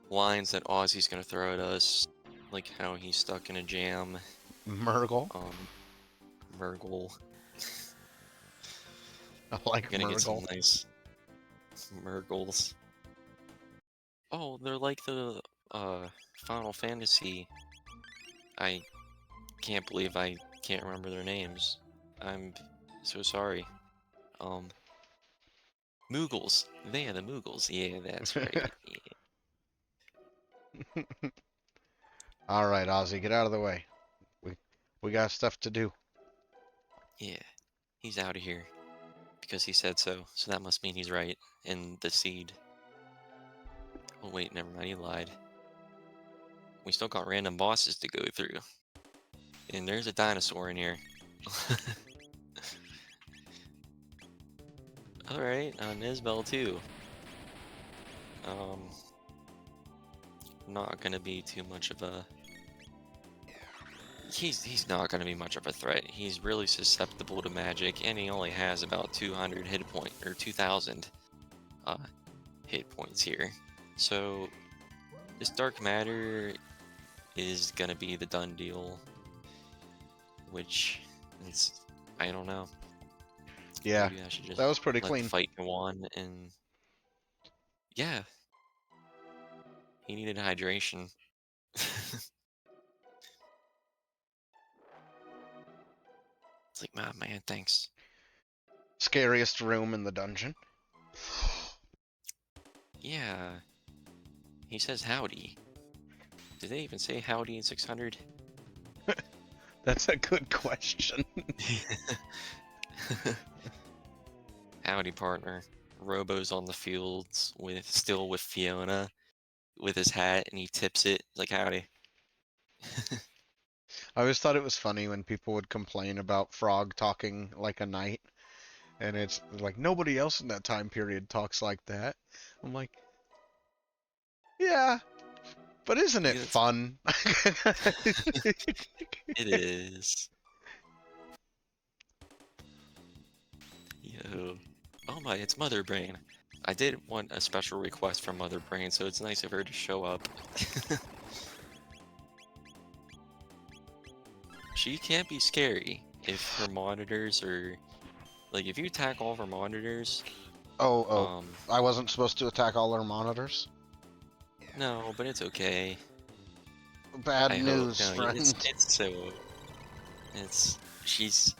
[SPEAKER 3] lines that Ozzy's gonna throw at us, like how he's stuck in a jam.
[SPEAKER 2] Murgle.
[SPEAKER 3] Murgle.
[SPEAKER 2] I like
[SPEAKER 3] Gonna get some
[SPEAKER 2] Murgle.
[SPEAKER 3] nice Murgles. Oh, they're like the Final Fantasy. I can't believe I can't remember their names. I'm so sorry. Moogles. They are the Moogles. Yeah, that's right. Yeah.
[SPEAKER 2] Alright, Ozzy, get out of the way. We got stuff to do.
[SPEAKER 3] Yeah. He's out of here. Because he said so. So that must mean he's right. In the seed. Oh wait, never mind, he lied. We still got random bosses to go through. And there's a dinosaur in here. Alright, Nisbel too. Not gonna be too much of a... He's not gonna be much of a threat. He's really susceptible to magic, and he only has about 200 hit point, or 2,000 hit points here. So this dark matter is gonna be the done deal, which is, I don't know.
[SPEAKER 2] Yeah,
[SPEAKER 3] maybe I should just
[SPEAKER 2] that was pretty
[SPEAKER 3] let
[SPEAKER 2] clean.
[SPEAKER 3] the fight go on, and yeah, he needed hydration. It's like, man, thanks.
[SPEAKER 2] Scariest room in the dungeon.
[SPEAKER 3] Yeah, he says howdy. Did they even say howdy in 600?
[SPEAKER 2] That's a good question.
[SPEAKER 3] Howdy, partner. Robo's on the fields still with Fiona, with his hat, and he tips it like howdy.
[SPEAKER 2] I always thought it was funny when people would complain about Frog talking like a knight, and it's like nobody else in that time period talks like that. I'm like, yeah, But isn't it
[SPEAKER 3] Yeah,
[SPEAKER 2] fun?
[SPEAKER 3] it is. Yo. Oh my, it's Mother Brain. I did want a special request from Mother Brain, so it's nice of her to show up. She can't be scary if her monitors are... Like, if you attack all of her monitors...
[SPEAKER 2] Oh, I wasn't supposed to attack all our monitors?
[SPEAKER 3] No, but it's okay.
[SPEAKER 2] Bad
[SPEAKER 3] I hope.
[SPEAKER 2] news,
[SPEAKER 3] No,
[SPEAKER 2] friend.
[SPEAKER 3] it's so... It's... She's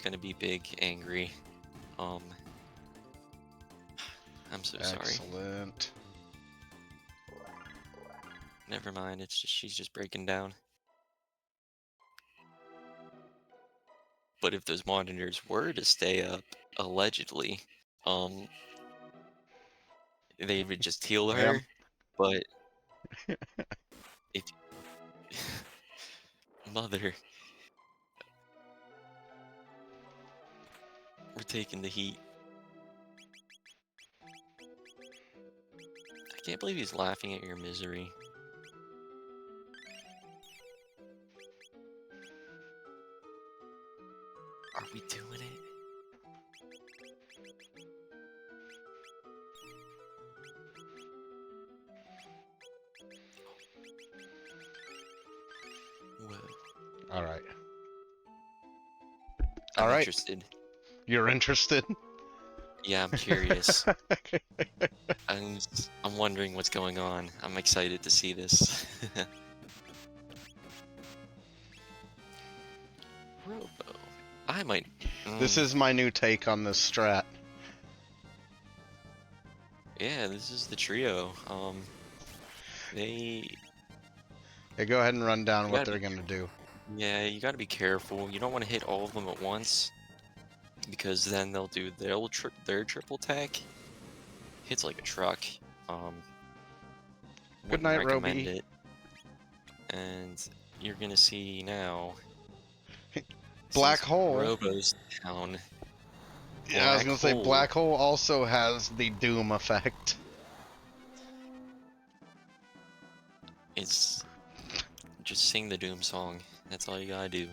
[SPEAKER 3] gonna be big, angry. I'm so sorry.
[SPEAKER 2] Excellent.
[SPEAKER 3] Never mind, it's just she's just breaking down. But if those monitors were to stay up, allegedly, they would just heal
[SPEAKER 2] I am.
[SPEAKER 3] her. But if Mother, we're taking the heat. I can't believe he's laughing at your misery. Are we doing it? Whoa.
[SPEAKER 2] All right.
[SPEAKER 3] I'm
[SPEAKER 2] All right.
[SPEAKER 3] interested.
[SPEAKER 2] You're interested?
[SPEAKER 3] Yeah, I'm curious. I'm wondering what's going on. I'm excited to see this. Robo. I might.
[SPEAKER 2] This is my new take on this strat.
[SPEAKER 3] Yeah, this is the trio. They.
[SPEAKER 2] Hey, go ahead and run down
[SPEAKER 3] You
[SPEAKER 2] what
[SPEAKER 3] gotta
[SPEAKER 2] they're
[SPEAKER 3] be-
[SPEAKER 2] gonna do.
[SPEAKER 3] Yeah, you gotta be careful. You don't want to hit all of them at once, because then they'll do their triple attack. Hits like a truck.
[SPEAKER 2] Good
[SPEAKER 3] Wouldn't
[SPEAKER 2] night,
[SPEAKER 3] recommend
[SPEAKER 2] Roby.
[SPEAKER 3] it. And you're gonna see now.
[SPEAKER 2] Black
[SPEAKER 3] since
[SPEAKER 2] hole.
[SPEAKER 3] Robo's down.
[SPEAKER 2] Yeah, I was gonna say
[SPEAKER 3] hole.
[SPEAKER 2] black hole also has the doom effect.
[SPEAKER 3] It's just sing the Doom song. That's all you gotta do.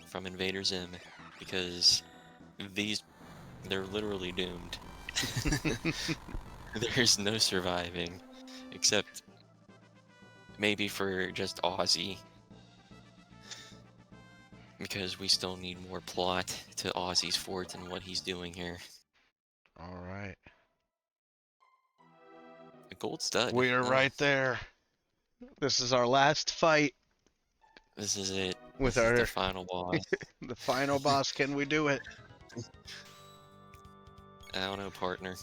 [SPEAKER 3] From Invader Zim, because they're literally doomed. There's no surviving, except maybe for just Ozzy, because we still need more plot to Ozzy's fort and what he's doing here.
[SPEAKER 2] All right.
[SPEAKER 3] A gold stud.
[SPEAKER 2] We are
[SPEAKER 3] huh?
[SPEAKER 2] right there. This is our last fight
[SPEAKER 3] This is it.
[SPEAKER 2] with
[SPEAKER 3] This is
[SPEAKER 2] our
[SPEAKER 3] the final boss.
[SPEAKER 2] the final boss. Can we do it?
[SPEAKER 3] I don't know, partner.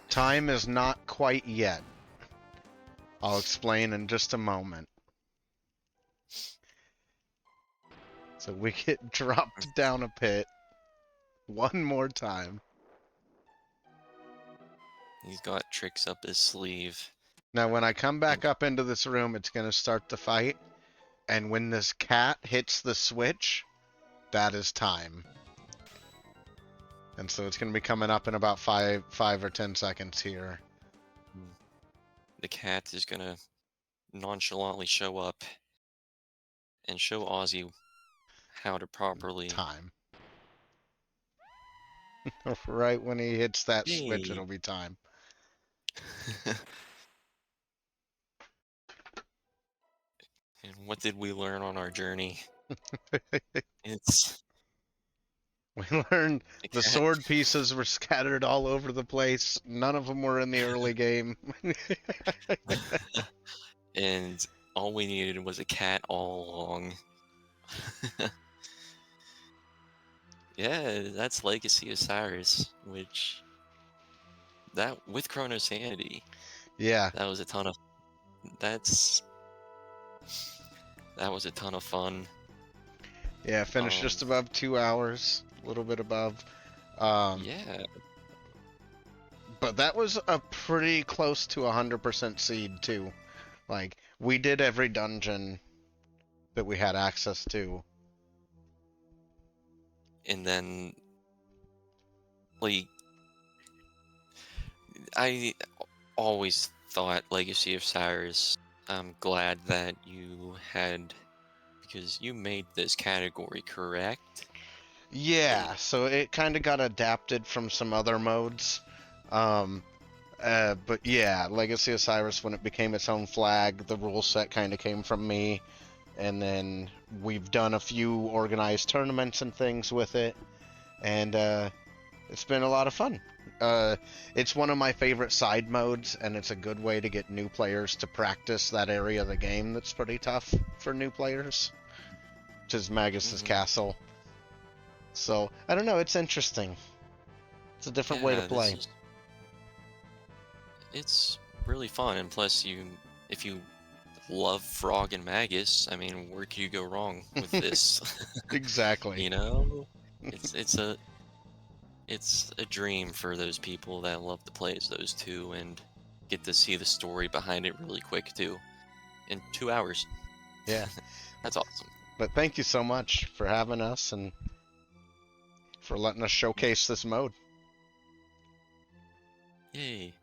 [SPEAKER 2] Time is not quite yet. I'll explain in just a moment. So we get dropped down a pit one more time.
[SPEAKER 3] He's got tricks up his sleeve.
[SPEAKER 2] Now, when I come back up into this room, it's going to start the fight. And when this cat hits the switch, that is time. And so it's going to be coming up in about 5 or 10 seconds here.
[SPEAKER 3] The cat is gonna nonchalantly show up and show Ozzy how to properly.
[SPEAKER 2] Time. Right when he hits that switch,
[SPEAKER 3] Hey.
[SPEAKER 2] it'll be time.
[SPEAKER 3] And what did we learn on our journey? It's
[SPEAKER 2] We learned
[SPEAKER 3] the
[SPEAKER 2] the
[SPEAKER 3] cat.
[SPEAKER 2] sword pieces were scattered all over the place. None of them were in the early game.
[SPEAKER 3] And all we needed was a cat all along. Yeah, that's Legacy of Cyrus, which that with Chronosanity,
[SPEAKER 2] Yeah.
[SPEAKER 3] that was a ton of that was a ton of fun.
[SPEAKER 2] Yeah, finished just above 2 hours. A little bit above.
[SPEAKER 3] Yeah.
[SPEAKER 2] But that was a pretty close to 100% seed, too. Like, we did every dungeon that we had access to.
[SPEAKER 3] And then, like, I always thought Legacy of Cyrus I'm glad that you had, because you made this category, correct?
[SPEAKER 2] Yeah, so it kind of got adapted from some other modes. Um, but yeah, Legacy of Cyrus, when it became its own flag, the rule set kind of came from me. And then we've done a few organized tournaments and things with it. And it's been a lot of fun. It's one of my favorite side modes, and it's a good way to get new players to practice that area of the game that's pretty tough for new players, which is Magus's Castle. So, I don't know, it's interesting. It's a different way to play.
[SPEAKER 3] It's really fun, and plus if you love Frog and Magus, I mean, where could you go wrong with this?
[SPEAKER 2] Exactly.
[SPEAKER 3] You know? It's a dream for those people that love to play as those two and get to see the story behind it really quick too. In 2 hours.
[SPEAKER 2] Yeah.
[SPEAKER 3] That's awesome.
[SPEAKER 2] But thank you so much for having us and for letting us showcase this mode.
[SPEAKER 3] Yay.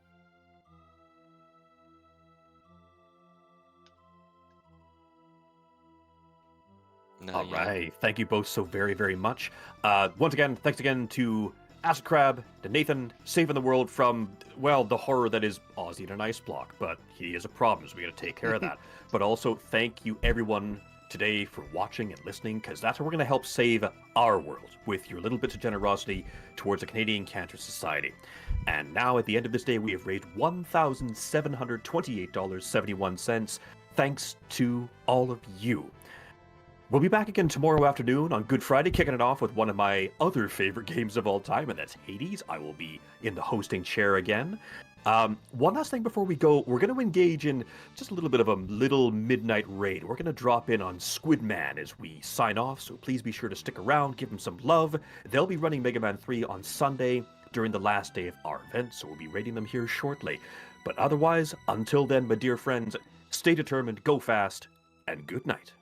[SPEAKER 1] All right. Thank you both so very, very much. Once again, thanks again to AcidCrab, to Nathan, saving the world from, well, the horror that is Ozzy in an ice block. But he is a problem, so we got to take care of that. But also, thank you everyone today for watching and listening, because that's how we're going to help save our world with your little bits of generosity towards the Canadian Cancer Society. And now, at the end of this day, we have raised $1,728.71, thanks to all of you. We'll be back again tomorrow afternoon on Good Friday, kicking it off with one of my other favorite games of all time, and that's Hades. I will be in the hosting chair again. One last thing before we go, we're going to engage in just a little bit of a little midnight raid. We're going to drop in on Squidman as we sign off, so please be sure to stick around, give them some love. They'll be running Mega Man 3 on Sunday during the last day of our event, so we'll be raiding them here shortly. But otherwise, until then, my dear friends, stay determined, go fast, and good night.